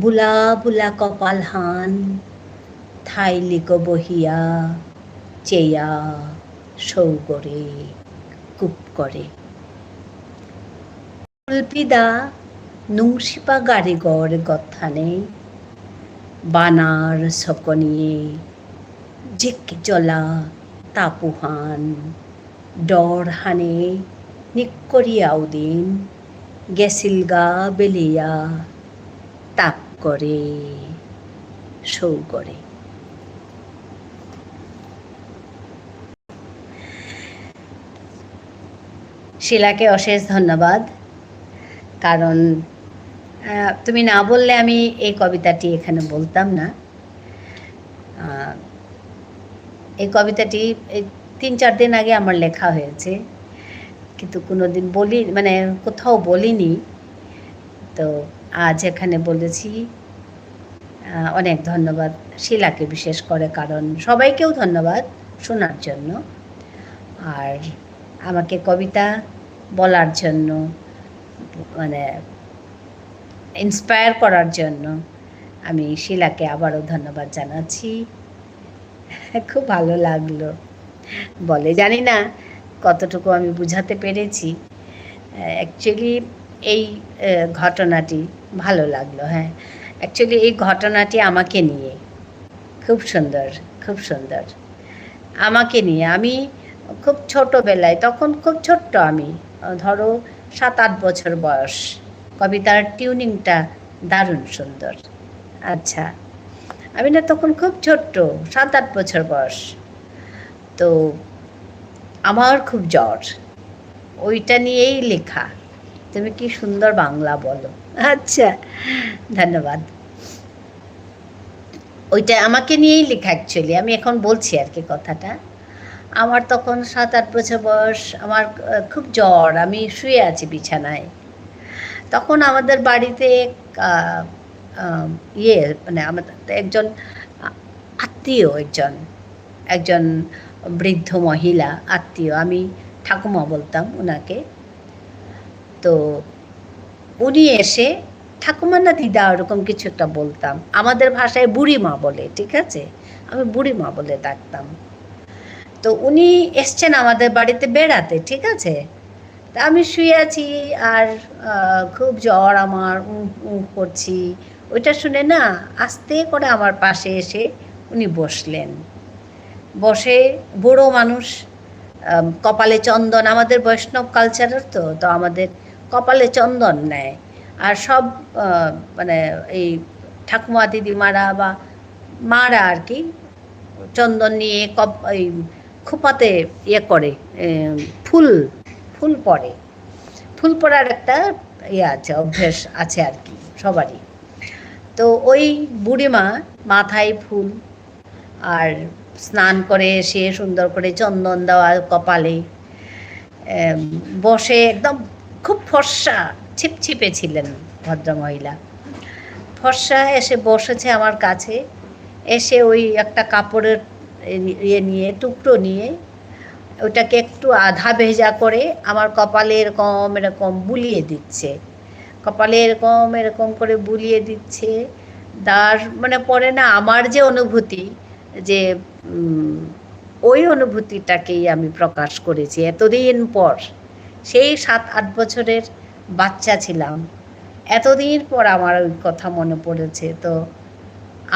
বুলা বুলা কপাল হান থাইলিক বহিয়া চেয়া সৌগরে কূপ করে। কুলপিদা নুংশিপা গাড়িগর গথানে, বানার সকনিয়ে জিক জ্বলা তাপুহান, ডর হানে নিক্করিয়াও দিন গেছিলগা বেলিয়া তাপ করে সৌগরে। শিলাকে অশেষ ধন্যবাদ, কারণ তুমি না বললে আমি এই কবিতাটি এখানে বলতাম না। এই কবিতাটি 3-4 দিন আগে আমার লেখা হয়েছে, কিন্তু কোনো দিন বলি, মানে কোথাও বলিনি। তো আজ এখানে বলেছি। অনেক ধন্যবাদ শিলাকে বিশেষ করে, কারণ সবাইকেও ধন্যবাদ শোনার জন্য আর আমাকে কবিতা বলার জন্য, মানে ইন্সপায়ার করার জন্য আমি শিলাকে আবারও ধন্যবাদ জানাচ্ছি। খুব ভালো লাগলো বলে, জানি না কতটুকু আমি বুঝাতে পেরেছি। অ্যাকচুয়ালি এই ঘটনাটি ভালো লাগলো। হ্যাঁ, অ্যাকচুয়ালি এই ঘটনাটি আমাকে নিয়ে, খুব সুন্দর, খুব সুন্দর। আমাকে নিয়ে, আমি খুব ছোটোবেলায়, তখন খুব ছোট্ট, আমি ধরো 7-8 বছর বয়স। কবিতার টিউনিংটা দারুণ সুন্দর। আচ্ছা, আমি না তখন খুব ছোট্ট, 7-8 বছর বয়স। তো আমার খুব জ্বর, ওইটা নিয়েই লেখা। তুমি কি সুন্দর বাংলা বলো। আচ্ছা, ধন্যবাদ। ওইটা আমাকে নিয়েই লেখা অ্যাকচুয়ালি, আমি এখন বলছি আর কি কথাটা। আমার তখন 7-8 বছর বয়স, আমার খুব জ্বর, আমি শুয়ে আছি বিছানায়। তখন আমাদের বাড়িতে মানে আমাদের একজন আত্মীয়, একজন বৃদ্ধ মহিলা আত্মীয়, আমি ঠাকুমা বলতাম ওনাকে। তো উনি এসে, ঠাকুমা না দিদা ওরকম কিছু একটা বলতাম, আমাদের ভাষায় বুড়িমা বলে, ঠিক আছে, আমি বুড়িমা বলে ডাকতাম। তো উনি এসছেন আমাদের বাড়িতে বেড়াতে, ঠিক আছে। তা আমি শুয়ে আছি আর খুব জ্বর আমার, করছি। ওইটা শুনে না আস্তে করে আমার পাশে এসে উনি বসলেন। বসে বুড়ো মানুষ, কপালে চন্দন, আমাদের বৈষ্ণব কালচারের তো তো আমাদের কপালে চন্দন নেয়। আর সব মানে এই ঠাকুমা দিদিমারা বা মারা আর কি চন্দন নিয়ে এই খোপাতে ইয়ে করে, ফুল ফুল পড়ে। ফুল পড়ার একটা ইয়ে আছে, অভ্যেস আছে আর কি সবারই। তো ওই বুড়িমা মাথায় ফুল আর স্নান করে এসে সুন্দর করে চন্দন দেওয়া কপালে বসে, একদম খুব ফর্সা ছিপছিপে ছিলেন ভদ্রমহিলা। ফর্সা এসে বসেছে আমার কাছে, এসে ওই একটা কাপড়ের ইয়ে নিয়ে, টুকরো নিয়ে ওটাকে একটু আধা ভেজা করে আমার কপালে এরকম এরকম বুলিয়ে দিচ্ছে, কপালে এরকম এরকম করে বুলিয়ে দিচ্ছে। তার মানে পরে না আমার যে অনুভূতি, যে ওই অনুভূতিটাকেই আমি প্রকাশ করেছি এতদিন পর। সেই 7-8 বছরের বাচ্চা ছিলাম, এতদিন পর আমার ওই কথা মনে পড়েছে। তো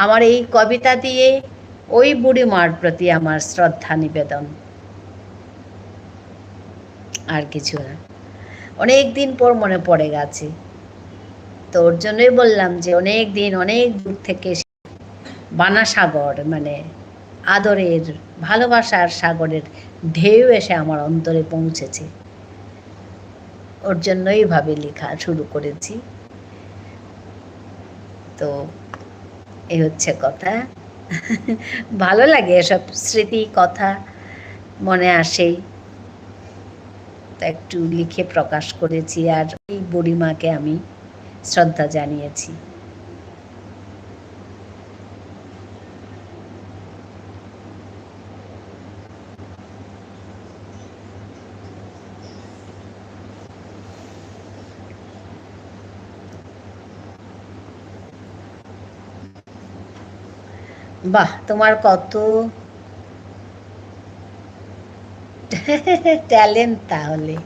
আমার এই কবিতা দিয়ে ওই বুড়িমার প্রতি আমার শ্রদ্ধা নিবেদন, আর কিছু না। অনেক দিন পর মনে পড়ে গেছে, তো ওর জন্যই বললাম যে অনেক দিন, অনেক দূর থেকে বানাসাগর, মানে আদরের ভালোবাসার সাগরের ঢেউ এসে আমার অন্তরে পৌঁছেছে। ওর জন্যই ভাবে লেখা শুরু করেছি। তো এই হচ্ছে কথা। ভালো লাগে এসব স্মৃতি কথা মনে আসেই, তা একটু লিখে প্রকাশ করেছি। আর এই বুড়িমাকে আমি শ্রদ্ধা জানিয়েছি। বাহ, তোমার কত ট্যালেন্ট তাহলে।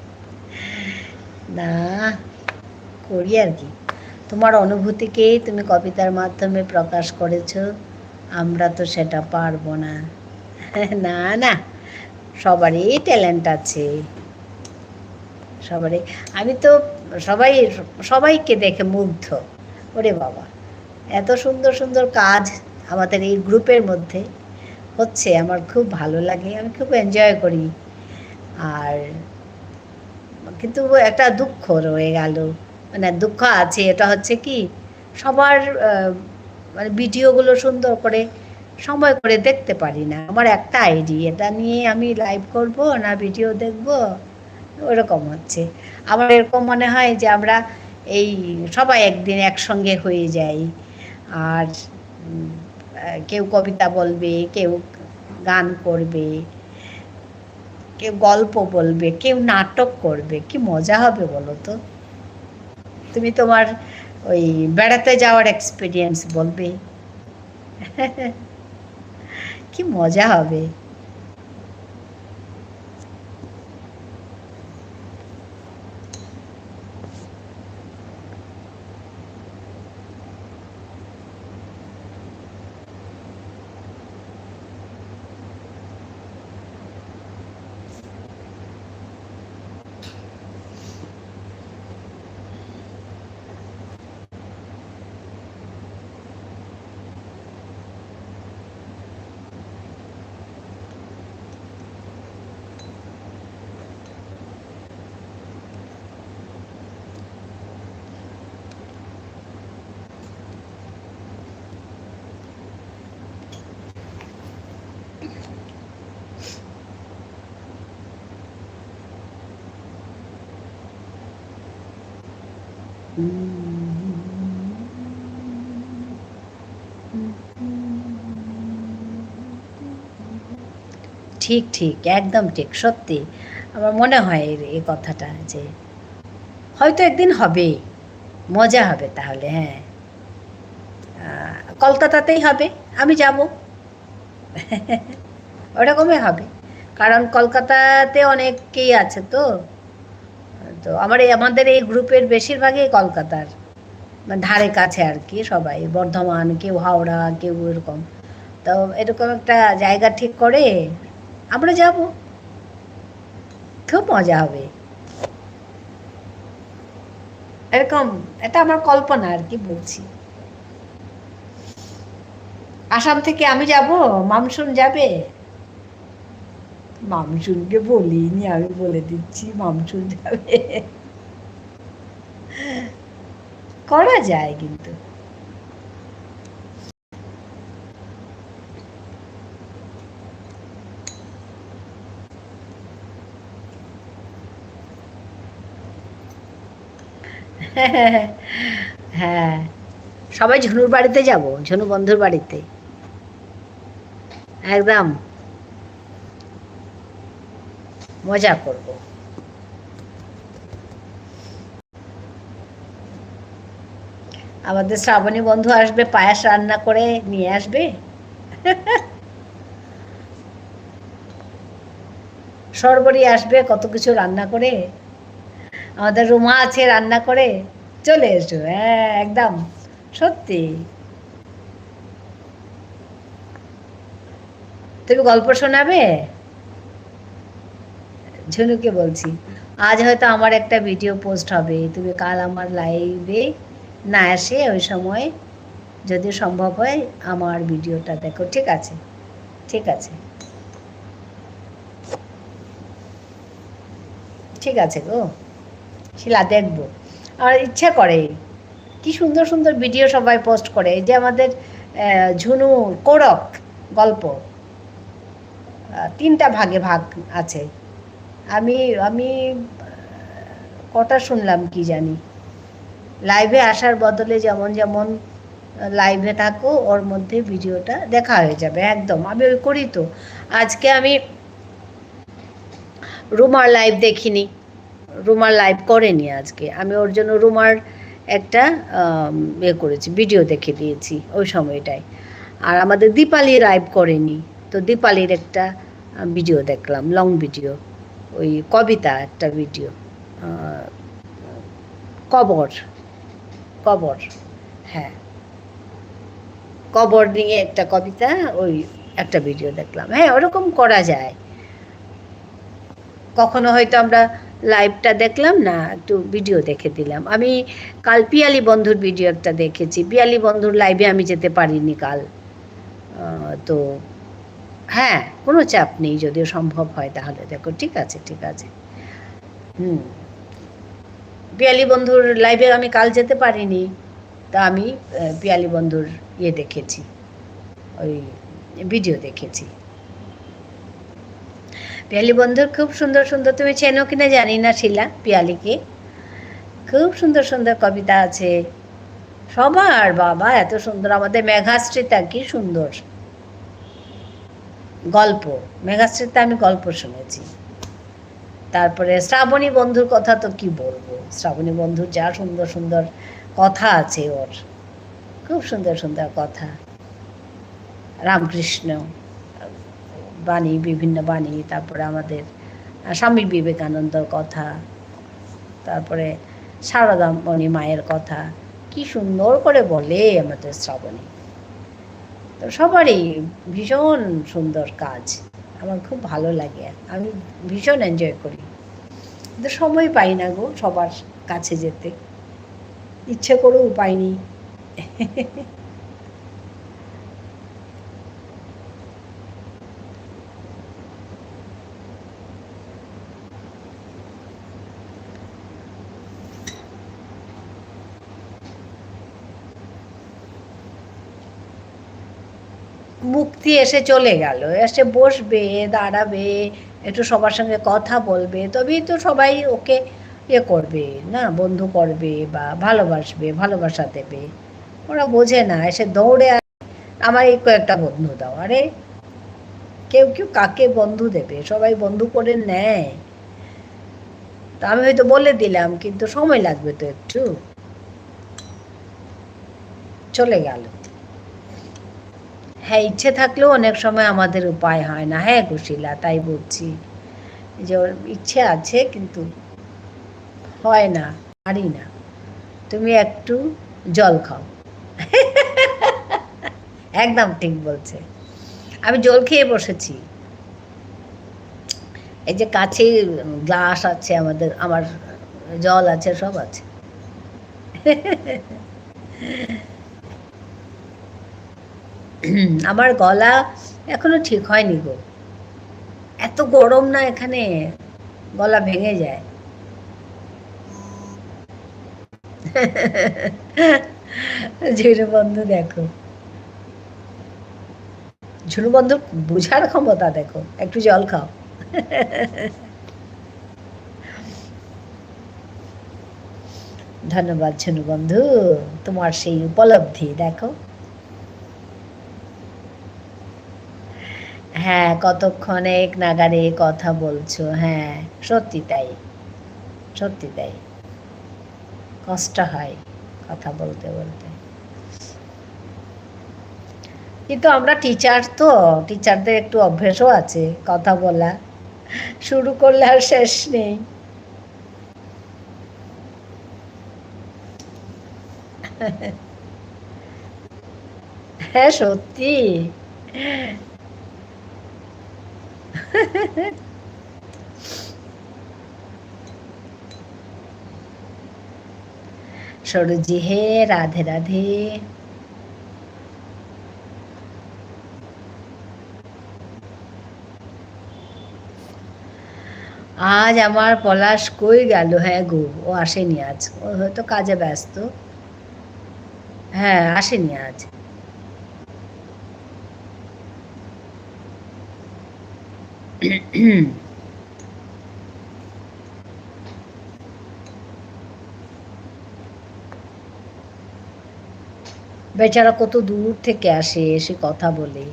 না, করি আর কি। তোমার অনুভূতিকেই তুমি কবিতার মাধ্যমে প্রকাশ করেছো, আমরা তো সেটা পারবো না। না না, সবারই ট্যালেন্ট আছে, সবারই। আমি তো সবাইকে দেখে মুগ্ধ। ওরে বাবা, এত সুন্দর সুন্দর কাজ আমাদের এই গ্রুপের মধ্যে হচ্ছে, আমার খুব ভালো লাগে, আমি খুব এনজয় করি। আর কিন্তু একটা দুঃখ রয়ে গেল, মানে দুঃখ আছে, এটা হচ্ছে কি সবার মানে ভিডিওগুলো সুন্দর করে সময় করে দেখতে পারি না। আমার একটা আইডি, এটা নিয়ে আমি লাইভ করব না ভিডিও দেখব, ওরকম হচ্ছে। আমার এরকম মনে হয় যে আমরা এই সবাই একদিন একসঙ্গে হয়ে যাই, আর কেউ কবিতা বলবে, কেউ গান করবে, কেউ গল্প বলবে, কেউ নাটক করবে, কি মজা হবে বলো তো। তুমি তোমার ওই বেড়াতে যাওয়ার এক্সপিরিয়েন্স বলবে, কি মজা হবে। ঠিক ঠিক, একদম ঠিক, সত্যি। আমার মনে হয় এই কথাটা, যে হয়তো একদিন হবে, মজা হবে তাহলে। হ্যাঁ, কলকাতাতেই হবে, আমি যাব। ওরকমই হবে, কারণ কলকাতাতে অনেকেই আছে তো, তো আমাদের এই গ্রুপের বেশিরভাগই কলকাতার, মানে ধারে কাছে আর কি, সবাই বর্ধমান, কেউ হাওড়া, কেউ এরকম। তো এরকম একটা জায়গা ঠিক করে আমরা যাব, খুব মজা হবে। এরকম এটা আমার কল্পনা আর কি বলছি। আসাম থেকে আমি যাব, মামসুন যাবে। মামসুনকে বলিনি, আমি বলে দিচ্ছি মামসুন যাবে। করা যায় কিন্তু। হ্যাঁ, সবাই ঝুনুর বাড়িতে যাব, ঝুনু বন্ধুর বাড়িতে একদম মজা করব। আমাদের শ্রাবণী বন্ধু আসবে, পায়েস রান্না করে নিয়ে আসবে। সরবরি আসবে কত কিছু রান্না করে। আমাদের রুমা আছে রান্না করে, চলে এসো। হ্যাঁ একদম সত্যি। তুমি গল্প শোনাবে? ঝুনুকে বলছি, আজ হয়তো আমার একটা ভিডিও পোস্ট হবে, তুমি কাল আমার লাইভে না এসে ওই সময় যদি সম্ভব হয় আমার ভিডিওটা দেখো, ঠিক আছে? ঠিক আছে, ঠিক আছে গো শিলা, দেখবো। আর ইচ্ছা করে, কি সুন্দর সুন্দর ভিডিও সবাই পোস্ট করে। এই যে আমাদের ঝুনু কোরক গল্প 3টা ভাগে ভাগ আছে। আমি আমি কটা শুনলাম কি জানি। লাইভে আসার বদলে যেমন যেমন লাইভে থাকো, ওর মধ্যে ভিডিওটা দেখা হয়ে যাবে একদম। আমি ওই করি তো। আজকে আমি রুমার লাইভ দেখিনি, রুমার লাইভ করেনি আজকে। আমি ওর জন্য রুমার একটা করেছি, ভিডিও দেখে দিয়েছি ওই সময়টায়। আর আমাদের দীপালি লাইভ করেনি, তো দীপালির একটা ভিডিও দেখলাম, লং ভিডিও, ওই কবিতা একটা ভিডিও, কবর কবর, হ্যাঁ কবর নিয়ে একটা কবিতা, ওই একটা ভিডিও দেখলাম। হ্যাঁ ওরকম করা যায়। কখনো হয়তো আমরা লাইভটা দেখলাম না, একটু ভিডিও দেখে দিলাম। আমি কাল পিয়ালি বন্ধুর ভিডিও একটা দেখেছি, পিয়ালি বন্ধুর লাইভে আমি যেতে পারিনি কাল। তো হ্যাঁ কোনো চাপ নেই, যদিও সম্ভব হয় তাহলে দেখো, ঠিক আছে ঠিক আছে। পিয়ালি বন্ধুর লাইভে আমি কাল যেতে পারিনি, তা আমি পিয়ালি বন্ধুর দেখেছি, ওই ভিডিও দেখেছি। পিয়ালি বন্ধুর খুব সুন্দর সুন্দর, তুমি চেনো কিনা জানি না শিলা, পিয়ালিকে খুব সুন্দর সুন্দর কবিতা আছে সবার। বাবা এত সুন্দর। আমাদের মেঘাশ্রীতা কি সুন্দর গল্প, মেঘাশ্রীতা আমি গল্প শুনেছি। তারপরে শ্রাবণী বন্ধুর কথা তো কি বলবো, শ্রাবণী বন্ধুর যা সুন্দর সুন্দর কথা আছে, ওর খুব সুন্দর সুন্দর কথা। রামকৃষ্ণ বাণী, বিভিন্ন বাণী, তারপরে আমাদের স্বামী বিবেকানন্দর কথা, তারপরে সারদামণি মায়ের কথা, কি সুন্দর করে বলে আমাদের শ্রাবণী। তো সবারই ভীষণ সুন্দর কাজ, আমার খুব ভালো লাগে, আমি ভীষণ এনজয় করি। কিন্তু সময় পাই না গো সবার কাছে যেতে, ইচ্ছে করেও পাইনি। মুক্তি এসে চলে গেল, এসে বসবে, দাঁড়াবে, একটু সবার সঙ্গে কথা বলবে, তবেই তো সবাই ওকে করবে না, বন্ধু করবে বা ভালোবাসবে, ভালোবাসা দেবে। ওরা বোঝে না, এসে দৌড়ে আমার এই কয়েকটা বন্ধু দাও। আরে কেউ কেউ কাকে বন্ধু দেবে, সবাই বন্ধু করে নেয়। তা আমি হয়তো বলে দিলাম, কিন্তু সময় লাগবে তো একটু, চলে গেল। হ্যাঁ ইচ্ছে থাকলেও অনেক সময় আমাদের উপায় হয় না। হ্যাঁ কুশিলা, তাই বলছি যে ওর ইচ্ছে আছে কিন্তু হয় না, পারি না। তুমি একটু জল খাও। একদম ঠিক বলছে। আমি জল খেয়ে বসেছি। এই যে কাছে গ্লাস আছে, আমার জল আছে, সব আছে। আমার গলা এখনো ঠিক হয়নি গো, এত গরম না এখানে, গলা ভেঙে যায়। ঝুনু বন্ধু দেখো, ঝুনু বন্ধুর বোঝার ক্ষমতা দেখো। একটু জল খাও। ধন্যবাদ ঝুনু বন্ধু, তোমার সেই উপলব্ধি দেখো। হ্যাঁ, কতক্ষণ এক নাগারে কথা বলছো। হ্যাঁ, সত্যি তাই, সত্যি তাই, কষ্ট হয় কথা বলতে বলতে। কিন্তু আমরা টিচার তো, টিচারদের একটু অভ্যেসও আছে কথা বলা, শুরু করলে আর শেষ নেই। হ্যাঁ সত্যি। সরুজি হে, রাধে রাধে। আজ আমার পলাশ কই গেল? হ্যাঁ গো, ও আসেনি আজ, ও হয়তো কাজে ব্যস্ত। হ্যাঁ, আসেনি আজ। বেচারা কত দূর থেকে আসে, এসে কথা বলে,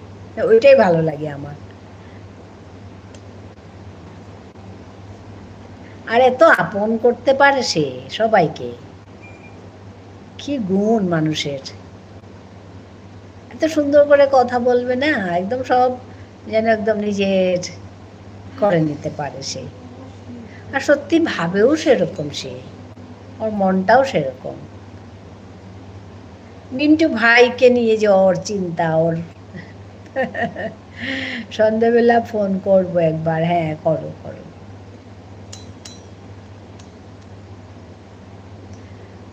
ওইটাই ভালো লাগে আমার। আর এত আপন করতে পারে সে সবাইকে, কি গুণ মানুষের! এত সুন্দর করে কথা বলবে না, একদম সব যেন একদম নিজের করে নিতে পারে সে। আর সত্যি ভাবেও সেরকম সে, ওর মনটাও সেরকম। মিন্টু ভাইকে নিয়ে যে ওর চিন্তা, ওর সন্ধ্যাবেলা ফোন করবো একবার। হ্যাঁ করো করো।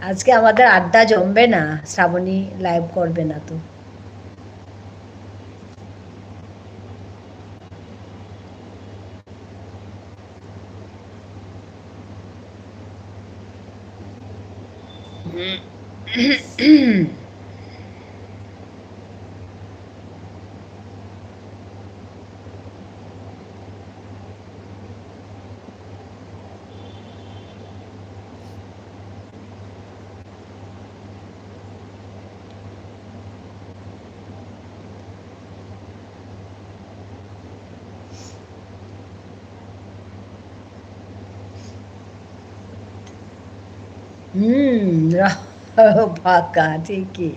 আজকে আমাদের আড্ডা জমবে না, শ্রাবণী লাইভ করবে না তো। ফাঁকা ঠিকই।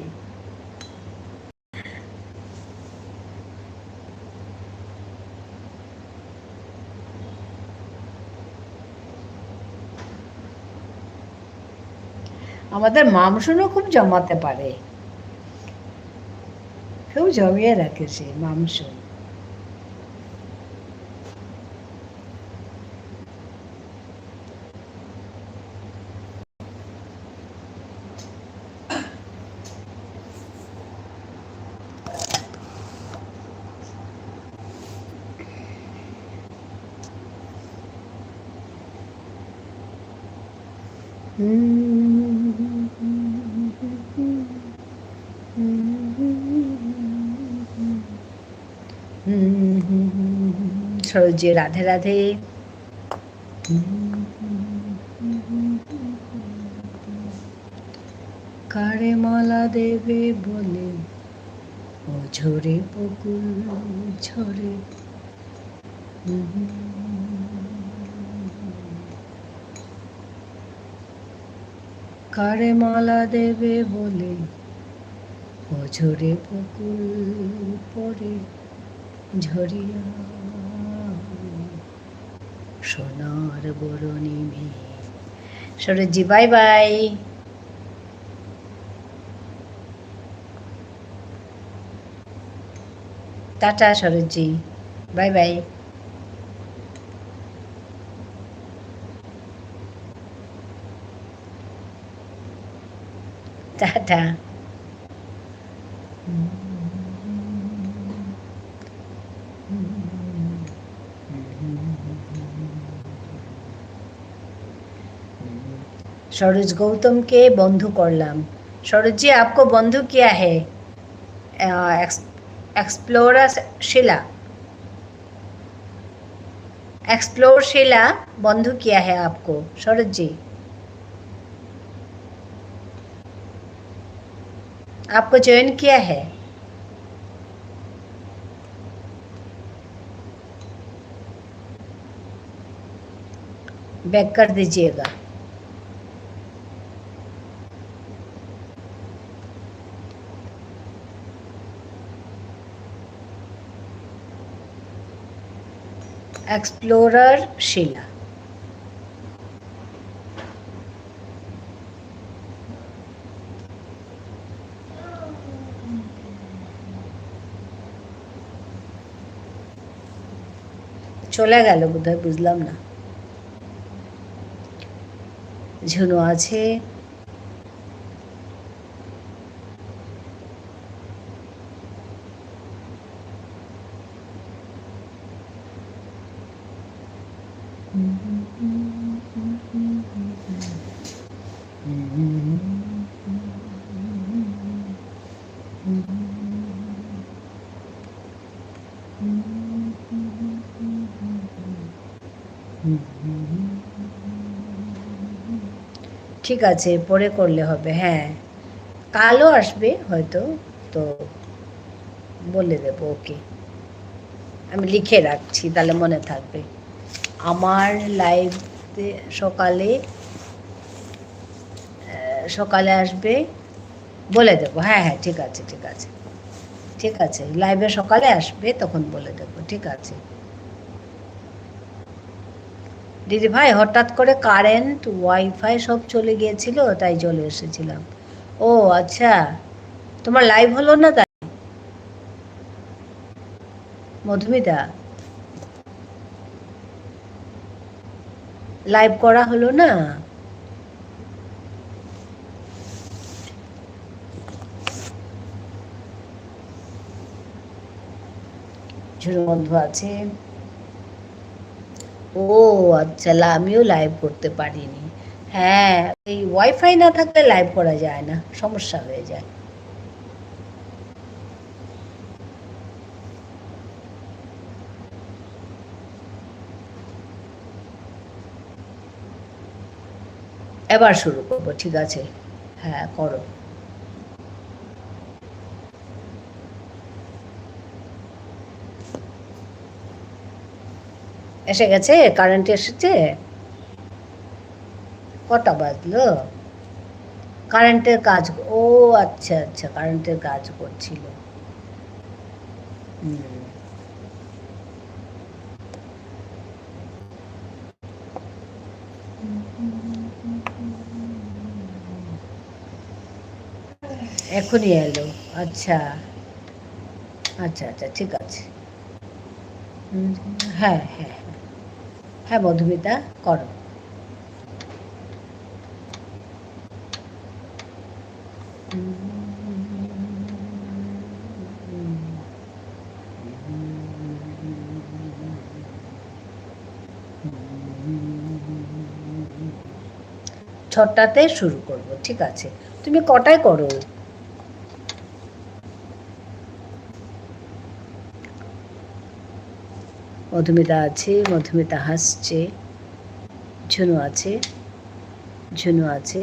আমাদের মামসুনও খুব জমাতে পারে, খুব জমিয়ে রাখে সে মামসুন। সরোজি রাধে রাধে। কারে মালা দেবে বলে ও ঝরে বকুল ঝরে। কারে মালা দেবে বলে ও ঝরে বকুল পরে ঝরিয়া। সোনার বরণী মেয়ে Sarojji bye bye. Tata Sarojji, bye bye. Tata. Saroj Gautam के बंधु करलाम। सरोज जी आपको बंधु किया है एक्सप्लोरर शिला, एक्सप्लोर शिला बंधु किया है आपको सरोज जी, आपको ज्वाइन किया है। बैक कर दीजिएगा। एक्सप्लोरर शिला। চলে গেল বোধহয়, বুঝলাম না। ঝুনু আছে, ঠিক আছে পরে করলে হবে। হ্যাঁ কালও আসবে হয়তো, তো বলে দেব। ওকে আমি লিখে রাখছি তাহলে মনে থাকবে। আমার লাইভে সকালে সকালে আসবে বলে দেবো। হ্যাঁ হ্যাঁ ঠিক আছে ঠিক আছে ঠিক আছে, লাইভে সকালে আসবে তখন বলে দেবো। ঠিক আছে দিদি ভাই, হঠাৎ করে কারেন্ট ওয়াইফাই সব চলে গিয়েছিল তাই চলে এসেছিলাম। ও আচ্ছা, তোমার লাইভ হলো না তাই? মধুমিতা লাইভ করা হলো না? ঝুড়ো বন্ধু আছে। ও আচ্ছা, আমিও লাইভ করতে পারিনি। হ্যাঁ এই ওয়াইফাই না থাকলে লাইভ করা যায় না, সমস্যা হয়ে যায়। এবার শুরু করবো, ঠিক আছে? হ্যাঁ করো। এসে গেছে, কারেন্ট এসেছে। কটা বাজলো? কারেন্টের কাজ, ও আচ্ছা আচ্ছা কারেন্টের কাজ করছিল। এখনই এলো? আচ্ছা আচ্ছা আচ্ছা ঠিক আছে। হ্যাঁ হ্যাঁ হ্যাঁ মধুমিতা করো। ছটাতে শুরু করব, ঠিক আছে? তুমি কটায় করো? মধুমিতা আছে, মধুমিতা হাসছে। ঝুনু আছে, ঝুনু আছে।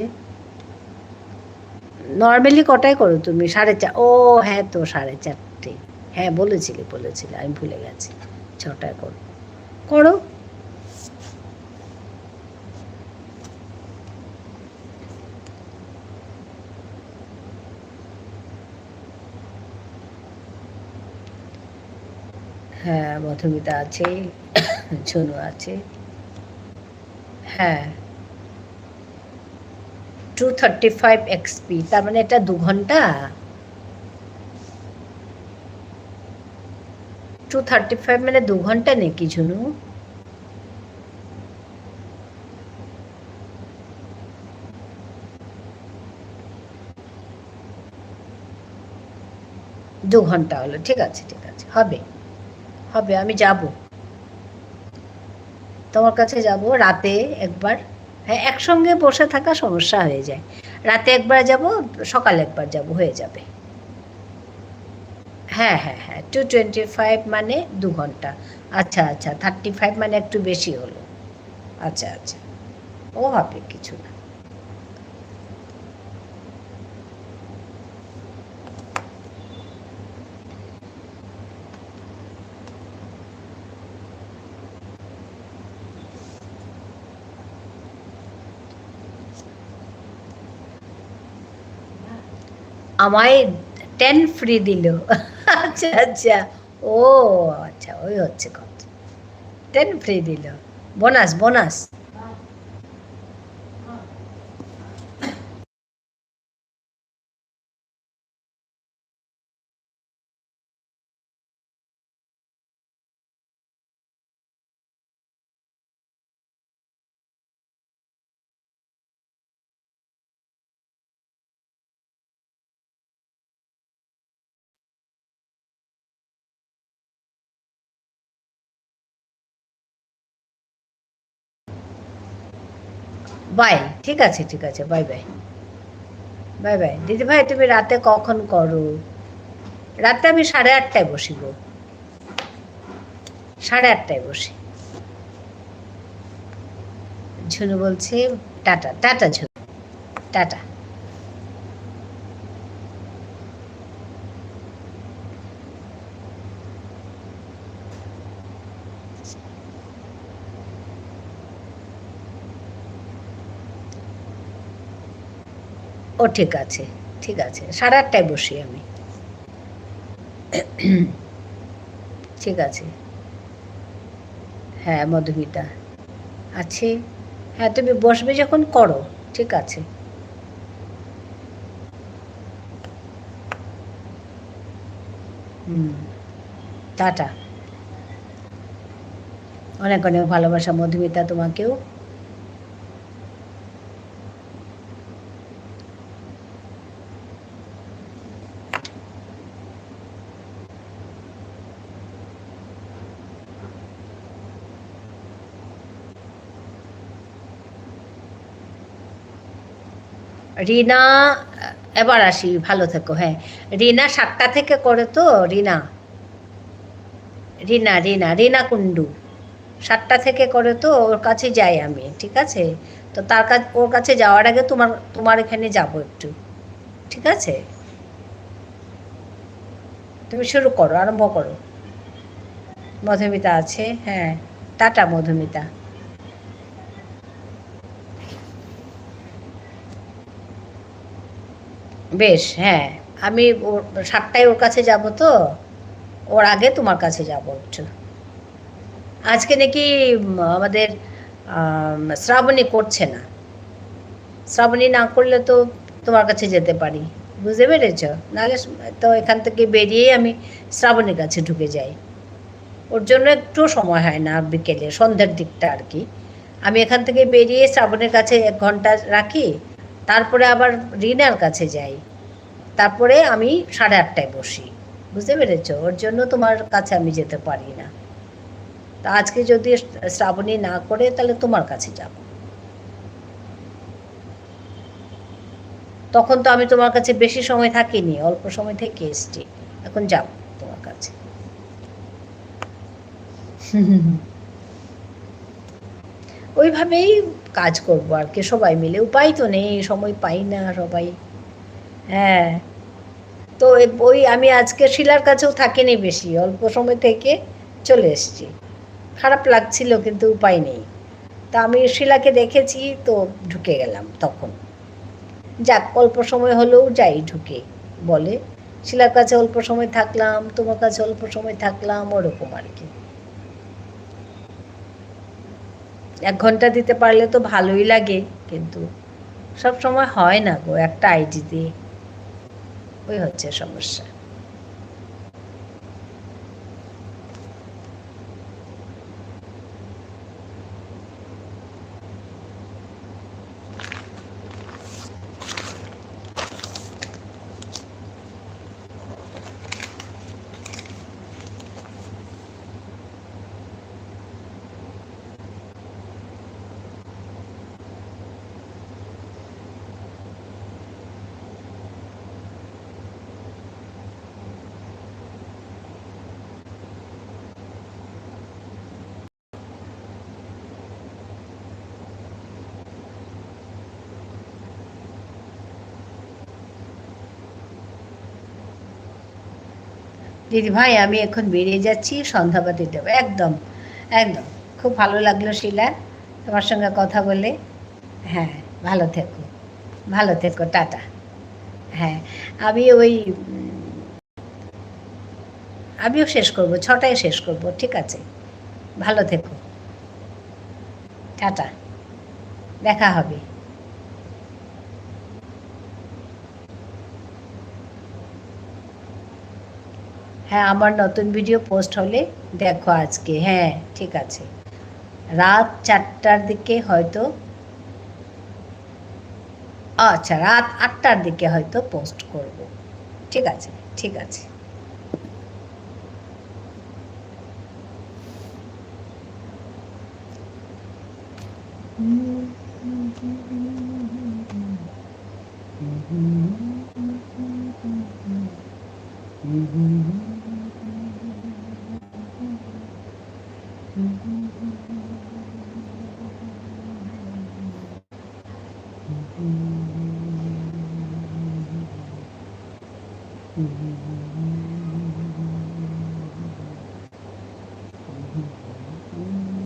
নর্মালি কটায় করো তুমি? 4:30? ও হ্যাঁ তো 4:30। হ্যাঁ বলেছিলে বলেছিলে, আমি ভুলে গেছি। 6টায় করো, করো। হ্যাঁ মধুমিতা আছে, ঝুনু আছে। হ্যাঁ 235 XP, তার মানে এটা 2 ঘন্টা। 235 মানে 2 ঘন্টা নাকি ঝুনু? দু ঘন্টা হলো, ঠিক আছে ঠিক আছে, হবে হবে, আমি যাব তোমার কাছে, যাব রাতে একবার। হ্যাঁ, একসঙ্গে বসে থাকা সমস্যা হয়ে যায়, রাতে একবার যাব, সকালে একবার যাব, হয়ে যাবে। হ্যাঁ হ্যাঁ হ্যাঁ, 225 মানে 2 ঘন্টা। আচ্ছা আচ্ছা, 35 মানে একটু বেশি হলো। আচ্ছা আচ্ছা, ও হবে কিছু না। আমায় 10 ফ্রি দিল। আচ্ছা আচ্ছা, ও আচ্ছা, ওই হচ্ছে কথা, 10 ফ্রি দিল, বোনাস বোনাস। বাই, ঠিক আছে ঠিক আছে, বাই বাই বাই বাই। দিদিভাই তুমি রাতে কখন করো? রাতে আমি 8:30টায় বসি গো, 8:30টায় বসি। ঝুনু বলছে টাটা, টাটা ঝুনু, টাটা। ও ঠিক আছে ঠিক আছে, 8:30টায় বসি আমি। ঠিক আছে। হ্যাঁ মধুমিতা আছে, হ্যাঁ তুমি বসবে যখন করো, ঠিক আছে। টাটা, অনেক অনেক ভালোবাসা মধুমিতা তোমাকেও। রিনা, এবার আসি, ভালো থেকো। হ্যাঁ, রিনা 7টা থেকে করে তো, রিনা রিনা রিনা রিনা কুন্ডু 7টা থেকে করে তো, ওর কাছে যাই আমি, ঠিক আছে। তো তার কাছে, ওর কাছে যাওয়ার আগে তোমার তোমার এখানে যাব একটু, ঠিক আছে। তুমি শুরু করো, আরম্ভ করো। মধুমিতা আছে, হ্যাঁ, টাটা মধুমিতা। বেশ, হ্যাঁ, আমি ওর 7টায় ওর কাছে যাব তো, ওর আগে তোমার কাছে যাব একটু। আজকে নাকি আমাদের শ্রাবণী করছে না, শ্রাবণী না করলে তো তোমার কাছে যেতে পারি, বুঝতে পেরেছ? নাহলে তো এখান থেকে বেরিয়েই আমি শ্রাবণীর কাছে ঢুকে যাই, ওর জন্য একটু সময় হয় না, বিকেলে সন্ধ্যের দিকটা আর কি। আমি এখান থেকে বেরিয়ে শ্রাবণের কাছে 1 ঘন্টা রাখি, তারপরে আবার রিনার কাছে যাই, তারপরে আমি 8:30টায় বসি, বুঝতে পেরেছ? ওর জন্য তোমার কাছে আমি যেতে পারি না। তা আজকে যদি শ্রাবণী না করে, তাহলে তোমার কাছে যাব। তখন তো আমি তোমার কাছে বেশি সময় থাকিনি, অল্প সময় থেকে এসছি, এখন যাব তোমার কাছে। ওইভাবেই কাজ করবো আর কি, সবাই মিলে, উপায় তো নেই, সময় পাই না সবাই। হ্যাঁ, তো ওই আমি আজকে শিলার কাছেও থাকিনি বেশি, অল্প সময় থেকে চলে এসছি, খারাপ লাগছিল কিন্তু উপায় নেই। তা আমি শিলাকে দেখেছি তো ঢুকে গেলাম তখন, যাক অল্প সময় হলেও যাই ঢুকে, বলে শিলার কাছে অল্প সময় থাকলাম, তোমার কাছে অল্প সময় থাকলাম, ওরকম আর কি। 1 ঘন্টা দিতে পারলে তো ভালোই লাগে, কিন্তু সব সময় হয় না গো একটা আইডি দিয়ে, ওই হচ্ছে সমস্যা। দিদি ভাই আমি এখন বেরিয়ে যাচ্ছি, সন্ধ্যাবাতি দেবো। একদম একদম, খুব ভালো লাগলো শিলা তোমার সঙ্গে কথা বলে। হ্যাঁ, ভালো থেকো, ভালো থেকো, টাটা। হ্যাঁ, আমি ওই আমিও শেষ করব, 6টায় শেষ করব, ঠিক আছে? ভালো থেকো, টাটা, দেখা হবে। হ্যাঁ, আমার নতুন ভিডিও পোস্ট হলে দেখো আজকে। হ্যাঁ, ঠিক আছে, রাত 4টার দিকে হয়তো, আচ্ছা রাত 8টার দিকে হয়তো পোস্ট করব। ঠিক আছে, ঠিক আছে। Mm-hmm.